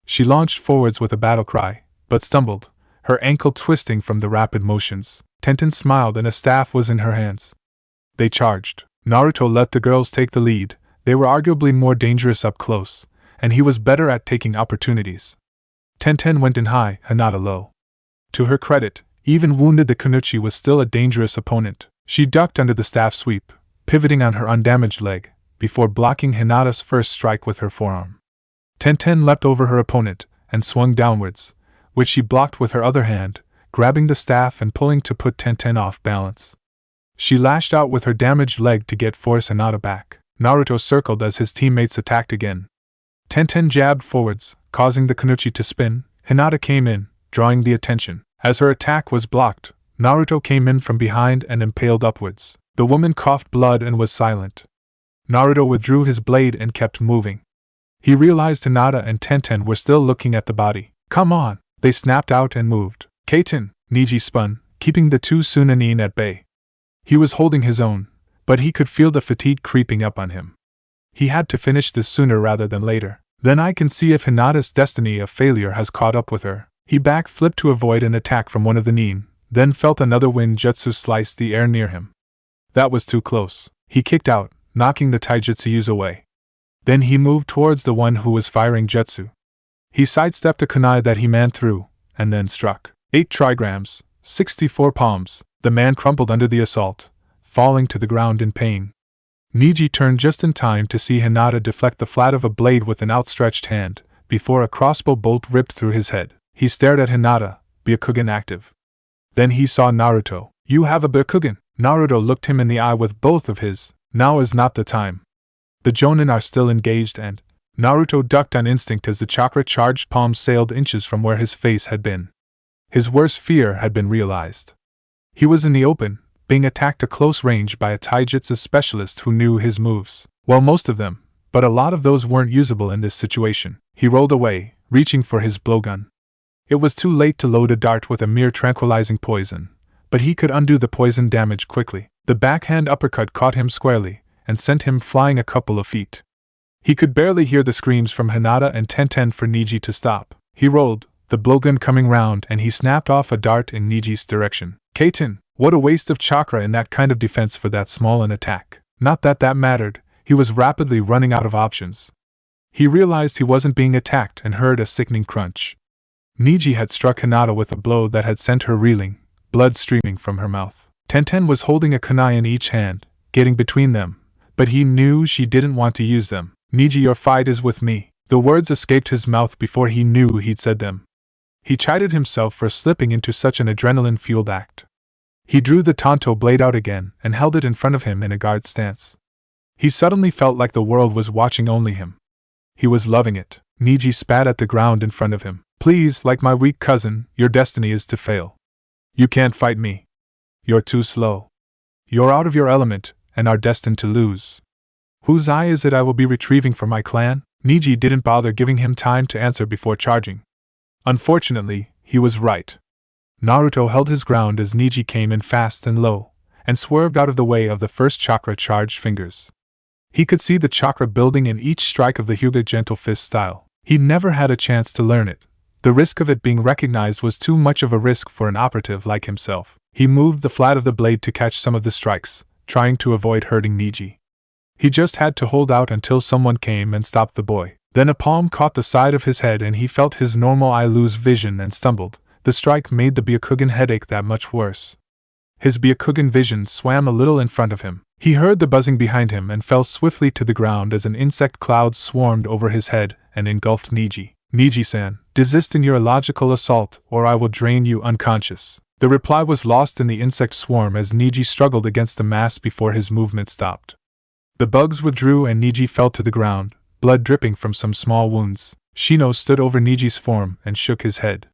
She launched forwards with a battle cry, but stumbled, her ankle twisting from the rapid motions. Tenten smiled and a staff was in her hands. They charged. Naruto let the girls take the lead. They were arguably more dangerous up close, and he was better at taking opportunities. Tenten went in high, Hinata low. To her credit, even wounded the Kunuchi was still a dangerous opponent. She ducked under the staff sweep, pivoting on her undamaged leg, before blocking Hinata's first strike with her forearm. Tenten leapt over her opponent, and swung downwards, which she blocked with her other hand, grabbing the staff and pulling to put Tenten off balance. She lashed out with her damaged leg to get force Hinata back. Naruto circled as his teammates attacked again. Tenten jabbed forwards, causing the Kunuchi to spin. Hinata came in, drawing the attention. As her attack was blocked, Naruto came in from behind and impaled upwards. The woman coughed blood and was silent. Naruto withdrew his blade and kept moving. He realized Hinata and Tenten were still looking at the body. "Come on!" They snapped out and moved. "Kaiten!" Niji spun, keeping the two Sunanin at bay. He was holding his own, but he could feel the fatigue creeping up on him. He had to finish this sooner rather than later. Then I can see if Hinata's destiny of failure has caught up with her. He backflipped to avoid an attack from one of the nin, then felt another wind jutsu slice the air near him. That was too close. He kicked out, knocking the taijutsus away. Then he moved towards the one who was firing jutsu. He sidestepped a kunai that he manned through, and then struck. 8 trigrams, 64 palms. The man crumpled under the assault, falling to the ground in pain. Niji turned just in time to see Hinata deflect the flat of a blade with an outstretched hand, before a crossbow bolt ripped through his head. He stared at Hinata, Byakugan active. Then he saw Naruto. You have a Byakugan? Naruto looked him in the eye with both of his. Now is not the time. The Jonin are still engaged and Naruto ducked on instinct as the chakra-charged palm sailed inches from where his face had been. His worst fear had been realized. He was in the open, being attacked at close range by a taijutsu specialist who knew his moves. Well, most of them, but a lot of those weren't usable in this situation. He rolled away, reaching for his blowgun. It was too late to load a dart with a mere tranquilizing poison, but he could undo the poison damage quickly. The backhand uppercut caught him squarely, and sent him flying a couple of feet. He could barely hear the screams from Hinata and Tenten for Niji to stop. He rolled, the blowgun coming round, and he snapped off a dart in Niji's direction. Kaiten, what a waste of chakra in that kind of defense for that small an attack. Not that that mattered, he was rapidly running out of options. He realized he wasn't being attacked and heard a sickening crunch. Niji had struck Hinata with a blow that had sent her reeling, blood streaming from her mouth. Tenten was holding a kunai in each hand, getting between them, but he knew she didn't want to use them. Niji, your fight is with me. The words escaped his mouth before he knew he'd said them. He chided himself for slipping into such an adrenaline-fueled act. He drew the tanto blade out again and held it in front of him in a guard stance. He suddenly felt like the world was watching only him. He was loving it. Niji spat at the ground in front of him. Please, like my weak cousin, your destiny is to fail. You can't fight me. You're too slow. You're out of your element, and are destined to lose. Whose eye is it I will be retrieving for my clan? Niji didn't bother giving him time to answer before charging. Unfortunately, he was right. Naruto held his ground as Niji came in fast and low, and swerved out of the way of the first chakra-charged fingers. He could see the chakra building in each strike of the Hyuga gentle fist style. He'd never had a chance to learn it. The risk of it being recognized was too much of a risk for an operative like himself. He moved the flat of the blade to catch some of the strikes, trying to avoid hurting Niji. He just had to hold out until someone came and stopped the boy. Then a palm caught the side of his head and he felt his normal eye lose vision and stumbled. The strike made the Byakugan headache that much worse. His Byakugan vision swam a little in front of him. He heard the buzzing behind him and fell swiftly to the ground as an insect cloud swarmed over his head and engulfed Niji. Niji-san, desist in your illogical assault or I will drain you unconscious. The reply was lost in the insect swarm as Niji struggled against the mass before his movement stopped. The bugs withdrew and Niji fell to the ground, blood dripping from some small wounds. Shino stood over Niji's form and shook his head.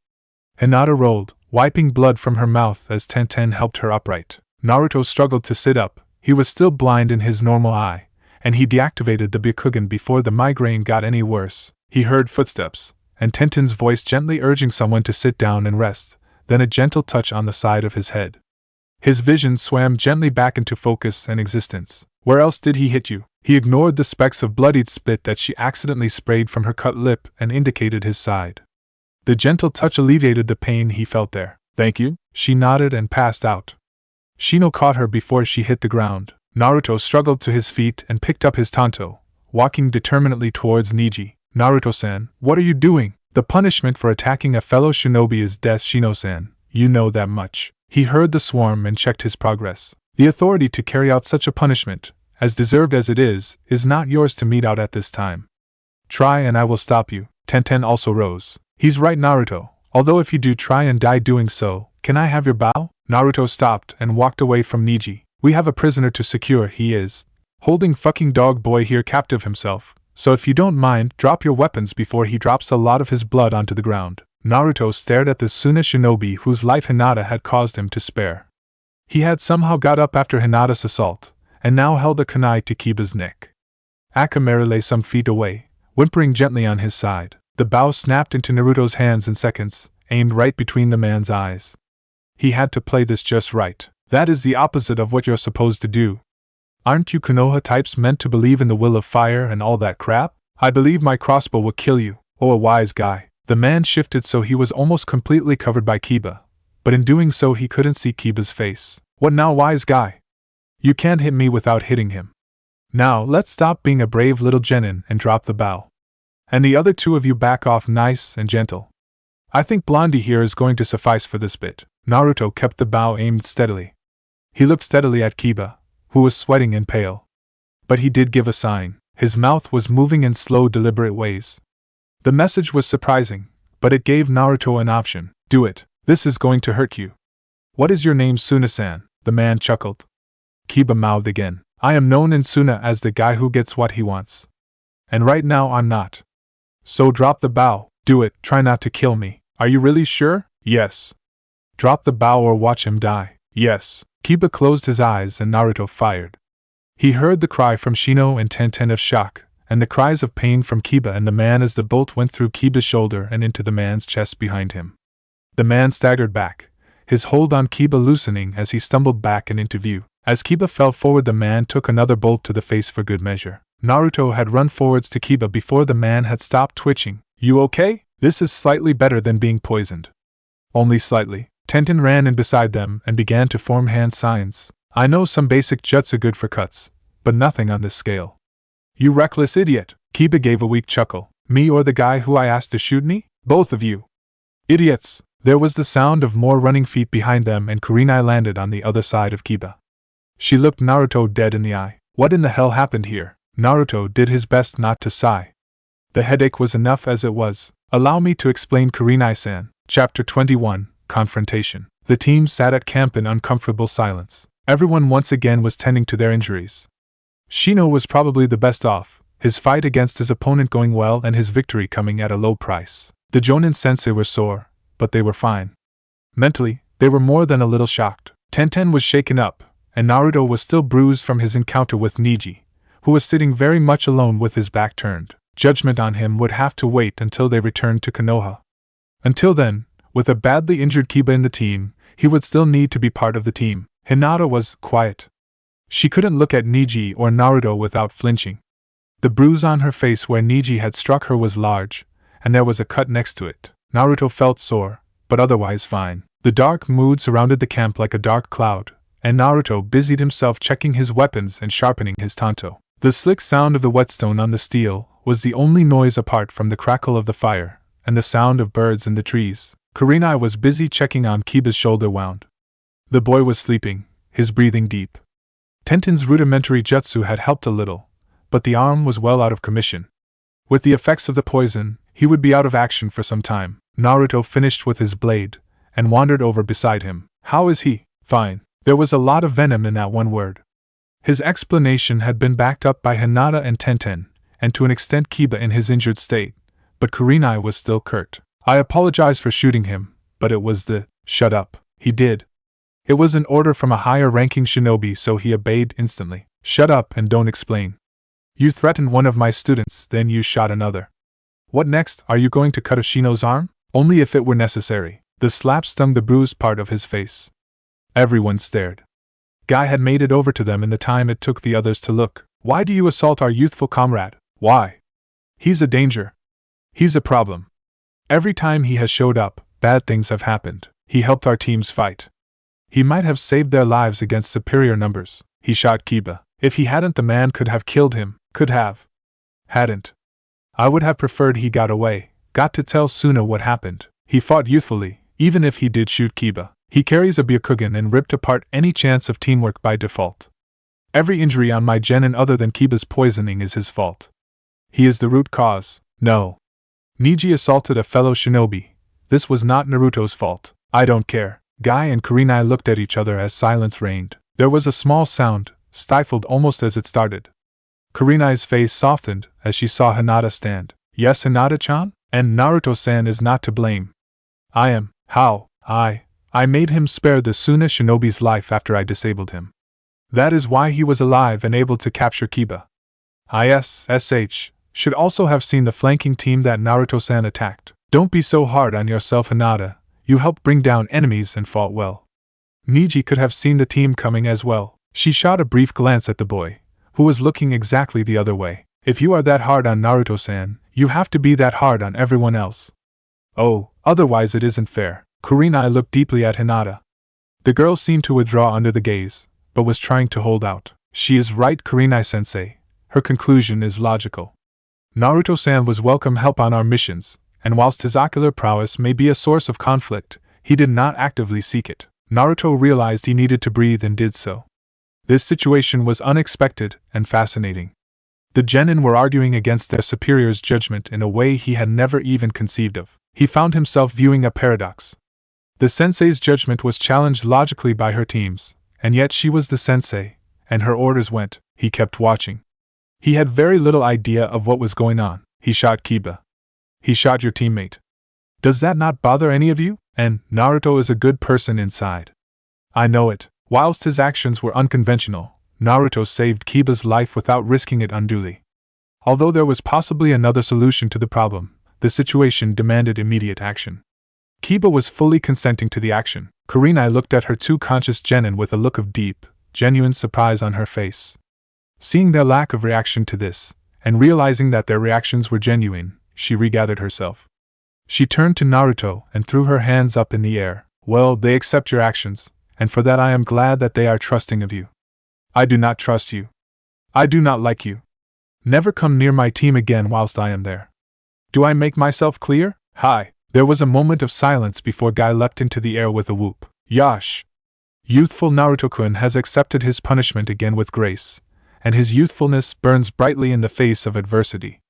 Hinata rolled, wiping blood from her mouth as Tenten helped her upright. Naruto struggled to sit up. He was still blind in his normal eye, and he deactivated the Byakugan before the migraine got any worse. He heard footsteps, and Tenten's voice gently urging someone to sit down and rest, then a gentle touch on the side of his head. His vision swam gently back into focus and existence. Where else did he hit you? He ignored the specks of bloodied spit that she accidentally sprayed from her cut lip and indicated his side. The gentle touch alleviated the pain he felt there. Thank you? She nodded and passed out. Shino caught her before she hit the ground. Naruto struggled to his feet and picked up his tanto, walking determinedly towards Niji. Naruto-san, what are you doing? The punishment for attacking a fellow shinobi is death, Shino-san. You know that much. He heard the swarm and checked his progress. The authority to carry out such a punishment, as deserved as it is not yours to mete out at this time. Try and I will stop you. Tenten also rose. He's right, Naruto. Although if you do try and die doing so, can I have your bow? Naruto stopped and walked away from Niji. We have a prisoner to secure, he is holding fucking dog boy here captive himself, so if you don't mind, drop your weapons before he drops a lot of his blood onto the ground. Naruto stared at the Suna shinobi whose life Hinata had caused him to spare. He had somehow got up after Hinata's assault, and now held a kunai to Kiba's neck. Akamaru lay some feet away, whimpering gently on his side. The bow snapped into Naruto's hands in seconds, aimed right between the man's eyes. He had to play this just right. That is the opposite of what you're supposed to do. Aren't you Konoha types meant to believe in the will of fire and all that crap? I believe my crossbow will kill you. Oh, a wise guy. The man shifted so he was almost completely covered by Kiba, but in doing so he couldn't see Kiba's face. What now, wise guy? You can't hit me without hitting him. Now, let's stop being a brave little genin and drop the bow. And the other two of you back off nice and gentle. I think Blondie here is going to suffice for this bit. Naruto kept the bow aimed steadily. He looked steadily at Kiba, who was sweating and pale. But he did give a sign. His mouth was moving in slow, deliberate ways. The message was surprising, but it gave Naruto an option. Do it. This is going to hurt you. What is your name, Suna-san? The man chuckled. Kiba mouthed again. I am known in Suna as the guy who gets what he wants. And right now I'm not. So drop the bow. Do it. Try not to kill me. Are you really sure? Yes. Drop the bow or watch him die. Yes. Kiba closed his eyes and Naruto fired. He heard the cry from Shino and Tenten of shock, and the cries of pain from Kiba and the man as the bolt went through Kiba's shoulder and into the man's chest behind him. The man staggered back, his hold on Kiba loosening as he stumbled back and into view. As Kiba fell forward, the man took another bolt to the face for good measure. Naruto had run forwards to Kiba before the man had stopped twitching. You okay? This is slightly better than being poisoned. Only slightly. Tenten ran in beside them and began to form hand signs. I know some basic jutsu good for cuts, but nothing on this scale. You reckless idiot! Kiba gave a weak chuckle. Me or the guy who I asked to shoot me? Both of you. Idiots! There was the sound of more running feet behind them and Kurenai landed on the other side of Kiba. She looked Naruto dead in the eye. What in the hell happened here? Naruto did his best not to sigh. The headache was enough as it was. Allow me to explain, Kurenai-san. Chapter 21, Confrontation. The team sat at camp in uncomfortable silence. Everyone once again was tending to their injuries. Shino was probably the best off, his fight against his opponent going well and his victory coming at a low price. The Jonin sensei were sore, but they were fine. Mentally, they were more than a little shocked. Tenten was shaken up, and Naruto was still bruised from his encounter with Niji, who was sitting very much alone with his back turned. Judgment on him would have to wait until they returned to Konoha. Until then, with a badly injured Kiba in the team, he would still need to be part of the team. Hinata was quiet. She couldn't look at Niji or Naruto without flinching. The bruise on her face where Niji had struck her was large, and there was a cut next to it. Naruto felt sore, but otherwise fine. The dark mood surrounded the camp like a dark cloud, and Naruto busied himself checking his weapons and sharpening his tanto. The slick sound of the whetstone on the steel was the only noise apart from the crackle of the fire, and the sound of birds in the trees. Kurenai was busy checking on Kiba's shoulder wound. The boy was sleeping, his breathing deep. Tenten's rudimentary jutsu had helped a little, but the arm was well out of commission. With the effects of the poison, he would be out of action for some time. Naruto finished with his blade, and wandered over beside him. How is he? Fine. There was a lot of venom in that one word. His explanation had been backed up by Hinata and Tenten, and to an extent Kiba in his injured state, but Kurenai was still curt. I apologize for shooting him, but it was the shut up. He did. It was an order from a higher-ranking shinobi, so he obeyed instantly. Shut up and don't explain. You threatened one of my students, then you shot another. What next? Are you going to cut Ashino's arm? Only if it were necessary. The slap stung the bruised part of his face. Everyone stared. Guy had made it over to them in the time it took the others to look. Why do you assault our youthful comrade? Why? He's a danger. He's a problem. Every time he has showed up, bad things have happened. He helped our teams fight. He might have saved their lives against superior numbers. He shot Kiba. If he hadn't, the man could have killed him. Could have. Hadn't. I would have preferred he got away. Got to tell Suna what happened. He fought youthfully, even if he did shoot Kiba. He carries a Byakugan and ripped apart any chance of teamwork by default. Every injury on my genin other than Kiba's poisoning is his fault. He is the root cause. No. Niji assaulted a fellow shinobi. This was not Naruto's fault. I don't care. Guy and Kurenai looked at each other as silence reigned. There was a small sound, stifled almost as it started. Kurenai's face softened as she saw Hinata stand. Yes, Hinata-chan? And Naruto-san is not to blame. I am. How? I made him spare the Suna shinobi's life after I disabled him. That is why he was alive and able to capture Kiba. ISSH should also have seen the flanking team that Naruto-san attacked. Don't be so hard on yourself, Hinata. You helped bring down enemies and fought well. Niji could have seen the team coming as well. She shot a brief glance at the boy, who was looking exactly the other way. If you are that hard on Naruto-san, you have to be that hard on everyone else. Oh, otherwise it isn't fair. Kurenai looked deeply at Hinata. The girl seemed to withdraw under the gaze, but was trying to hold out. She is right, Kurenai-sensei. Her conclusion is logical. Naruto-san was welcome help on our missions, and whilst his ocular prowess may be a source of conflict, he did not actively seek it. Naruto realized he needed to breathe and did so. This situation was unexpected and fascinating. The genin were arguing against their superior's judgment in a way he had never even conceived of. He found himself viewing a paradox. The sensei's judgment was challenged logically by her teams, and yet she was the sensei, and her orders went. He kept watching. He had very little idea of what was going on. He shot Kiba. He shot your teammate. Does that not bother any of you? And Naruto is a good person inside. I know it. Whilst his actions were unconventional, Naruto saved Kiba's life without risking it unduly. Although there was possibly another solution to the problem, the situation demanded immediate action. Kiba was fully consenting to the action. Kurenai looked at her two conscious genin with a look of deep, genuine surprise on her face. Seeing their lack of reaction to this, and realizing that their reactions were genuine, she regathered herself. She turned to Naruto and threw her hands up in the air. Well, they accept your actions, and for that I am glad that they are trusting of you. I do not trust you. I do not like you. Never come near my team again whilst I am there. Do I make myself clear? Hi. There was a moment of silence before Guy leapt into the air with a whoop. Yash! Youthful Naruto-kun has accepted his punishment again with grace, and his youthfulness burns brightly in the face of adversity.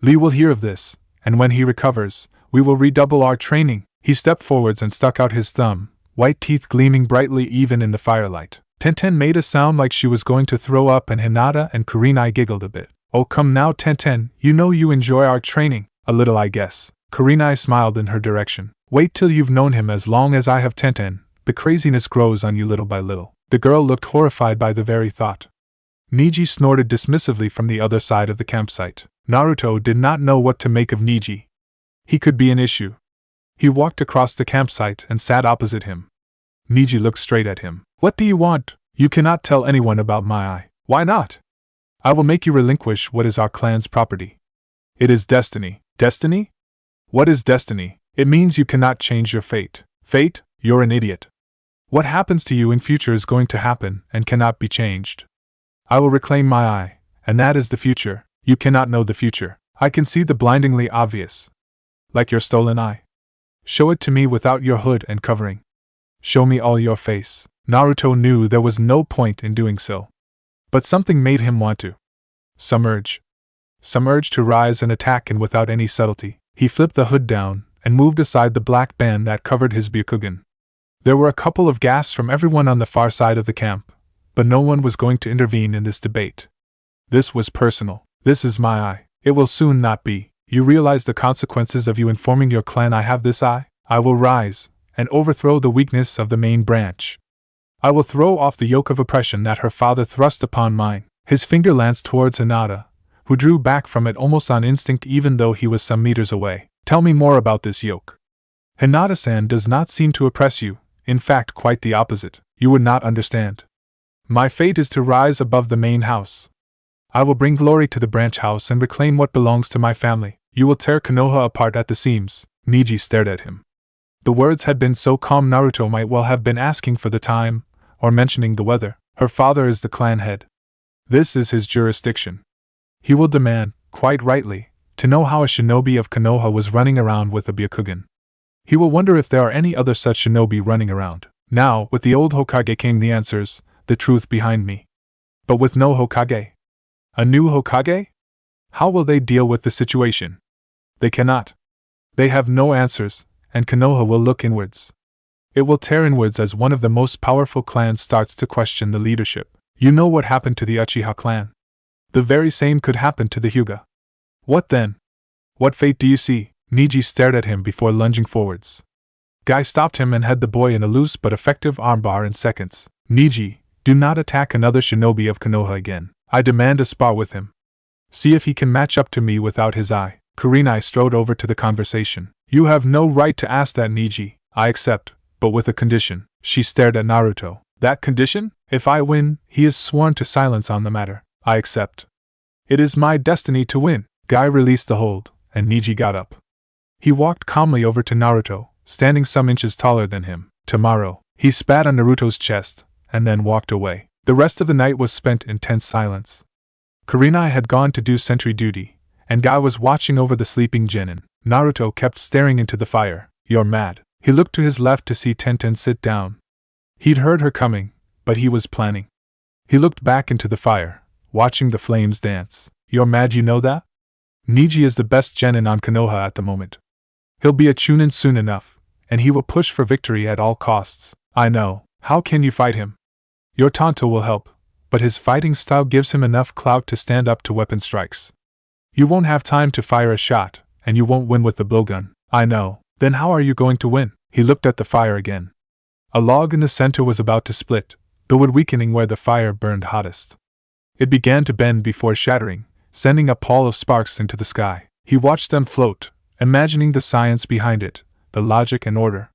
Lee will hear of this, and when he recovers, we will redouble our training. He stepped forwards and stuck out his thumb, white teeth gleaming brightly even in the firelight. Tenten made a sound like she was going to throw up, and Hinata and Kurenai giggled a bit. Oh, come now, Tenten, you know you enjoy our training. A little, I guess. Kurenai smiled in her direction. Wait till you've known him as long as I have, Tenten. The craziness grows on you little by little. The girl looked horrified by the very thought. Niji snorted dismissively from the other side of the campsite. Naruto did not know what to make of Niji. He could be an issue. He walked across the campsite and sat opposite him. Niji looked straight at him. What do you want? You cannot tell anyone about my eye. Why not? I will make you relinquish what is our clan's property. It is destiny. Destiny? What is destiny? It means you cannot change your fate. Fate? You're an idiot. What happens to you in future is going to happen and cannot be changed. I will reclaim my eye, and that is the future. You cannot know the future. I can see the blindingly obvious. Like your stolen eye. Show it to me without your hood and covering. Show me all your face. Naruto knew there was no point in doing so. But something made him want to. Some urge to rise and attack, and without any subtlety, he flipped the hood down and moved aside the black band that covered his Byakugan. There were a couple of gasps from everyone on the far side of the camp, but no one was going to intervene in this debate. This was personal. This is my eye. It will soon not be. You realize the consequences of you informing your clan I have this eye? I will rise and overthrow the weakness of the main branch. I will throw off the yoke of oppression that her father thrust upon mine. His finger lanced towards Hinata, who drew back from it almost on instinct even though he was some meters away. Tell me more about this yoke. Hinata-san does not seem to oppress you, in fact quite the opposite. You would not understand. My fate is to rise above the main house. I will bring glory to the branch house and reclaim what belongs to my family. You will tear Konoha apart at the seams. Niji stared at him. The words had been so calm Naruto might well have been asking for the time, or mentioning the weather. Her father is the clan head. This is his jurisdiction. He will demand, quite rightly, to know how a shinobi of Konoha was running around with a Byakugan. He will wonder if there are any other such shinobi running around. Now, with the old Hokage came the answers, the truth behind me. But with no Hokage? A new Hokage? How will they deal with the situation? They cannot. They have no answers, and Konoha will look inwards. It will tear inwards as one of the most powerful clans starts to question the leadership. You know what happened to the Uchiha clan? The very same could happen to the Hyuga. What then? What fate do you see? Niji stared at him before lunging forwards. Guy stopped him and had the boy in a loose but effective armbar in seconds. Niji, do not attack another shinobi of Konoha again. I demand a spar with him. See if he can match up to me without his eye. Kurenai strode over to the conversation. You have no right to ask that, Niji. I accept, but with a condition. She stared at Naruto. That condition? If I win, he is sworn to silence on the matter. I accept. It is my destiny to win. Guy released the hold, and Niji got up. He walked calmly over to Naruto, standing some inches taller than him. Tomorrow, he spat on Naruto's chest, and then walked away. The rest of the night was spent in tense silence. Kurenai had gone to do sentry duty, and Guy was watching over the sleeping genin. Naruto kept staring into the fire. You're mad. He looked to his left to see Tenten sit down. He'd heard her coming, but he was planning. He looked back into the fire, watching the flames dance. You're mad, you know that? Niji is the best genin on Konoha at the moment. He'll be a chunin soon enough, and he will push for victory at all costs. I know. How can you fight him? Your Tonto will help, but his fighting style gives him enough clout to stand up to weapon strikes. You won't have time to fire a shot, and you won't win with the blowgun. I know. Then how are you going to win? He looked at the fire again. A log in the center was about to split, the wood weakening where the fire burned hottest. It began to bend before shattering, sending a pall of sparks into the sky. He watched them float, imagining the science behind it, the logic and order.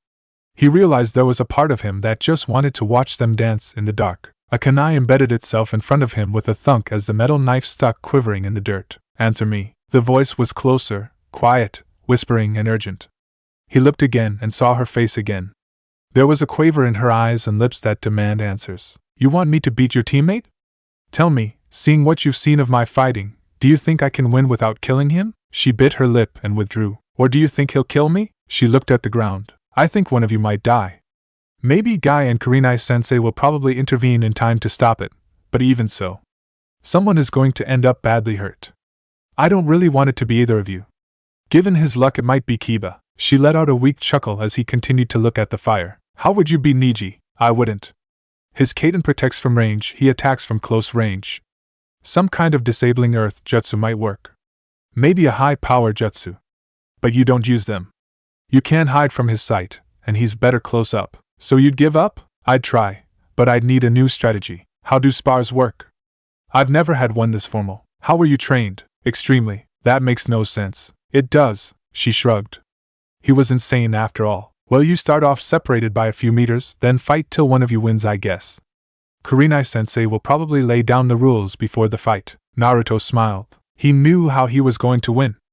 He realized there was a part of him that just wanted to watch them dance in the dark. A kunai embedded itself in front of him with a thunk as the metal knife stuck quivering in the dirt. Answer me. The voice was closer, quiet, whispering and urgent. He looked again and saw her face again. There was a quaver in her eyes and lips that demand answers. You want me to beat your teammate? Tell me, seeing what you've seen of my fighting, do you think I can win without killing him? She bit her lip and withdrew. Or do you think he'll kill me? She looked at the ground. I think one of you might die. Maybe Guy and Kurenai-sensei will probably intervene in time to stop it, but even so, someone is going to end up badly hurt. I don't really want it to be either of you. Given his luck, it might be Kiba. She let out a weak chuckle as he continued to look at the fire. How would you be Niji? I wouldn't. His Kaden protects from range, he attacks from close range. Some kind of disabling earth jutsu might work. Maybe a high-power jutsu. But you don't use them. You can't hide from his sight, and he's better close up. So you'd give up? I'd try, but I'd need a new strategy. How do spars work? I've never had one this formal. How were you trained? Extremely. That makes no sense. It does, she shrugged. He was insane after all. Well, you start off separated by a few meters, then fight till one of you wins, I guess. Kurenai-sensei will probably lay down the rules before the fight. Naruto smiled. He knew how he was going to win.